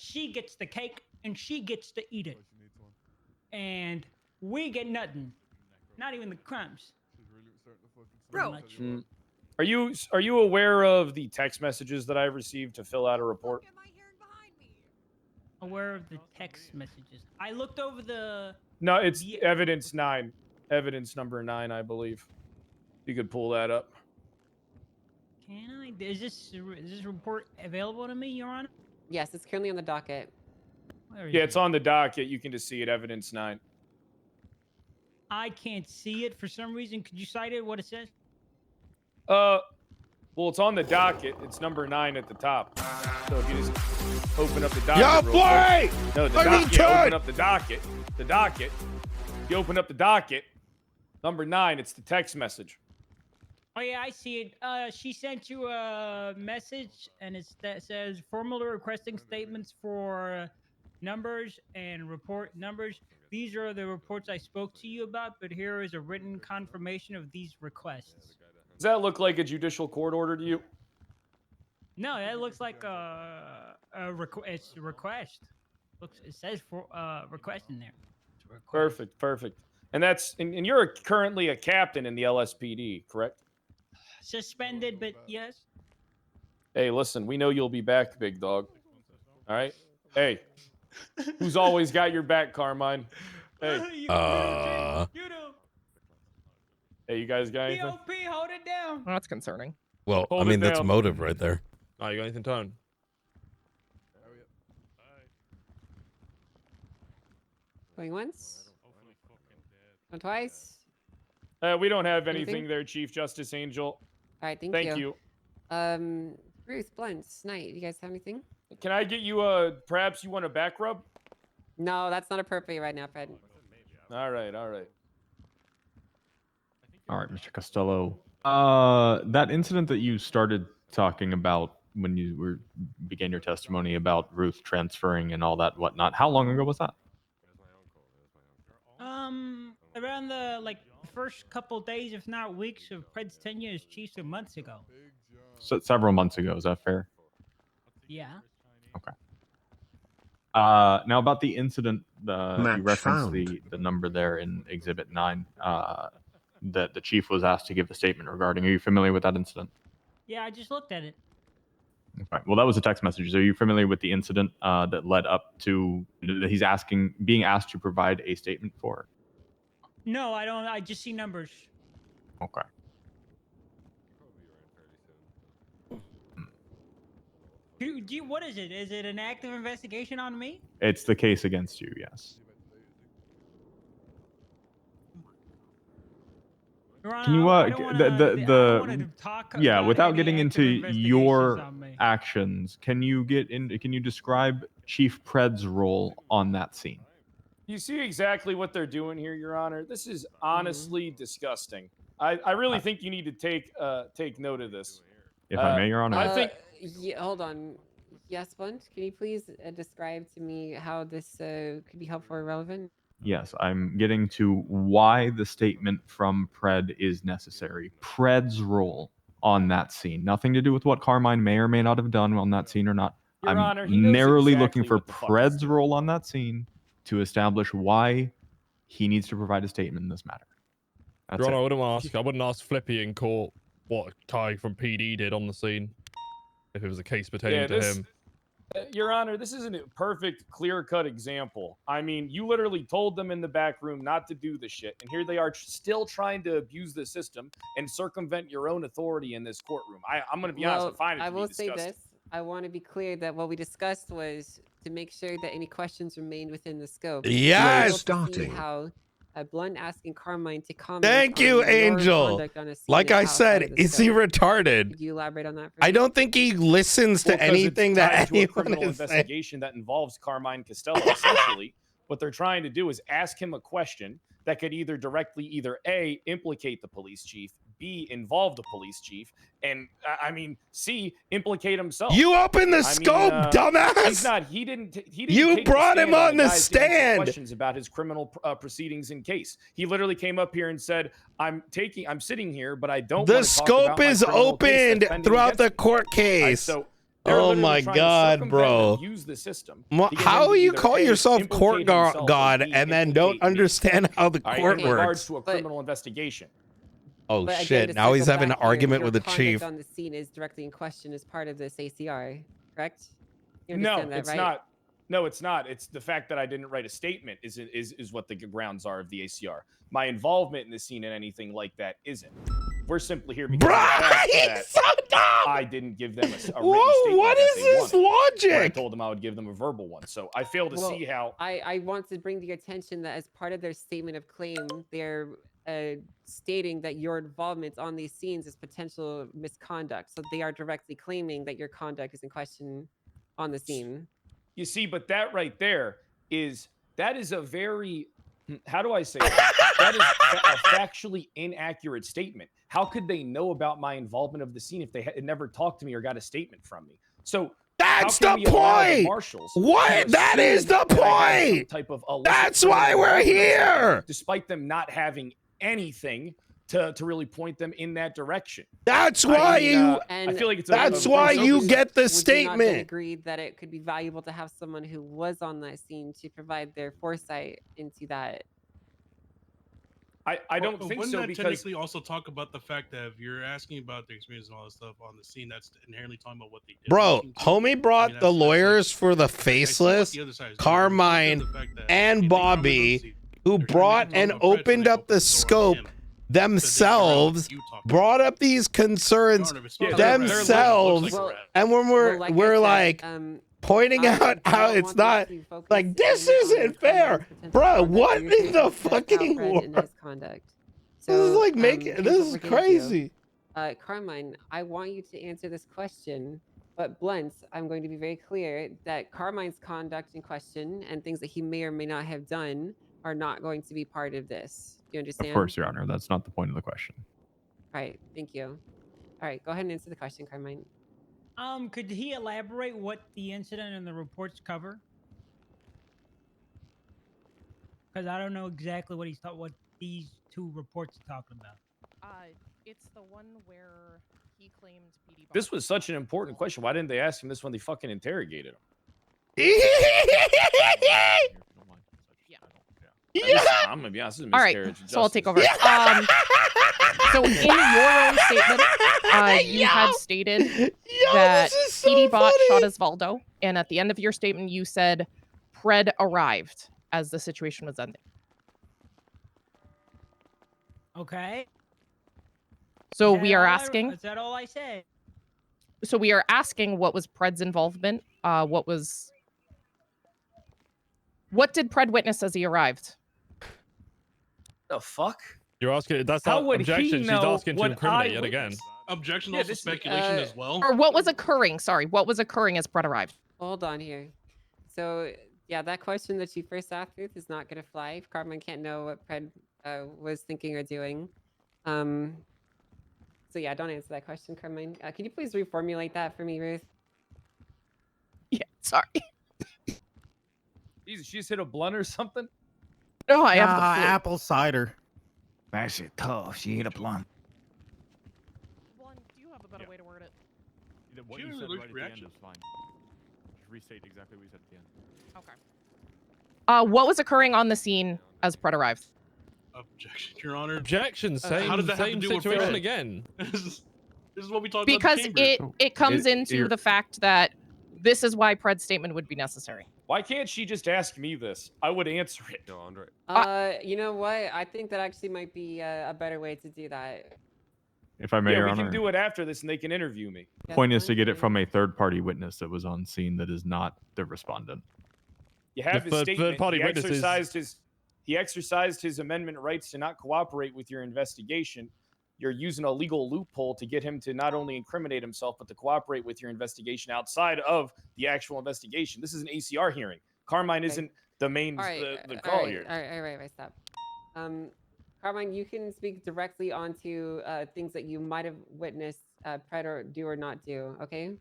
she gets the cake and she gets to eat it, and we get nothing, not even the crumbs. Pretty Bro. much. Are you aware of the text messages that I've received to fill out a report? Aware of the text messages. I looked over the. No, it's evidence 9. Evidence number 9, I believe. You could pull that up. Can I? Is this report available to me, Your Honor? Yes, it's currently on the docket. Where is Yeah, it? it's on the docket. You can just see it. Evidence 9. I can't see it for some reason. Could you cite it? What it says? Well, it's on the docket. It's number 9 at the top. So if you just open up the docket. Yeah, real boy! quick. No, the I need docket. Yeah, open time! up the docket. The docket. You open up the docket. Number 9. It's the text message. Oh yeah, I see it. She sent you a message, and that says formally requesting statements for numbers and report numbers. These are the reports I spoke to you about, but here is a written confirmation of these requests. Does that look like a judicial court order to you? No, that looks like it's a request. It says for request in there. It's a request. Perfect. And you're currently a captain in the LSPD, correct? Suspended, but yes. Hey, listen, we know you'll be back, big dog. All right? Hey, who's always got your back, Carmine? Hey. You do. Hey, you guys got anything? POP, hold it down. Well, that's concerning. Well, Hold I mean, it that's down. motive right there. Oh, you got anything, Tone? Going once? Going twice? We don't have Anything? anything there, Chief Justice Angel. All right, Thank you. Ruth, Blunts, Knight, you guys have anything? Can I get you perhaps you want a back rub? No, that's not appropriate right now, Fred. All right. All right, Mr. Costello. That incident that you started talking about when you began your testimony about Ruth transferring and all that whatnot, how long ago was that? Around the first couple days, if not weeks, of Pred's tenure as chief some months ago. So, several months ago. Is that fair? Yeah. Okay. Now about the incident, Match you referenced found. the number there in Exhibit 9 that the chief was asked to give a statement regarding. Are you familiar with that incident? Yeah, I just looked at it. Okay. Well, that was a text message. Are you familiar with the incident that led up to that he's being asked to provide a statement for? No, I don't. I just see numbers. Okay. What is it? Is it an active investigation on me? It's the case against you, yes. Your Honor, Can you I don't wanna talk yeah, about without any getting active into investigations your on me. actions, can you describe Chief Pred's role on that scene? You see exactly what they're doing here, Your Honor. This is honestly disgusting. I really think you need to take note of this. If I may, Your Honor. I think Yeah, hold on. Yes, Blunt, can you please describe to me how this could be helpful or relevant? Yes, I'm getting to why the statement from Pred is necessary. Pred's role on that scene. Nothing to do with what Carmine may or may not have done on that scene or not. Your I'm Honor, he knows narrowly exactly looking for what the fuck Pred's role on that scene to establish why he needs to provide a statement in this matter. That's Your Honor, it. I wouldn't ask Flippy in court what Ty from PD did on the scene if it was a case pertaining to him. Your Honor, this isn't a perfect, clear-cut example. I mean, you literally told them in the back room not to do the shit, and here they are still trying to abuse the system and circumvent your own authority in this courtroom. I'm going to be honest, I find it I to be will say disgusting. this. I want to be clear that what we discussed was to make sure that any questions remained within the scope. Yes! Starting. How Blunt asking Carmine to comment. Thank on you, your Angel. conduct on a scene Like is I outside said, of the is he scope. retarded? Could you elaborate on that? I don't think he listens to 'Cause anything it's that tied to a anyone criminal is saying. investigation that involves Carmine Costello. Essentially, what they're trying to do is ask him a question that could either directly A, implicate the police chief, B, involve the police chief, and C, implicate himself. You opened the scope, dumbass! He's not. He didn't. You take brought him on the guise to answer stand. Questions about his criminal proceedings in case. He literally came up here and said, "I'm sitting here, but I don't." The want to talk about scope my is criminal case that's opened pending throughout the against me." court case. So they're Oh literally my trying to God, circumvent bro. and use the system. Well, to get how him to you either call A, yourself court implicate himself, or god B, and then don't implicate me. understand how the All right, court in regards works? to a criminal investigation. Oh But again, shit! to Now he's circle having an back here, argument your with the conduct chief. on the scene is directly in question as part of this ACR, correct? You No, understand that, it's right? not. No, it's not. It's the fact that I didn't write a statement is what the grounds are of the ACR. My involvement in the scene and anything like that isn't. We're simply here because of the fact that I didn't give them a written statement. What that is they this wanted, where I logic? told them I would give them a verbal one. So I fail to see how. I want to bring to your attention that as part of their statement of claim, they're stating that your involvement on these scenes is potential misconduct. So they are directly claiming that your conduct is in question on the scene. You see, but that right there is a very, how do I say that? That is a factually inaccurate statement. How could they know about my involvement of the scene if they had never talked to me or got a statement from me? So that's how the can we allow the point. marshals What? to That assume is the that I had some point. type of illicit That's why criminal we're involvement, here. despite them not having anything to really point them in that direction. That's why I feel like it's. That's why you get the statement. Agreed that it could be valuable to have someone who was on that scene to provide their foresight into that. I don't think wouldn't so that because technically also talk about the fact that if you're asking about their experience and all that stuff on the scene, that's inherently talking about what they did. Bro, homie brought the lawyers for the faceless, Carmine, and Bobby, who brought and opened up the scope themselves, brought up these concerns themselves, and when we're like pointing out how it's not like this isn't fair, bro. What in the fucking world? This is like this is crazy. Carmine, I want you to answer this question, but Blunt, I'm going to be very clear that Carmine's conduct in question and things that he may or may not have done are not going to be part of this. Do you understand? Of course, Your Honor. That's not the point of the question. All right. Thank you. All right. Go ahead and answer the question, Carmine. Could he elaborate what the incident and the reports cover? Because I don't know exactly what he's what these two reports you're talking about? It's the one where he claimed PD. This was such an important question. Why didn't they ask him this when they fucking interrogated him? I'm gonna be honest. This is a All right, miscarriage of so I'll take justice. over. So in your own statement, you had stated that PD bot shot Osvaldo, and at the end of your statement, you said Pred arrived as the situation was ending. Okay. So Is that we are all asking. Is that all I said? So we are asking what was Pred's involvement? What did Pred witness as he arrived? The fuck? You're asking. That's How not would he objection. She's know asking to what incriminate I yet again. witnessed? Objection, Yeah, also this is, speculation as well. Or what was occurring? Sorry, what was occurring as Pred arrived? Hold on here. So yeah, that question that you first asked, Ruth, is not gonna fly. Carmen can't know what Pred was thinking or doing. So yeah, don't answer that question, Carmen. Can you please reformulate that for me, Ruth? Yeah, sorry. Jesus, she just hit a blunt or something? No, I have the flu. apple cider. That shit tough. She hit a blunt. One, do you have a better way to word it? What She you really said looks right at the end reaction. is fine. Just restate exactly what you said at the end. Okay. What was occurring on the scene as Pred arrived? Objection, Your Honor. Objection. Same. How does that have Same to do with situation Fred? again. This is what we talked Because about. in the chamber. it comes into you're- the fact that this is why Pred's statement would be necessary. Why can't she just ask me this? I would answer it. Yo, Andre. You know what? I think that actually might be a better way to do that. If I may, Yeah, Your we Honor. can do it after this and they can interview me. The point is to get it from a third-party witness that was on scene that is not the respondent. You have The his statement. third-party He witnesses- exercised his amendment rights to not cooperate with your investigation. You're using a legal loophole to get him to not only incriminate himself, but to cooperate with your investigation outside of the actual investigation. This is an ACR hearing. Carmine isn't the main All right, the call here. all right, stop. Carmine, you can speak directly onto things that you might have witnessed Pred or do or not do, okay?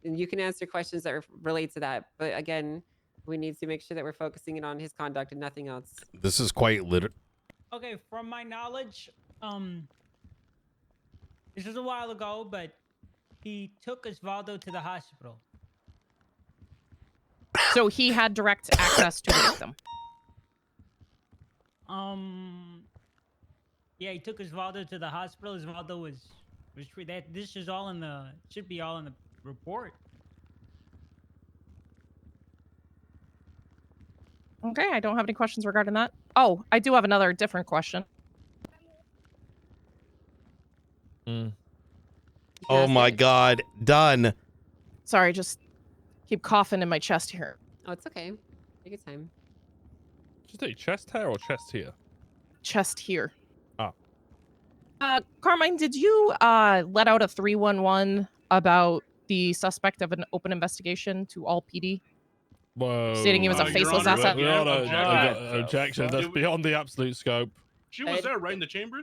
And you can answer questions that relate to that. But again, we need to make sure that we're focusing it on his conduct and nothing else. This is quite Okay, from my knowledge, this was a while ago, but he took Osvaldo to the hospital. So he had direct access to the victim. Yeah, he took Osvaldo to the hospital. Osvaldo was that. This is all in the should be all in the report. Okay, I don't have any questions regarding that. Oh, I do have another different question. Oh my God. Done. Sorry, just keep coughing in my chest here. Oh, it's okay. Take your time. Did you say chest hair or chest here? Chest here. Oh. Carmine, did you let out a 311 about the suspect of an open investigation to all PD? Whoa. Stating he was a faceless asset? Objection. That's beyond the absolute scope. She was there, right in the chamber.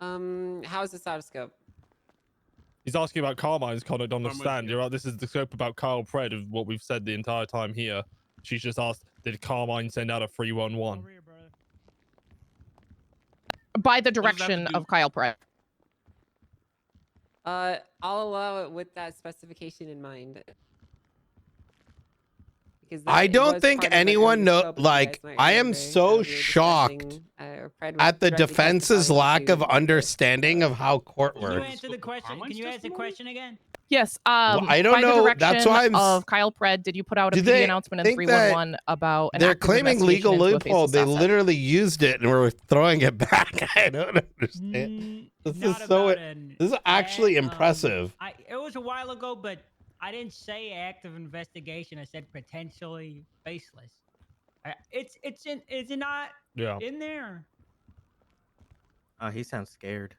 How is this out of scope? He's asking about Carmine's conduct on the Carmine's stand. You're right. This is the scope about Kyle Pred of what we've said the entire time here. She's just asked, did Carmine send out a 311? By the direction of Kyle Pred. I'll allow it with that specification in mind. Because I don't think anyone know. Like, I am so shocked at the defense's lack of understanding of how court Can you works. answer the question? Can you answer the question again? Yes. I don't by the know. direction That's why I'm of Kyle Pred, did you put out a Do PD they announcement in think that 311 about an They're active claiming investigation legal into a loophole. faceless They asset? literally used it and were throwing it back. I don't understand. This is so. This is actually impressive. It was a while ago, but I didn't say active investigation. I said potentially faceless. Is it not in there? He sounds scared.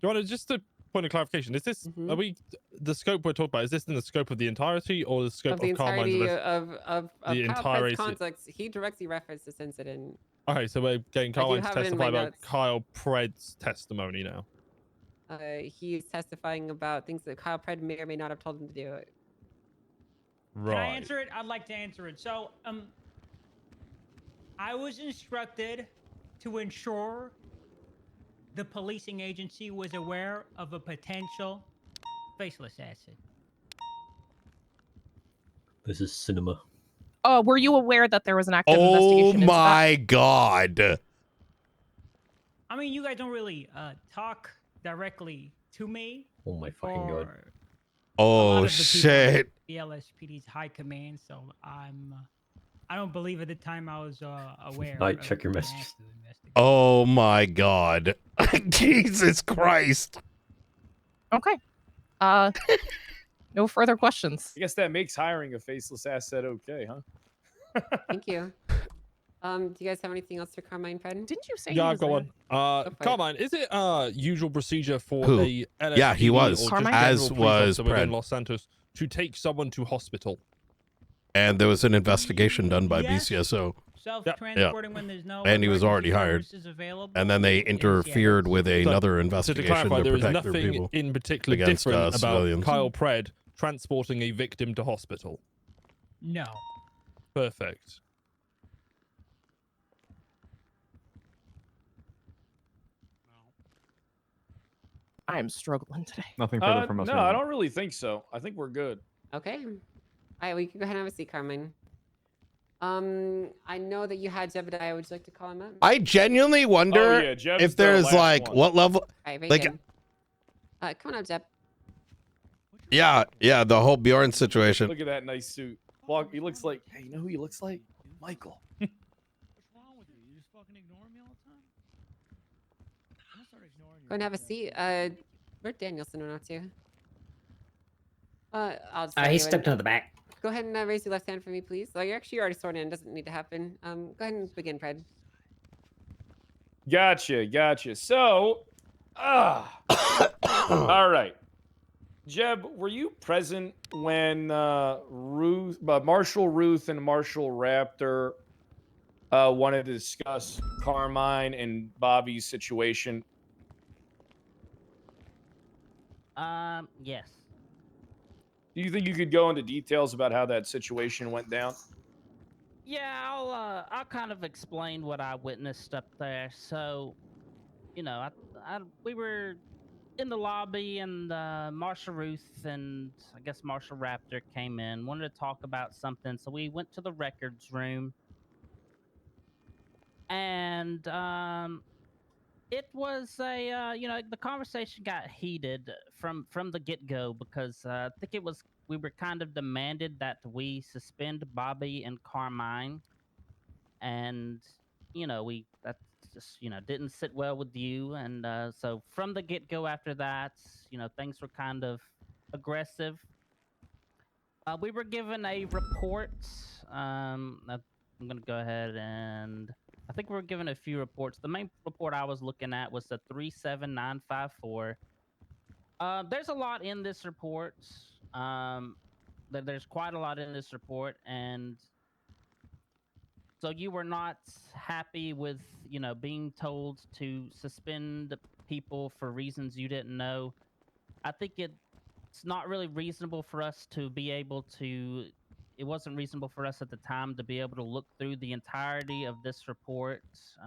Do you want to just a point of clarification? Is this are we the scope we're talking about? Is this in the scope of the entirety or the scope Of the of Carmine's entirety invest- of the Kyle entire Pred's AC? context, he directly referenced this incident. Okay, so we're getting Carmine to have it in testify my about notes. Kyle Pred's testimony now. He is testifying about things that Kyle Pred may or may not have told him to do. Can I answer it? I'd like to answer it. So, I was instructed to ensure the policing agency was aware of a potential faceless asset. This is cinema. Were you aware that there was an active Oh investigation into that? my god. I mean, you guys don't really talk directly to me. Oh my fucking god. or a lot Oh of the people at shit. The LSPD's high command, so I don't believe at the time I was aware. Alright, of check your the messages. active investigation. Oh my god. Jesus Christ. Okay. No further questions. I guess that makes hiring a faceless asset okay, huh? Thank you. Do you guys have anything else for Carmine, Fred? Didn't you say Yeah, go on. for it. Carmine, is it usual procedure for Who? a LSPD Yeah, he was. or just Carmine? general As police was officer within Pred. Los Santos to take someone to hospital? And there was an investigation done by Yes. BCSO. Self-transporting when there's no And he was already emergency hired. services available. And then they interfered with another So investigation to clarify, there is protect their nothing people in particular against different about civilians. Kyle Pred transporting a victim to hospital. No. Perfect. I am struggling today. Nothing further from us. No, Your I Honor. don't really think so. I think we're good. Okay. All right, we can go ahead and have a seat, Carmine. I know that you had Jebediah. Would you like to call him up? I genuinely wonder yeah, Jeb's if the there's last like one. what level All right, very like good. Come on up, Jeb. yeah, the whole Bjorn situation. Look at that nice suit. Walk. He looks like. Hey, you know who he looks like? Michael. What's wrong with you? You just fucking ignore me all the time? I'm gonna start ignoring you. Go and have a seat. Where'd Danielson went out to? I'll just. He stepped into the back. Go ahead and raise your left hand for me, please. Oh, you're actually already sworn in. Doesn't need to happen. Go ahead and begin, Fred. Gotcha. So, all right. Jeb, were you present when Marshall Ruth and Marshall Raptor wanted to discuss Carmine and Bobby's situation? Yes. Do you think you could go into details about how that situation went down? Yeah, I'll kind of explain what I witnessed up there. So, you know, we were in the lobby, and Marshall Ruth and I guess Marshall Raptor came in, wanted to talk about something. So we went to the records room, and it was a you know, the conversation got heated from the get-go because I think we were kind of demanded that we suspend Bobby and Carmine, and you know, that just, you know, didn't sit well with you, and so from the get-go after that, you know, things were kind of aggressive. We were given a report. I'm gonna go ahead and I think we were given a few reports. The main report I was looking at was the 37954. There's a lot in this report. There's quite a lot in this report, and so you were not happy with, you know, being told to suspend people for reasons you didn't know. I think it's not really reasonable for us to be able to. It wasn't reasonable for us at the time to be able to look through the entirety of this report.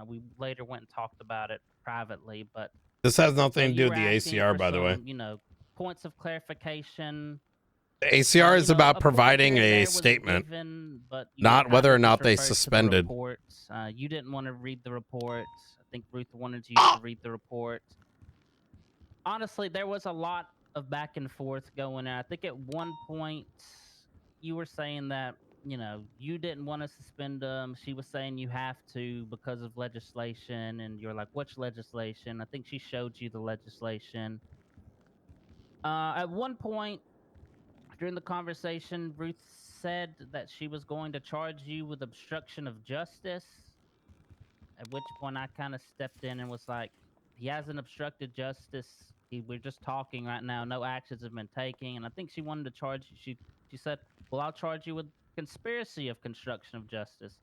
We later went and talked about it privately, but This has nothing to you do were with the asking ACR, for by the way. some, you know, points of clarification. The ACR is You know, about a providing pointer a there was statement, given, but you not kind whether or of not just they referred to the suspended. report. You didn't want to read the report. I think Ruth wanted you to read the report. Honestly, there was a lot of back and forth going on. I think at one point you were saying that, you know, you didn't want to suspend them. She was saying you have to because of legislation, and you're like, which legislation? I think she showed you the legislation. At one point during the conversation, Ruth said that she was going to charge you with obstruction of justice, at which point I kind of stepped in and was like, he hasn't obstructed justice. We're just talking right now. No actions have been taken. And I think she wanted to charge you. She said, well, I'll charge you with conspiracy of construction of justice.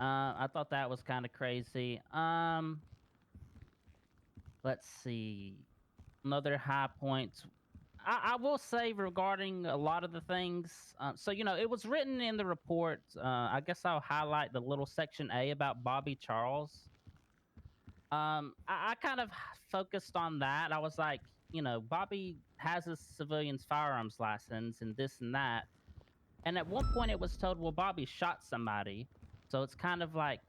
I thought that was kind of crazy. Let's see. Another high point. I will say regarding a lot of the things. So, you know, it was written in the report. I guess I'll highlight the little section A about Bobby Charles. I kind of focused on that. I was like, you know, Bobby has a civilian's firearms license and this and that. And at one point it was told, well, Bobby shot somebody. So it's kind of like,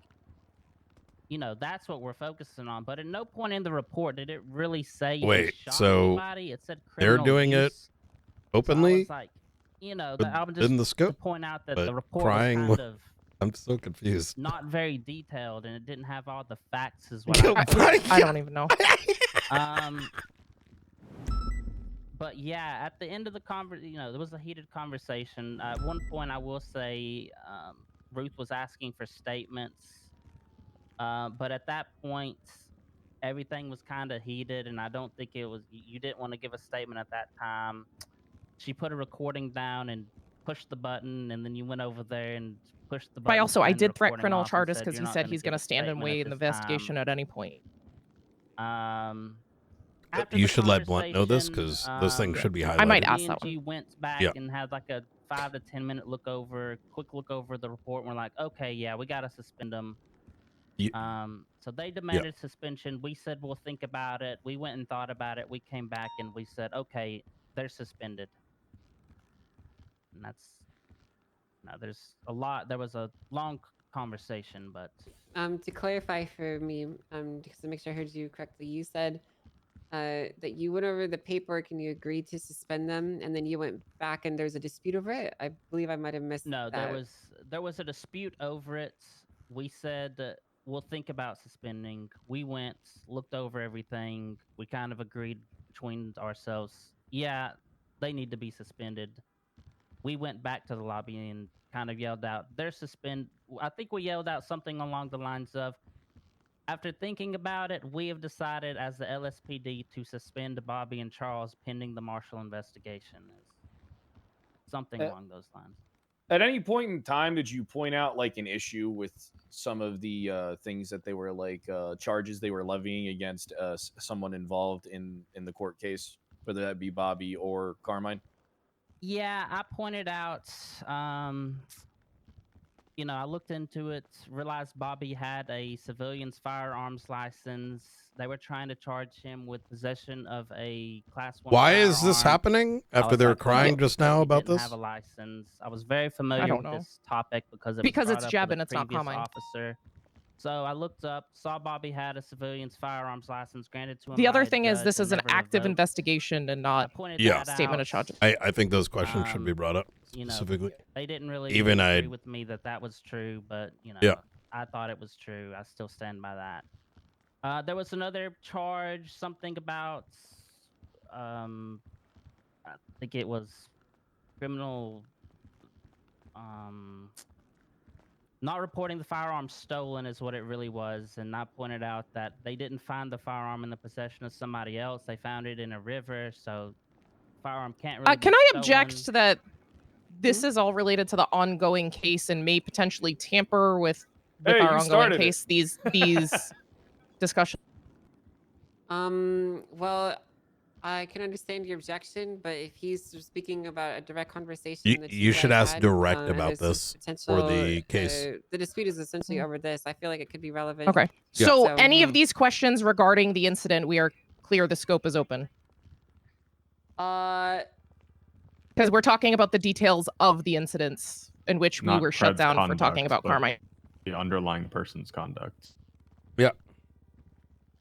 you know, that's what we're focusing on. But at no point in the report did it really say he Wait, shot so anybody. It said they're criminal doing it use. So I openly? was like, you know, that I'm in just the scope, to point out that but the report crying. was kind of I'm so confused. not very detailed and it didn't have all the facts as Oh well. my I don't even know. But yeah, at the end of the you know, there was a heated conversation. At one point, I will say, Ruth was asking for statements, but at that point, everything was kind of heated, and I don't think it was. You didn't want to give a statement at that time. She put a recording down and pushed the button, and then you went over there and pushed the But button. I also, I turned the did threat recording criminal off and charges said, because "You're he not said gonna he's give going a to stand and statement at weigh in the this time." investigation at any point. After You the should let Blunt know this conversation, because this thing should be highlighted. I might ask that D&G one. went back Yeah. and had like a 5 to 10 minute quick look over the report. And we're like, okay, yeah, we gotta suspend them. So they demanded suspension. We said we'll think about it. We went and thought about it. We came back and we said, okay, they're suspended. And that's there's a lot. There was a long conversation, but To clarify for me, just to make sure I heard you correctly, you said that you went over the paperwork and you agreed to suspend them, and then you went back and there's a dispute over it. I believe I might have missed no, that. there was a dispute over it. We said we'll think about suspending. We went, looked over everything. We kind of agreed between ourselves. Yeah, they need to be suspended. We went back to the lobby and kind of yelled out, "They're suspended." I think we yelled out something along the lines of, "After thinking about it, we have decided as the LSPD to suspend Bobby and Charles pending the Marshall investigation." Something along those lines. At any point in time, did you point out like an issue with some of the things that they were like charges they were levying against someone involved in the court case, whether that be Bobby or Carmine? Yeah, I pointed out, you know, I looked into it, realized Bobby had a civilian's firearms license. They were trying to charge him with possession of a Class 1 Why is this firearm. happening I after was they were like, crying well, just because now he about didn't this? have a license. I was very familiar don't with know. this topic because it Because was it's brought Jeb up with and a it's not previous Carmine. officer. So I looked up, saw Bobby had a civilian's firearms license granted to him. The by other a thing is judge this and is an never active revoked. investigation and not Yeah. statement of charges. I think those questions should be brought up You know, specifically. they didn't really Even agree I- with me that was true, but you know, Yeah. I thought it was true. I still stand by that. There was another charge, something about, I think it was criminal, not reporting the firearm stolen is what it really was. And I pointed out that they didn't find the firearm in the possession of somebody else. They found it in a river, so firearm can't really. Can be I stolen. object to that? This is all related to the ongoing case and may potentially tamper with Hey, you our ongoing started it. case. These discussions. Well, I can understand your objection, but if he's speaking about a direct conversation, that You should guys ask had, direct and about there's some this for potential, the case. the dispute is essentially over this. I feel like it could be relevant. Okay. Yeah. So any of these questions regarding the incident, we are clear the scope is open. Uh, Because we're talking about the details of the incidents in which we Not were shut Fred's down for conduct, talking about but Carmine. The underlying person's conduct. Yeah.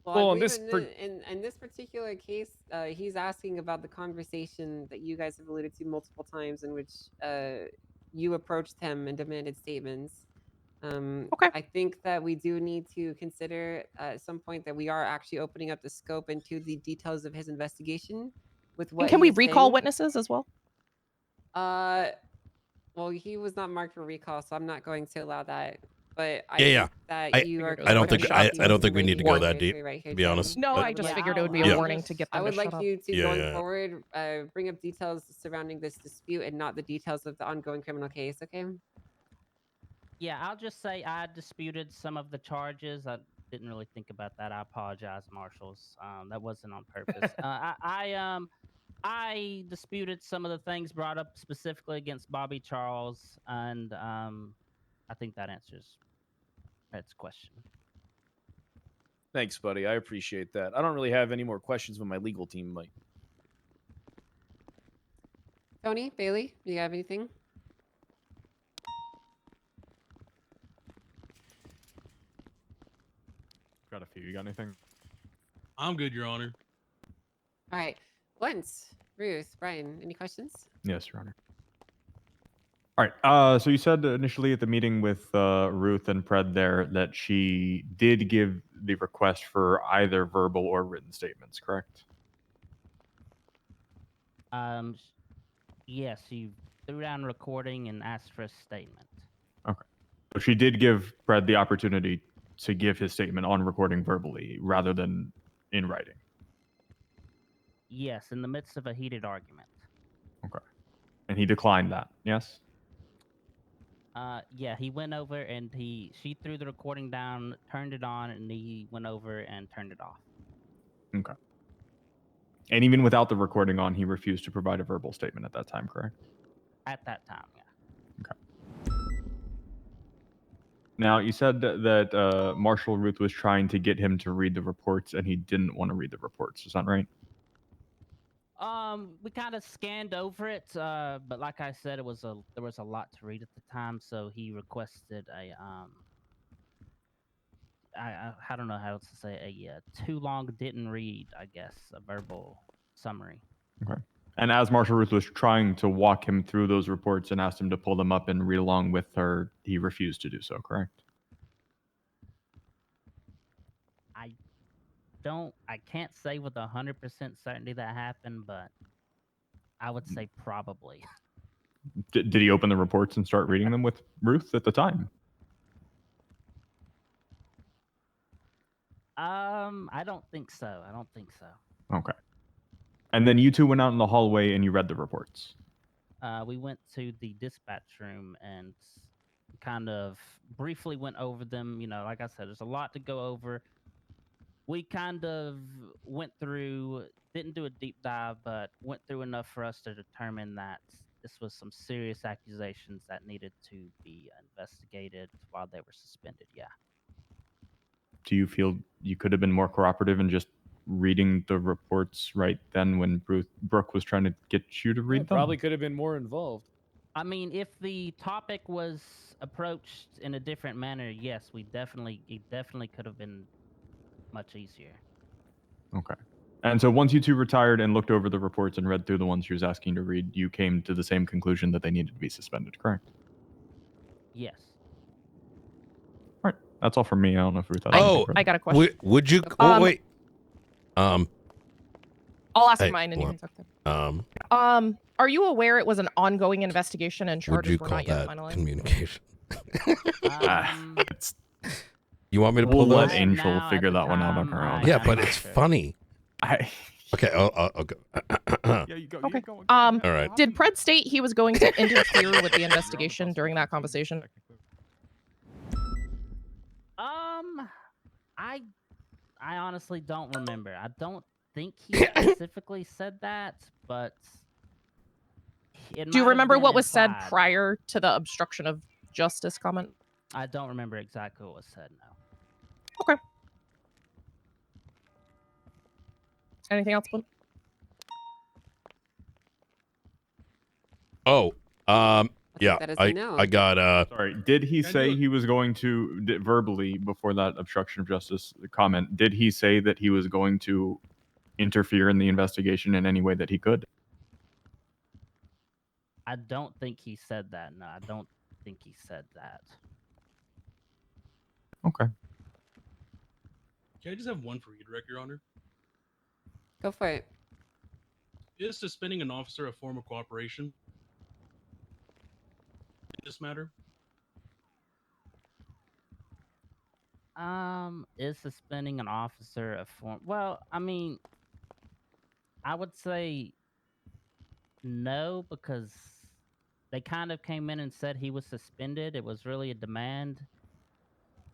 Well, in I this believe in this particular case, he's asking about the conversation that you guys have alluded to multiple times, in which you approached him and demanded statements. Okay. I think that we do need to consider at some point that we are actually opening up the scope into the details of his investigation. With what And can we he's recall saying. witnesses as well? Well, he was not marked for recall, so I'm not going to allow that. But I Yeah. think that you are. I don't think correct I don't think we need to go that territory deep. right here, To be Jen. honest. No, But- I just Yeah, figured it would be Yeah. a warning to get them I would to like shut up. you to, Yeah, going yeah. forward, bring up details surrounding this dispute and not the details of the ongoing criminal case, okay? Yeah, I'll just say I disputed some of the charges. I didn't really think about that. I apologize, marshals. That wasn't on purpose. I disputed some of the things brought up specifically against Bobby Charles, and I think that answers Ed's question. Thanks, buddy. I appreciate that. I don't really have any more questions, but my legal team might. Tony, Bailey, do you have anything? Got a few. You got anything? I'm good, Your Honor. All right. Once, Ruth, Brian, any questions? Yes, Your Honor. All right. So you said initially at the meeting with Ruth and Pred there that she did give the request for either verbal or written statements, correct? Yes, you threw down recording and asked for a statement. Okay. So she did give Pred the opportunity to give his statement on recording verbally rather than in writing. Yes, in the midst of a heated argument. Okay. And he declined that, yes? Yeah, he went over and she threw the recording down, turned it on, and he went over and turned it off. Okay. And even without the recording on, he refused to provide a verbal statement at that time, correct? At that time, yeah. Now, you said that Marshal Ruth was trying to get him to read the reports, and he didn't want to read the reports. Is that right? We kind of scanned over it, but like I said, there was a lot to read at the time, so he requested a I don't know how to say a too long didn't read, I guess, a verbal summary. Okay. And as Marshal Ruth was trying to walk him through those reports and asked him to pull them up and read along with her, he refused to do so, correct? I can't say with 100% certainty that happened, but I would say probably. Did he open the reports and start reading them with Ruth at the time? I don't think so. Okay. And then you two went out in the hallway and you read the reports. We went to the dispatch room and kind of briefly went over them. You know, like I said, there's a lot to go over. We kind of went through, didn't do a deep dive, but went through enough for us to determine that this was some serious accusations that needed to be investigated while they were suspended. Yeah. Do you feel you could have been more cooperative in just reading the reports right then when Brooke was trying to get you to read them? Probably could have been more involved. I mean, if the topic was approached in a different manner, yes, it definitely could have been much easier. Okay. And so once you two retired and looked over the reports and read through the ones she was asking you to read, you came to the same conclusion that they needed to be suspended, correct? Yes. All right. That's all from me. I don't know if Ruth has Oh, anything further. I got a question. Would you? Oh, wait. I'll ask hey, mine and you well, can talk to. Are you aware it was an ongoing investigation and would charges you were call not yet that finalized? communication? It's, You want me to we'll pull let that? Angel figure that one out on her own. Yeah, but it's funny. Okay, I'll go. Yeah, you go. Okay. All right. Did Pred state he was going to interfere with the investigation during that conversation? I honestly don't remember. I don't think he specifically said that, but Do you remember what was said prior to the obstruction of justice comment? I don't remember exactly what was said, no. Okay. Anything else? Oh, yeah, that as a no. I got Sorry, did he say he was going to verbally before that obstruction of justice comment? Did he say that he was going to interfere in the investigation in any way that he could? I don't think he said that. No, I don't think he said that. Okay. Can I just have one for redirect, Your Honor? Go for it. Is suspending an officer a form of cooperation in this matter? Is suspending an officer a form? Well, I mean, I would say no, because they kind of came in and said he was suspended. It was really a demand.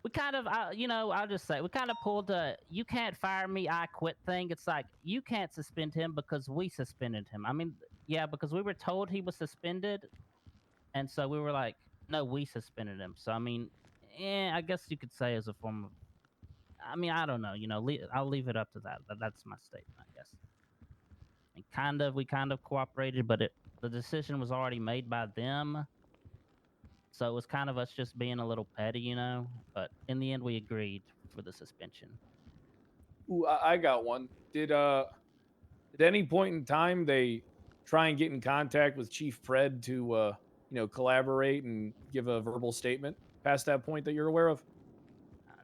We kind of, I'll just say, we kind of pulled a "you can't fire me, I quit" thing. It's like, you can't suspend him because we suspended him. I mean, yeah, because we were told he was suspended, and so we were like, no, we suspended him. So, I mean, I guess you could say as a form of I mean, I don't know. You know, I'll leave it up to that. That's my statement, I guess. And we kind of cooperated, but the decision was already made by them. So it was kind of us just being a little petty, you know. But in the end, we agreed for the suspension. Ooh, I got one. At any point in time they try and get in contact with Chief Pred to collaborate and give a verbal statement past that point that you're aware of?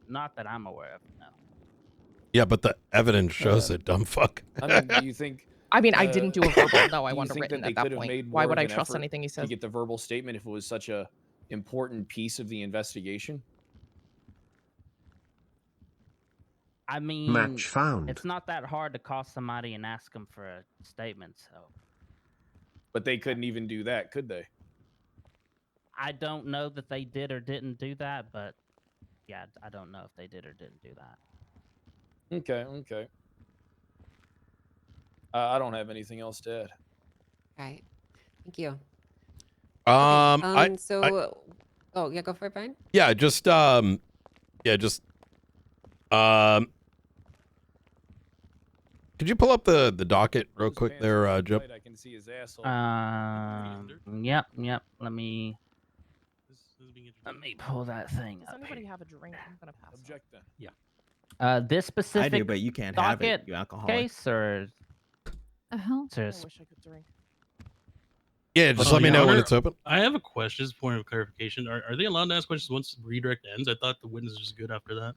Not that I'm aware of, no. Yeah, but the evidence shows it, dumb fuck. I mean, do you think? I mean, I didn't do a verbal. No, I do you want a think written that they at that could have point. made Why more would of I an trust effort anything he to says? get the verbal statement if it was such a important piece of the investigation? I mean, Match found. it's not that hard to call somebody and ask them for a statement. So But they couldn't even do that, could they? I don't know that they did or didn't do that, but yeah, I don't know if they did or didn't do that. Okay. I don't have anything else to add. All right. Thank you. Oh, Yeah, go for it, Brian. yeah, could you pull up the docket real quick there, Jip? I can see his asshole. Yep. Let me pull that thing Does up. anybody have a drink? I'm gonna pass. Object then. Yeah. This specific I do, but you can't have it, docket you alcoholic. case or I wish I could drink. Yeah, just let me know when it's open. I have a question, just a point of clarification. Are they allowed to ask questions once redirect ends? I thought the witness was good after that.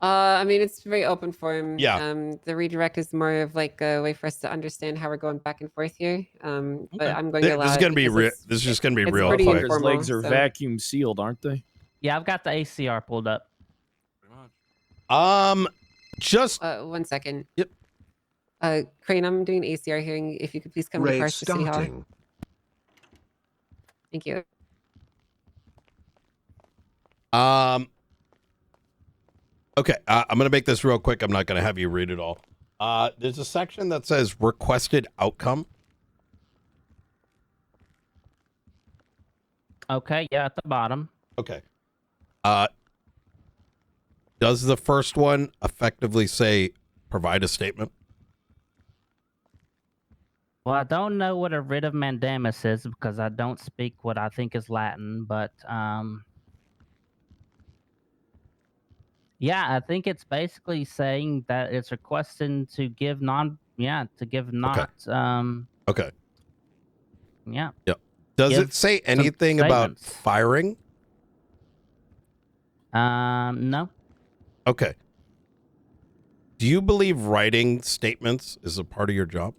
I mean, it's very open for him. Yeah. The redirect is more of like a way for us to understand how we're going back and forth here. But I'm going to allow This is it gonna be because this is just gonna be it's real pretty quick. His informal, legs are so- vacuum sealed, aren't they? yeah, I've got the ACR pulled up. Just 1 second. Yep. Crane, I'm doing an ACR hearing. If you could please come to Raid Carson City Hall. starting. Thank you. Okay, I'm gonna make this real quick. I'm not gonna have you read it all. There's a section that says requested outcome. Okay, yeah, at the bottom. Okay. Does the first one effectively say provide a statement? Well, I don't know what a writ of mandamus is because I don't speak what I think is Latin, but yeah, I think it's basically saying that it's requesting to give Okay. Yeah. Yep. Does Give it say some anything about statements. firing? No. Okay. Do you believe writing statements is a part of your job?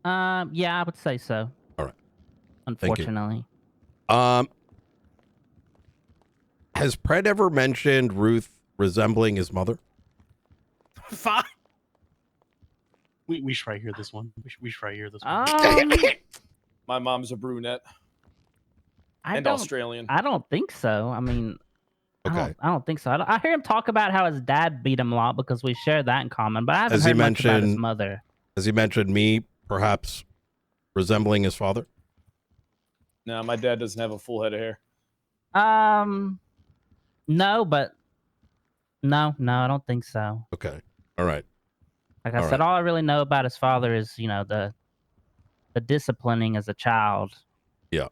Yeah, I would say so. All right. Thank you. Unfortunately. Has Pred ever mentioned Ruth resembling his mother? Fine. We should probably hear this one. We should probably hear this one. My mom's a brunette I and don't- Australian. I don't think so. I mean, Okay. I don't think so. I hear him talk about how his dad beat him a lot because we share that in common, but I haven't Has he heard much about his mentioned mother. Has he mentioned me perhaps resembling his father? No, my dad doesn't have a full head of hair. No, but no, I don't think so. Okay. All right. Like I All said, right. all I really know about his father is, the disciplining as a child. Yeah.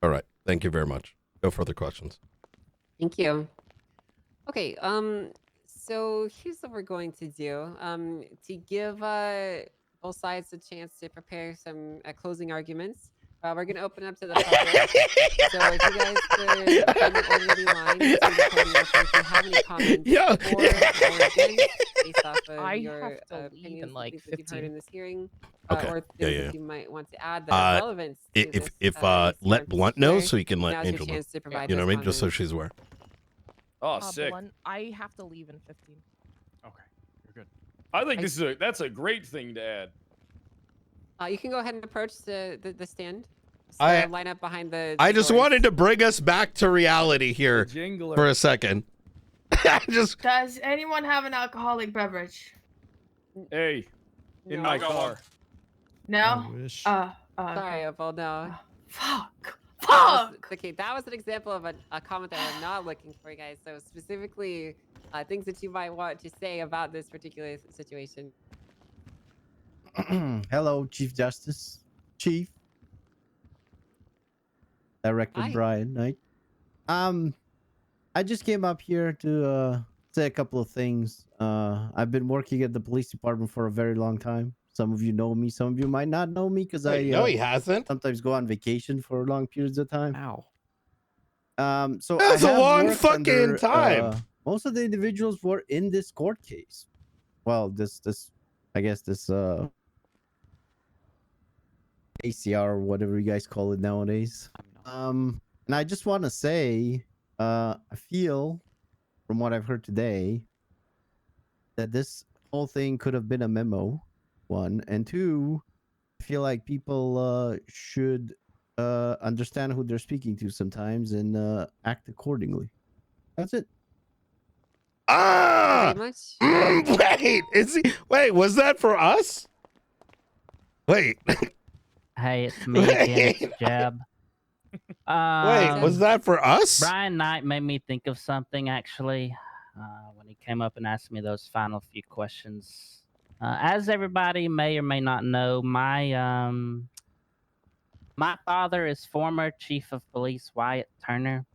All right. Thank you very much. No further questions. Thank you. Okay, so here's what we're going to do. To give both sides a chance to prepare some closing arguments, we're going to open up to the public. So if you guys could find an orderly line to the podium if you have any comments Yeah. for or against based off of I your have to leave opinions, in, like, things that you've heard 15. in this hearing, Okay. or Yeah, things yeah. that you might want to add that are relevant to If this, let Blunt know so he can let now's your Angel know. chance to provide You know those what I mean? Just so comments. she's aware. Oh, sick. Blunt, I have to leave in 15. Okay, you're good. I think that's a great thing to add. You can go ahead and approach the stand. I- line up behind the. I just doors. wanted to bring us back to reality here Jingler. for a second. Does anyone have an alcoholic beverage? Hey, in No. my I got car. No. Sorry, Opal, no. Fuck. Okay, that was an example of a comment that I'm not looking for, guys. So specifically, things that you might want to say about this particular situation. Hello, Chief Justice. Chief. Director Hi. Brian Knight. I just came up here to say a couple of things. I've been working at the police department for a very long time. Some of you know me, some of you might not know me because I no, he hasn't. Sometimes go on vacation for long periods of time. Ow. So That's I a have long worked fucking under, time. most of the individuals were in this court case. Well, this I guess this ACR or whatever you guys call it nowadays. And I just want to say, I feel from what I've heard today that this whole thing could have been a memo, one, and two, I feel like people should understand who they're speaking to sometimes and act accordingly. That's it. Ah, Very much. wait, was that for us? Wait. Hey, it's me again. It's Jeb. Wait, was that for us? Brian Knight made me think of something actually when he came up and asked me those final few questions. As everybody may or may not know, my father is former Chief of Police Wyatt Turner,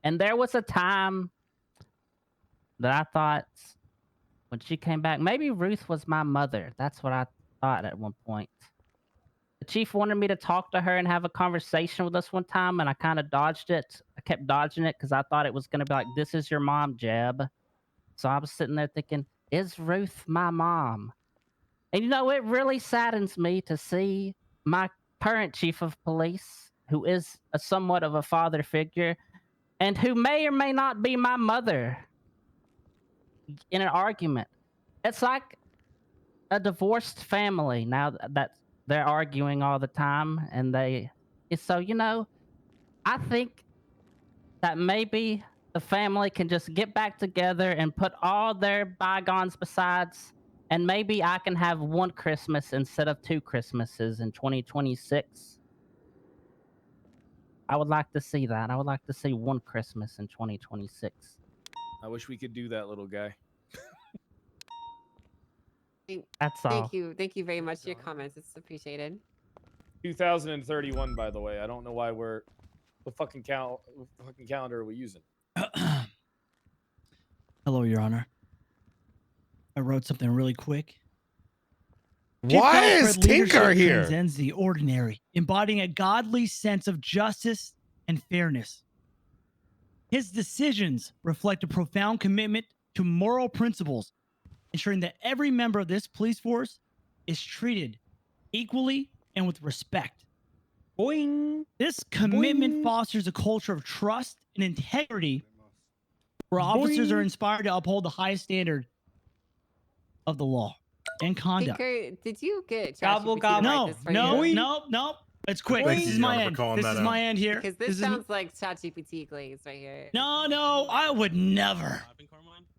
and there was a time that I thought when she came back, maybe Ruth was my mother. That's what I thought at one point. The chief wanted me to talk to her and have a conversation with us one time, and I kind of dodged it. I kept dodging it because I thought it was going to be like, this is your mom, Jeb. So I was sitting there thinking, is Ruth my mom? And you know, it really saddens me to see my current chief of police, who is somewhat of a father figure, and who may or may not be my mother, in an argument. It's like a divorced family now that they're arguing all the time, and so, you know, I think that maybe the family can just get back together and put all their bygones besides, and maybe I can have one Christmas instead of 2 Christmases in 2026. I would like to see that. I would like to see one Christmas in 2026. I wish we could do that, little guy. That's all. Thank you very much for your comments. It's appreciated. 2031, by the way. I don't know why we're the fucking calendar are we using? Hello, Your Honor. I wrote something really quick. Why is Tinker here? Transcends the ordinary, embodying a godly sense of justice and fairness. His decisions reflect a profound commitment to moral principles, ensuring that every member of this police force is treated equally and with respect. Boing. This commitment fosters a culture of trust and integrity where officers are inspired to uphold the highest standard of the law and conduct. Tinker, did you get Gobble, ChatGPT to gobble. write No, this for no, you? no. It's quick. Thank This you, is my Your Honor, for end. calling This that is out. my end here. Because this sounds like ChatGPT glaze right here. No, I would never.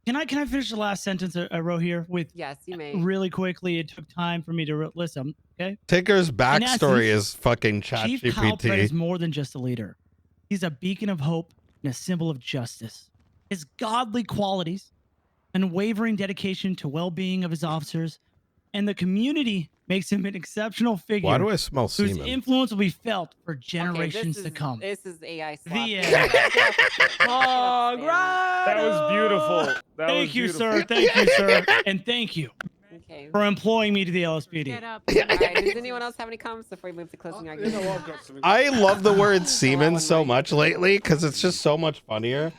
Can I finish the last sentence I wrote here with? Yes, you may. Really quickly, it took time for me to listen. Okay. Tinker's In backstory essence, is fucking Chief Kyle Pratt is ChatGPT. more than just a leader. He's a beacon of hope and a symbol of justice. His godly qualities, unwavering dedication to well-being of his officers, and the community makes him an exceptional figure. Why do I smell whose semen? influence will be felt for Okay, generations to come. This is AI slap. The end. Oh, That was beautiful. Thank you, sir. Thank you, sir. And thank you Okay. for employing me to the LSPD. All right, does anyone else have any comments before we move to closing arguments? I love the word semen so much lately because it's just so much funnier.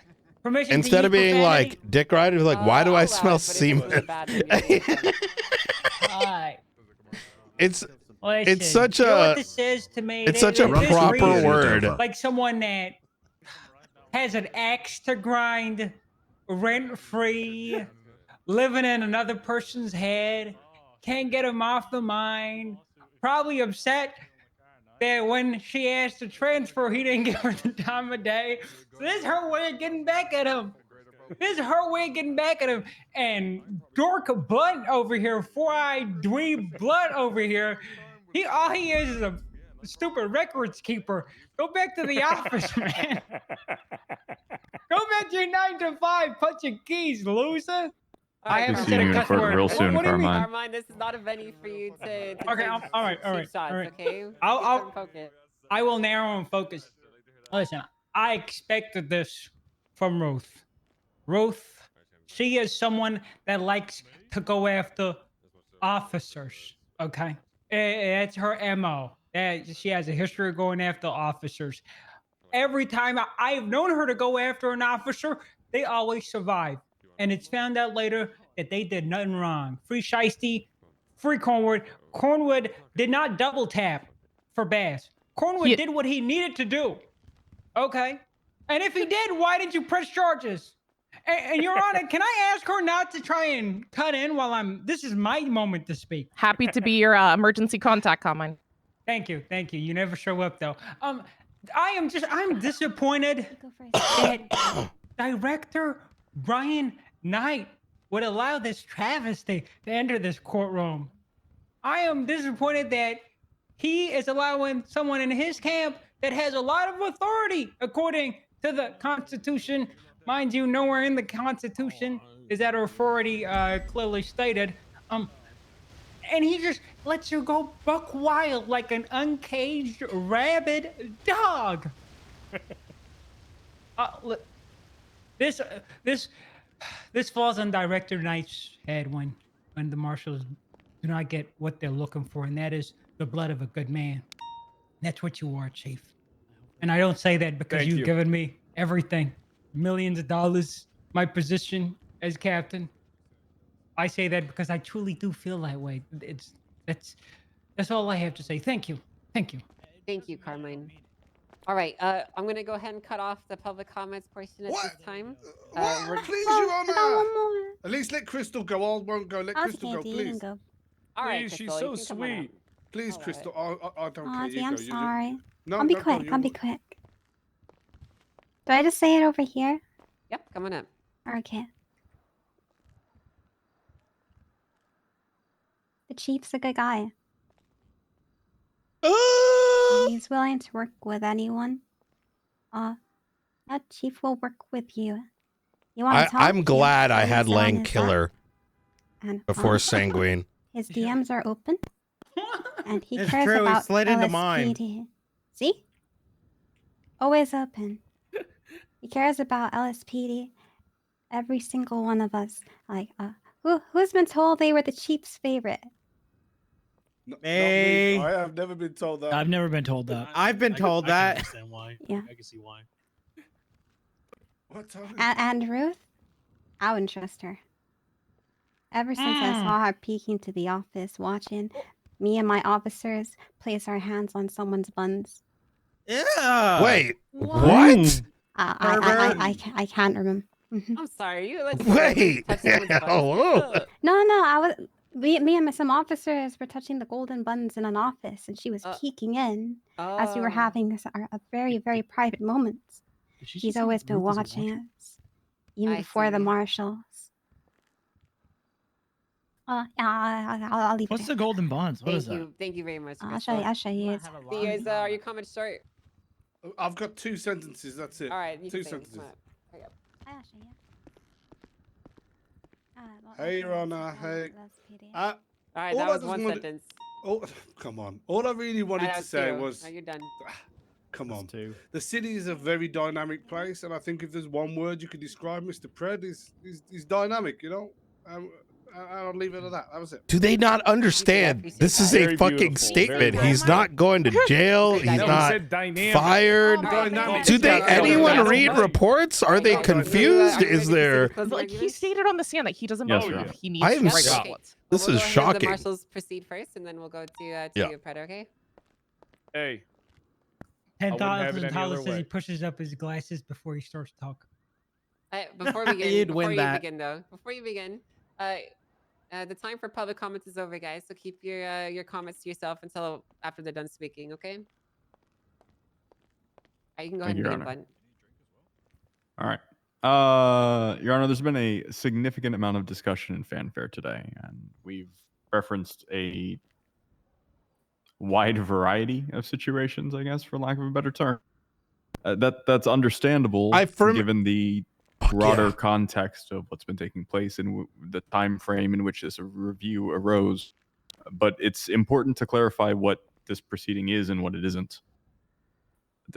Permission to Instead use of being profanity? like Dick Rider, like, why do I smell But if it's really semen? bad, then maybe Alright. It's Listen, such you know what a this is to me? it's such a This proper reads word. like someone that has an axe to grind, rent free, living in another person's head, can't get him off the mind, probably upset that when she asked to transfer, he didn't give her the time of day. So this is her way of getting back at him. This is her way of getting back at him. And Dork Blunt over here, Four-Eyed Dweeb Blunt over here, all he is a stupid records keeper. Go back to the office, man. Go back to your 9 to 5 punching keys, loser. I right, haven't See said you a in cuss court word. real What- soon, what do you mean? Carmine. Carmine, this is not a venue for you to Okay, take all right, all cheap right, all right, shots, all right. okay? I'll- Keep I'll- them focused. I will narrow and focus. Listen, I expected this from Ruth. Ruth, she is someone that likes to go after officers. Okay, it's her MO. She has a history of going after officers. Every time I've known her to go after an officer, they always survive. And it's found out later that they did nothing wrong. Free Shiesty, free Cornwood. Cornwood did not double tap for Bass. Cornwood did what he needed to do. Okay? And if he did, why did you press charges? And Your Honor, can I ask her not to try and cut in while this is my moment to speak. Happy to be your emergency contact, Carmine. Thank you. Thank you. You never show up though. I'm disappointed that Director Brian Knight would allow this travesty to enter this courtroom. I am disappointed that he is allowing someone in his camp that has a lot of authority according to the Constitution. Mind you, nowhere in the Constitution is that authority clearly stated. And he just lets you go buck wild like an uncaged rabid dog. This falls on Director Knight's head when the marshals do not get what they're looking for, and that is the blood of a good man. That's what you are, Chief. And I don't say that because you've given me everything, millions of dollars, my position as captain. I say that because I truly do feel that way. That's all I have to say. Thank you. Thank you. Thank you, Carmine. All right, I'm gonna go ahead and cut off the public comments portion at this time. Please, Your Honor. At least let Crystal go. I won't go. Let Crystal go, please. All right, Please, she's Crystal, so you can come on up. sweet. Please, Crystal. I don't care. Ozzy, You I'm go. sorry. No, I'll be no, go, quick. you- I'll be quick. Do I just say it over here? Yep, come on up. Okay. The chief's a good guy. He's willing to work with anyone. That chief will work with you. You want to talk? I'm glad I had Lang Lang kill her before Sanguine. His DMs are open, and he It's cares true, he about slid into mine. LSPD. See? Always open. He cares about LSPD. Every single one of us. Like, who's been told they were the chief's favorite? Not me. I have never been told that. I've never been told that. I've been told I can that. understand why. Yeah. I can see why. What time? And Ruth, I wouldn't trust her. Ever since I saw her peeking to the office, watching me and my officers place our hands on someone's buns. Yeah. Wait, what? I can't remember. I'm sorry, you let Wait. touch someone's butt. Hello. Ugh. No, I was. Me and some officers were touching the golden buns in an office, and she was peeking in as we were having a very, very private moment. She's always been watching us, even before the marshals. Yeah, I'll leave What's it. the golden bonds? What is that? Thank you very much. I'll show you. I'll show you. Are your comments short? I've got 2 sentences. That's it. All right, you 2 can say it. sentences. Come on. Hurry up. I'll show you. Hey, Your Honor. Hey. All right, that was one sentence. Oh, come on. All I really wanted That to was say two. was, Now you're done. come on. The city is a very dynamic place, and I think if there's one word you could describe Mr. Pred, is dynamic. You know, I'll leave it at that. That was it. Do they not understand? This is a Very fucking beautiful, statement. very He's not going to jail. He's No, he not said dynamic. fired. Dynamic. Do they? Dynamic. Anyone Dynamic. read reports? Are they confused? Is there? Like he stated on the stand that he doesn't Yes, believe Your Honor. he needs I to am write so- reports. This We'll is go ahead and shocking. The marshals proceed first, and then we'll go to Yeah. you, Pred. Okay. Hey. $10,000 says way. he pushes up his glasses before he starts talking. Before we begin, You'd before win you that. begin though, before you begin, the time for public comments is over, guys. So keep your comments to yourself until after they're done speaking. Okay. You can go ahead Thank and you, Your begin, Honor. bud. All right. Your Honor, there's been a significant amount of discussion and fanfare today, and we've referenced a wide variety of situations, I guess, for lack of a better term. That's understandable given the broader context of what's been taking place and the time frame in which this review arose. But it's important to clarify what this proceeding is and what it isn't.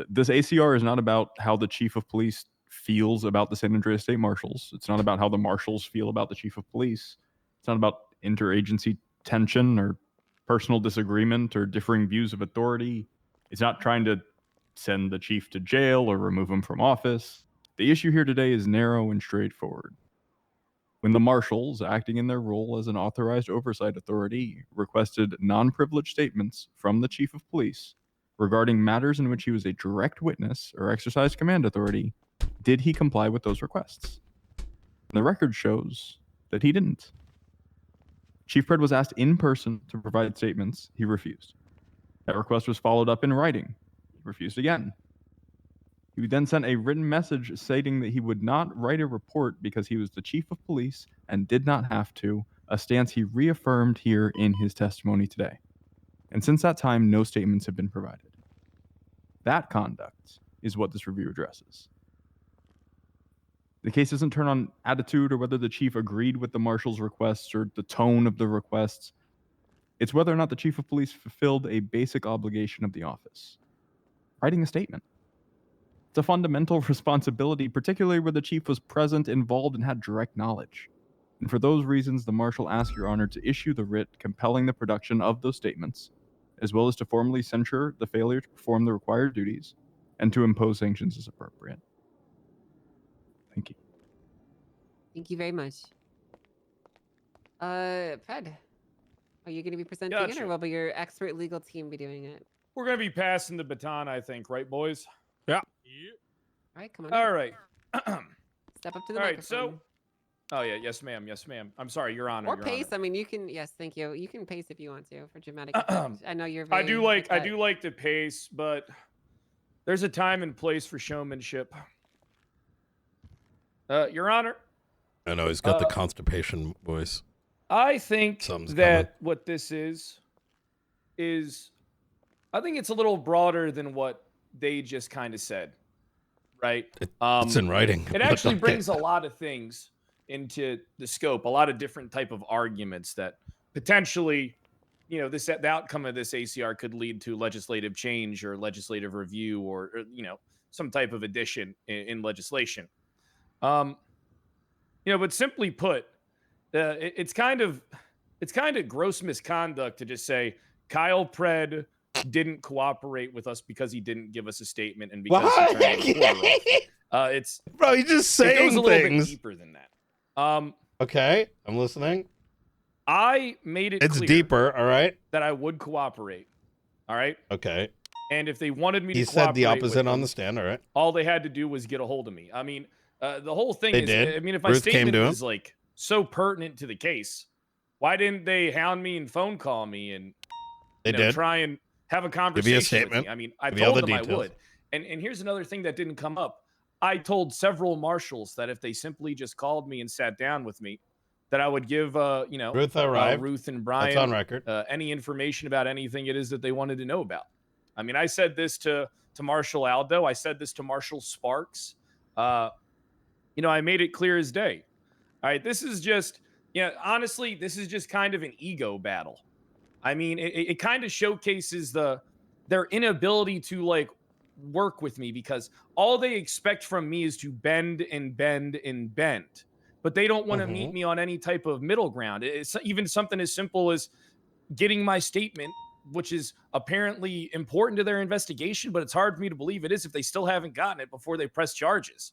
This ACR is not about how the chief of police feels about the San Andreas State Marshals. It's not about how the marshals feel about the chief of police. It's not about interagency tension or personal disagreement or differing views of authority. It's not trying to send the chief to jail or remove him from office. The issue here today is narrow and straightforward. When the marshals, acting in their role as an authorized oversight authority, requested non-privileged statements from the chief of police regarding matters in which he was a direct witness or exercised command authority, did he comply with those requests? The record shows that he didn't. Chief Pred was asked in person to provide statements. He refused. That request was followed up in writing. He refused again. He then sent a written message stating that he would not write a report because he was the chief of police and did not have to, a stance he reaffirmed here in his testimony today. And since that time, no statements have been provided. That conduct is what this review addresses. The case doesn't turn on attitude or whether the chief agreed with the marshal's requests or the tone of the requests. It's whether or not the chief of police fulfilled a basic obligation of the office. Writing a statement. It's a fundamental responsibility, particularly where the chief was present, involved, and had direct knowledge. And for those reasons, the marshal asks Your Honor to issue the writ compelling the production of those statements, as well as to formally censure the failure to perform the required duties and to impose sanctions as appropriate. Thank you. Thank you very much. Pred, are you going to be presenting it, or will your expert legal team be doing it? We're going to be passing the baton, I think, right, boys? Yeah. All right, come on. All right. Step up to the All right, microphone. Oh, yeah, yes, ma'am, yes, ma'am. I'm sorry, Your Honor. Or Your pace. Honor. I mean, you can. Yes, thank you. You can pace if you want to for dramatic effect. I know you're. Very I do like to pace, but there's a time and place for showmanship. Your Honor. I know he's got the constipation voice. I think Something's that what this is I think it's a little broader than what they just kind of said, right? It's in writing. It actually brings a lot of things into the scope, a lot of different type of arguments that potentially, you know, the outcome of this ACR could lead to legislative change or legislative review or you know, some type of addition in legislation. You know, but simply put, it's kind of gross misconduct to just say Kyle Pred didn't cooperate with us because he didn't give us a statement and because he turned the reporter off. It's bro, he's just saying it goes a little bit things. deeper than that. Okay, I'm listening. I made it It's clear deeper, all right? that I would cooperate. All right. Okay. And if they wanted me to He cooperate said the with opposite on them, the stand, all right? all they had to do was get a hold of me. I mean, the whole thing They is, did. I mean, if my Ruth came statement to him. is like so pertinent to the case, why didn't they hound me and phone call me and They you know, did. try and have a conversation Give you a with statement. me? I mean, I Give you all told the them I details. would. And here's another thing that didn't come up. I told several marshals that if they simply just called me and sat down with me, that I would give, you know, Ruth arrived. Ruth and Brian That's on record. any information about anything it is that they wanted to know about. I mean, I said this to Marshal Aldo. I said this to Marshal Sparks. You know, I made it clear as day. All right, this is just, honestly, this is just kind of an ego battle. I mean, it kind of showcases their inability to like work with me because all they expect from me is to bend and bend and bend, but they don't want to meet me on any type of middle ground. It's even something as simple as getting my statement, which is apparently important to their investigation, but it's hard for me to believe it is if they still haven't gotten it before they press charges.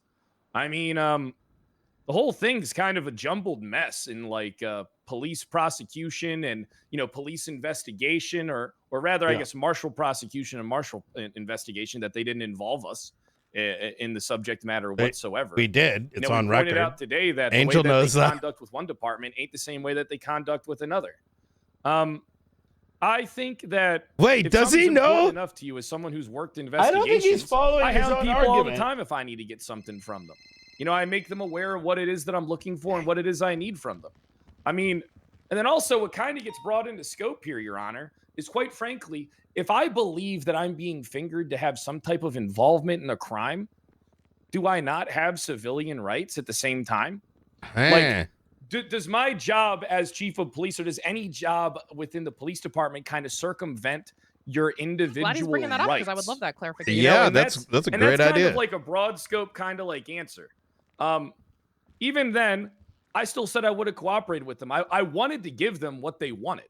I mean, the whole thing's kind of a jumbled mess in like police prosecution and, you know, police investigation or rather, I guess, marshal prosecution and marshal investigation that they didn't involve us in the subject matter whatsoever. We did. It's we on pointed record. out today that Angel the way that knows they that. conduct with one department ain't the same way that they conduct with another. I think that Wait, if does he something's important know? Enough to you as someone who's worked I investigations. don't think he's following I his hound own people all the argument. time if I need to get something from them. You know, I make them aware of what it is that I'm looking for and what it is I need from them. I mean, And then also what kind of gets brought into scope here, Your Honor, is quite frankly, if I believe that I'm being fingered to have some type of involvement in a crime, do I not have civilian rights at the same time? Like, does my job as chief of police or does any job within the police department kind of circumvent your individual Glad he's bringing that up rights? because I would love that clarification. Yeah, And that's a and great that's kind idea. of like a broad scope kind of like answer. Even then, I still said I would have cooperated with them. I wanted to give them what they wanted.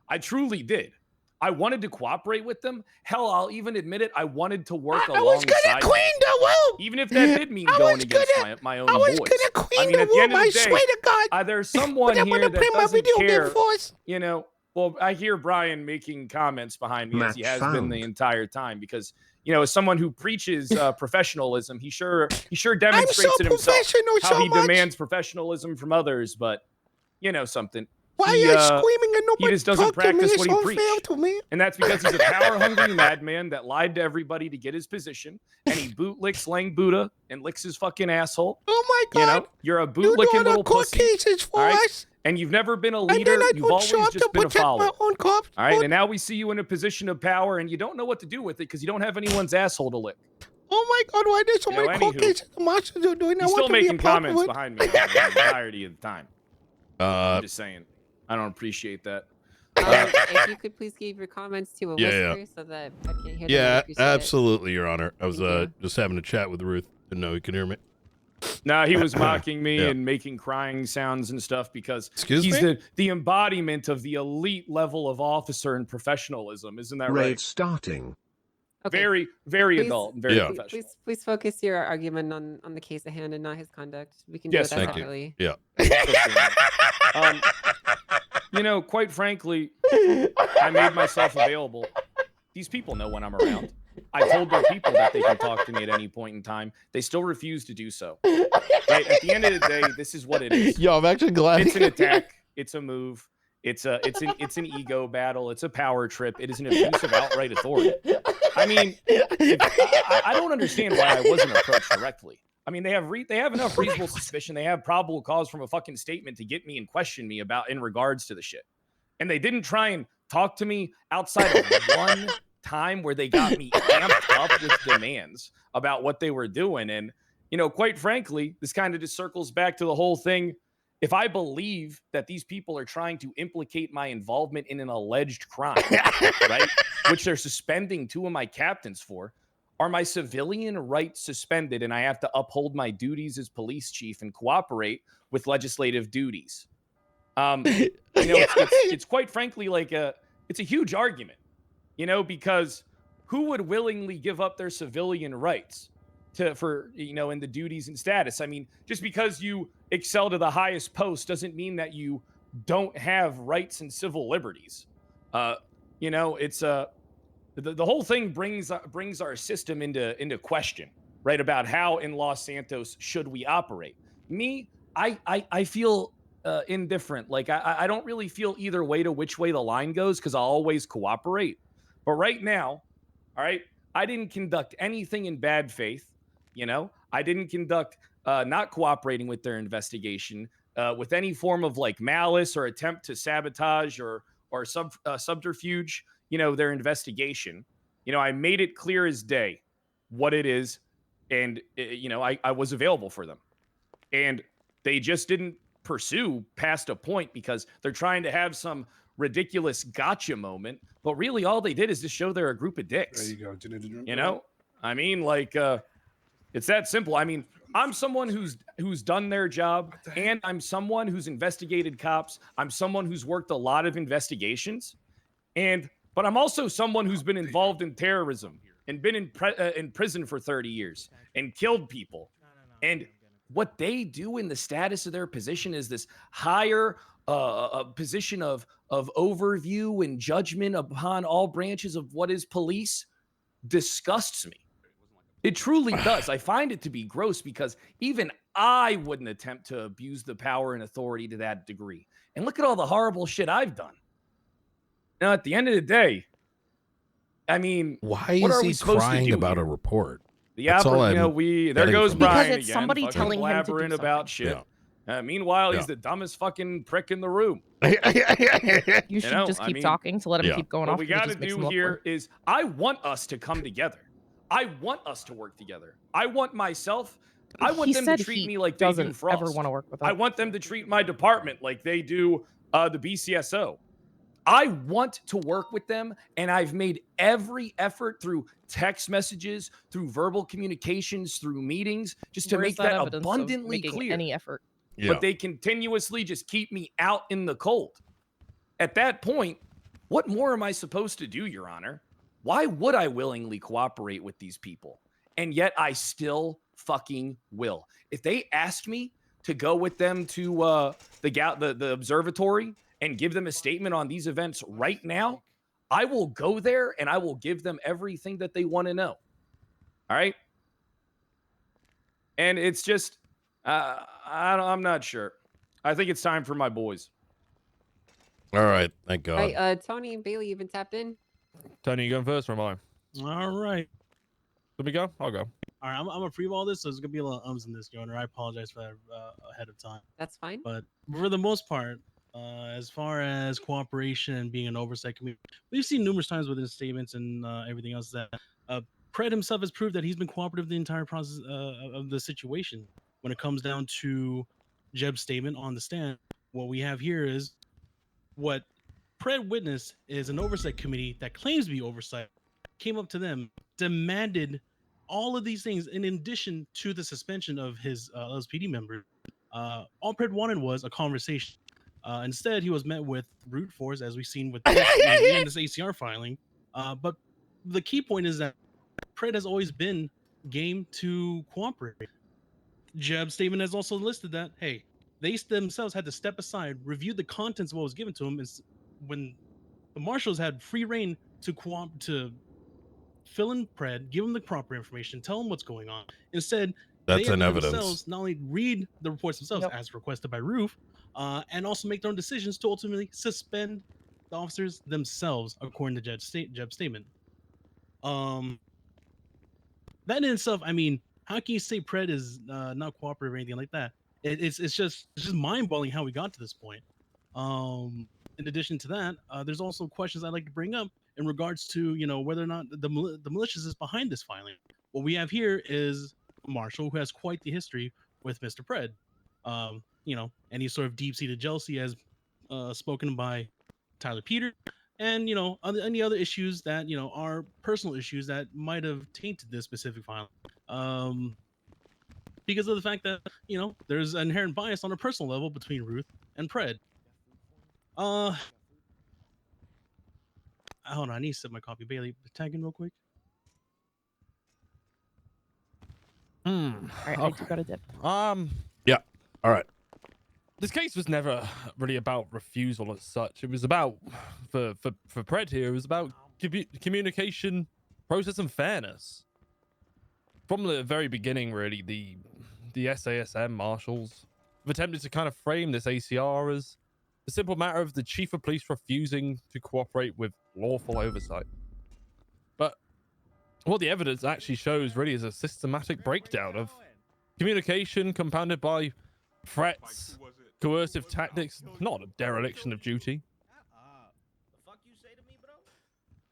I truly did. I wanted to cooperate with them. Hell, I'll even admit it. I wanted to work alongside. I was gonna queen the womb. Even if that did mean going against my own boys. I was gonna queen at the the end womb. of I the day, swear to God. there's someone I'm here gonna that play my doesn't video care. game for us. You know, well, I hear Brian making comments behind me as he has been the entire time because, you know, as someone who preaches professionalism, he sure demonstrates it himself how he demands professionalism from others. But you know something. Why are you screaming and nobody He just doesn't talk to me? practice It's what he unfair preached. to me. And that's because he's a power-hungry madman that lied to everybody to get his position, and he bootlicks Lang Buddha and licks his fucking asshole. Oh my God! You know, you're a bootlicking little court pussy. cases for all right? us. And you've never been a And then leader. I You've would always show up just to been a protect follower. my own cops. All right, and now we see you in a position of power, and you don't know what to do with it because you don't have anyone's asshole to lick. Oh my God! Why there's so You know, many court anywho, cases the marshals are doing? I He's want still to be a making part of comments it. behind me the entirety of the time. I'm just saying. I don't appreciate that. If you could please give your comments to a Yeah, whisper so that I can hear them. I Yeah, appreciate it. absolutely, Your Honor. I was just having a chat with Ruth. Didn't know you could hear me. No, he was mocking me Yeah. and making crying sounds and stuff because Excuse he's me? the embodiment of the elite level of officer and professionalism. Isn't that Raid right? starting. Okay. Very, very Please- adult and very Yeah. professional. Please focus your argument on the case at hand and not his conduct. We can Yes, do that thank you. separately. Yeah. You know, quite frankly, I made myself available. These people know when I'm around. I told their people that they can talk to me at any point in time. They still refuse to do so. Right? At the end of the day, this is what it is. Yo, I'm actually glad. It's an attack. It's a move. It's an ego battle. It's a power trip. It is an abuse of outright authority. I mean, I don't understand why I wasn't approached directly. I mean, they have enough reasonable suspicion. They have probable cause from a fucking statement to get me and question me about in regards to the shit. And they didn't try and talk to me outside of one time where they got me amped up with demands about what they were doing. And, you know, quite frankly, this kind of just circles back to the whole thing. If I believe that these people are trying to implicate my involvement in an alleged crime, right, which they're suspending 2 of my captains for, are my civilian rights suspended and I have to uphold my duties as police chief and cooperate with legislative duties? You know, it's quite frankly like it's a huge argument, you know, because who would willingly give up their civilian rights for you know, in the duties and status? I mean, just because you excel to the highest post doesn't mean that you don't have rights and civil liberties. You know, it's the whole thing brings our system into question, right? About how in Los Santos should we operate. Me, I feel indifferent. Like I don't really feel either way to which way the line goes because I'll always cooperate. But right now, all right, I didn't conduct anything in bad faith. You know, I didn't conduct not cooperating with their investigation with any form of like malice or attempt to sabotage or subterfuge, you know, their investigation. You know, I made it clear as day what it is. And, you know, I was available for them. And they just didn't pursue past a point because they're trying to have some ridiculous gotcha moment. But really all they did is just show they're a group of dicks. There you go. You know, I mean, like, it's that simple. I mean, I'm someone who's done their job, and I'm someone who's investigated cops. I'm someone who's worked a lot of investigations, but I'm also someone who's been involved in terrorism and been in prison for 30 years and killed people. And what they do in the status of their position is this higher position of overview and judgment upon all branches of what is police disgusts me. It truly does. I find it to be gross because even I wouldn't attempt to abuse the power and authority to that degree. And look at all the horrible shit I've done. Now, at the end of the day, I mean, Why what is are he we supposed to crying do about here? a report? The That's all you know, I'm there getting goes from Brian this. Because it's again, somebody fucking telling him to do blabbering about shit. Yeah. Meanwhile, he's the dumbest fucking prick in the room. You should just keep talking to let him keep going what off. we 'cause it got to just makes do him look here worse. is I want us to come together. I want us to work together. I want myself. I want He them said to treat he me like they do doesn't Frost. ever wanna work with I us. want them to treat my department like they do the BCSO. I want to work with them, and I've made every effort through text messages, through verbal communications, through meetings, just to Where's make that evidence of abundantly making clear. any effort? But they continuously just keep me out in the cold. At that point, what more am I supposed to do, Your Honor? Why would I willingly cooperate with these people? And yet I still fucking will. If they ask me to go with them to the observatory and give them a statement on these events right now, I will go there and I will give them everything that they want to know. All right? And it's just, I'm not sure. I think it's time for my boys. All right, thank God. Hey, Tony and Bailey, you've been tapped in. Tony, you going first or am I? All right. Let me go. I'll go. All right, I'm gonna pre-roll this, so there's gonna be a little ums in this, Your Honor. I apologize for that ahead of time. That's fine. But for the most part, as far as cooperation and being an oversight committee, we've seen numerous times within statements and everything else that Pred himself has proved that he's been cooperative the entire process of the situation. When it comes down to Jeb's statement on the stand, what we have here is what Pred witnessed is an oversight committee that claims to be oversight came up to them, demanded all of these things in addition to the suspension of his LSPD member. All Pred wanted was a conversation. Instead, he was met with brute force, as we've seen with in this ACR filing. But the key point is that Pred has always been game to cooperate. Jeb's statement has also listed that, hey, they themselves had to step aside, review the contents of what was given to them, and when the marshals had free reign to fill in Pred, give him the proper information, tell him what's going on. Instead, That's they an had to evidence. themselves not only read the reports themselves as requested by Roof, and also make their own decisions to ultimately suspend the officers themselves, according to Jeb's statement. That in itself, I mean, how can you say Pred is not cooperative or anything like that? It's just mind-blowing how we got to this point. In addition to that, there's also questions I'd like to bring up in regards to, you know, whether or not the malicious is behind this filing. What we have here is a marshal who has quite the history with Mr. Pred. You know, any sort of deep-seated jealousy as spoken by Tyler Peter, and, you know, any other issues that, you know, are personal issues that might have tainted this specific filing. Because of the fact that, you know, there's an inherent bias on a personal level between Ruth and Pred. Hold on, I need to set my copy. Bailey, tag in real quick. All right, I do got a dip. Yeah. All right. This case was never really about refusal as such. It was about, for Pred here, it was about communication, process, and fairness. From the very beginning, really, the SASM marshals have attempted to kind of frame this ACR as the simple matter of the chief of police refusing to cooperate with lawful oversight. But what the evidence actually shows really is a systematic breakdown of communication compounded by threats, coercive tactics, not a dereliction of duty.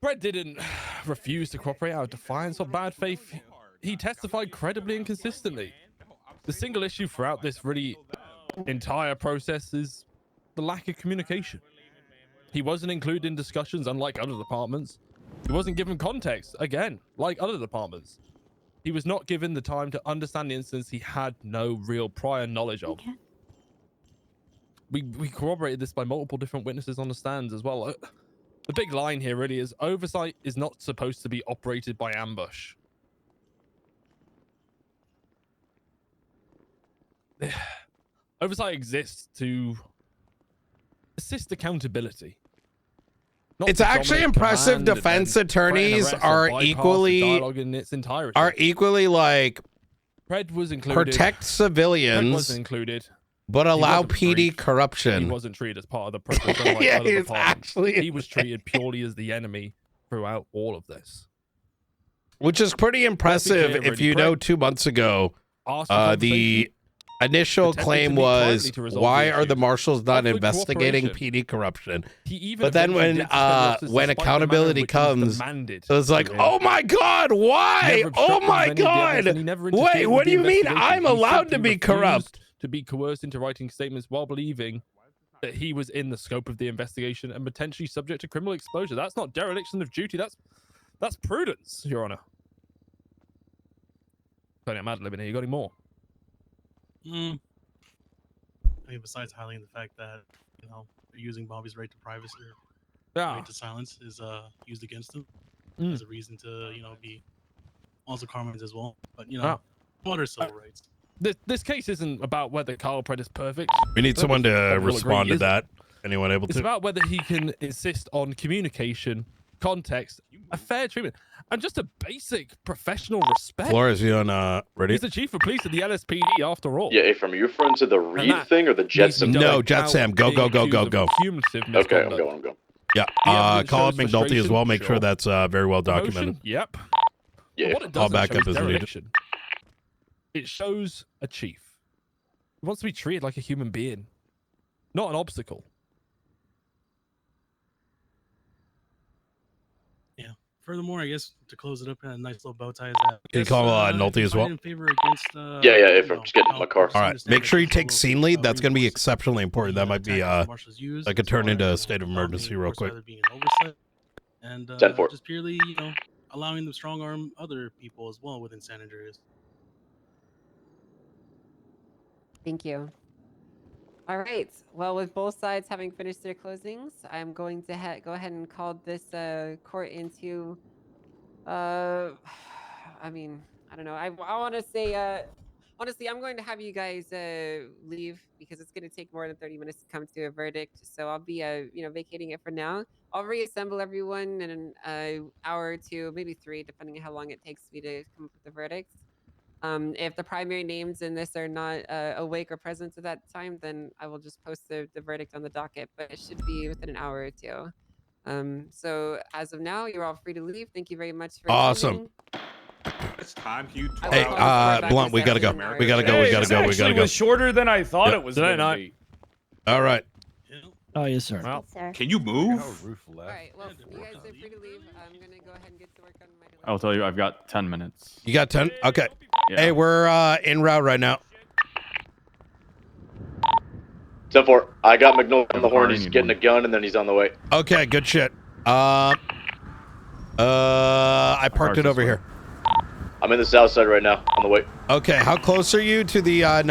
Pred didn't refuse to cooperate out of defiance or bad faith. He testified credibly and consistently. The single issue throughout this really entire process is the lack of communication. He wasn't included in discussions, unlike other departments. He wasn't given context, again, like other departments. He was not given the time to understand the incidents he had no real prior knowledge of. Okay. We corroborated this by multiple different witnesses on the stands as well. The big line here really is oversight is not supposed to be operated by ambush. Oversight exists to assist accountability. It's actually impressive defense attorneys are equally like Pred was included. Protect civilians. Pred wasn't included. But allow PD corruption. He wasn't treated as part of the process. Like yeah, he's actually. He was treated purely as the enemy throughout all of this. Which is pretty impressive if you know 2 months ago, the initial attempted claim to meet was, privately to resolve why the are the issue. marshals not Offered investigating cooperation. PD corruption? He even But then eventually when did suspend the officers when despite the manner in accountability which it was comes, demanded it was like, to him. oh my God, why? Never Oh obstructed my any of the evidence, God. and he never Wait, interfered with what do the you mean investigation. I'm He allowed to simply be corrupt? refused to be coerced into writing statements while believing that he was in the scope of the investigation and potentially subject to criminal exposure. That's not dereliction of duty. That's prudence, Your Honor. Plenty of mad living here. You got any more? I mean, besides highlighting the fact that they're using Bobby's right to privacy, or right to silence, is used against him as a reason to be also Carmen's as well. But what are civil rights? This case isn't about whether Carl Pred is perfect. We need someone to Everyone will respond agree to he that. Anyone able It's to? about whether he can insist on communication, context, a fair treatment, and just a basic professional respect. Flores, you on ready? He's the chief of police of the LSPD, after all. Yeah, from you referring to the Reed thing or the Jetsam? No, Jetsam. Go. Cumulative Okay, I'm misconduct. going. Yeah, evidence call up shows McNulty as frustration, well. Make sure sure. that's very well documented. Emotion? Yep. Yeah. But what it I'll doesn't back show up is as needed. dereliction. It shows a chief who wants to be treated like a human being, not an obstacle. Furthermore, I guess to close it up, a nice little bow tie is that. Can you call Nolte as well? In favor against, If I'm just getting in my car. All right, make sure you take scene lead. That's going to be exceptionally important. That might be that could turn into a state of emergency real quick. And 10-4. just purely, allowing them to strong arm other people as well within San Andreas. Thank you. All right. Well, with both sides having finished their closings, I'm going to go ahead and call this court into. I mean, I don't know. I want to say, honestly, I'm going to have you guys leave because it's going to take more than 30 minutes to come to a verdict. So I'll be, vacating it for now. I'll reassemble everyone in an hour or two, maybe 3, depending on how long it takes me to come up with the verdicts. If the primary names in this are not awake or present at that time, then I will just post the verdict on the docket, but it should be within an hour or 2. So as of now, you're all free to leave. Thank you very much for Awesome. It's time, Hugh. Hey, Blunt, we gotta go. We gotta go. We gotta go. We gotta go. Was shorter than I thought Yep. it was going to be. All right. Oh, yes, sir. Well, sir. Can you move? All right. Well, you guys are free to leave. I'm gonna go ahead and get to work on my. I'll tell you, I've got 10 minutes. You got 10? Okay. Yeah. Hey, we're en route right now. 10-4. I got McNulty on the horn. Already He's need getting one. a gun, and then he's on the way. Okay, good shit. I parked it over here. I'm in the south side right now, on the way. Okay, how close are you to the 9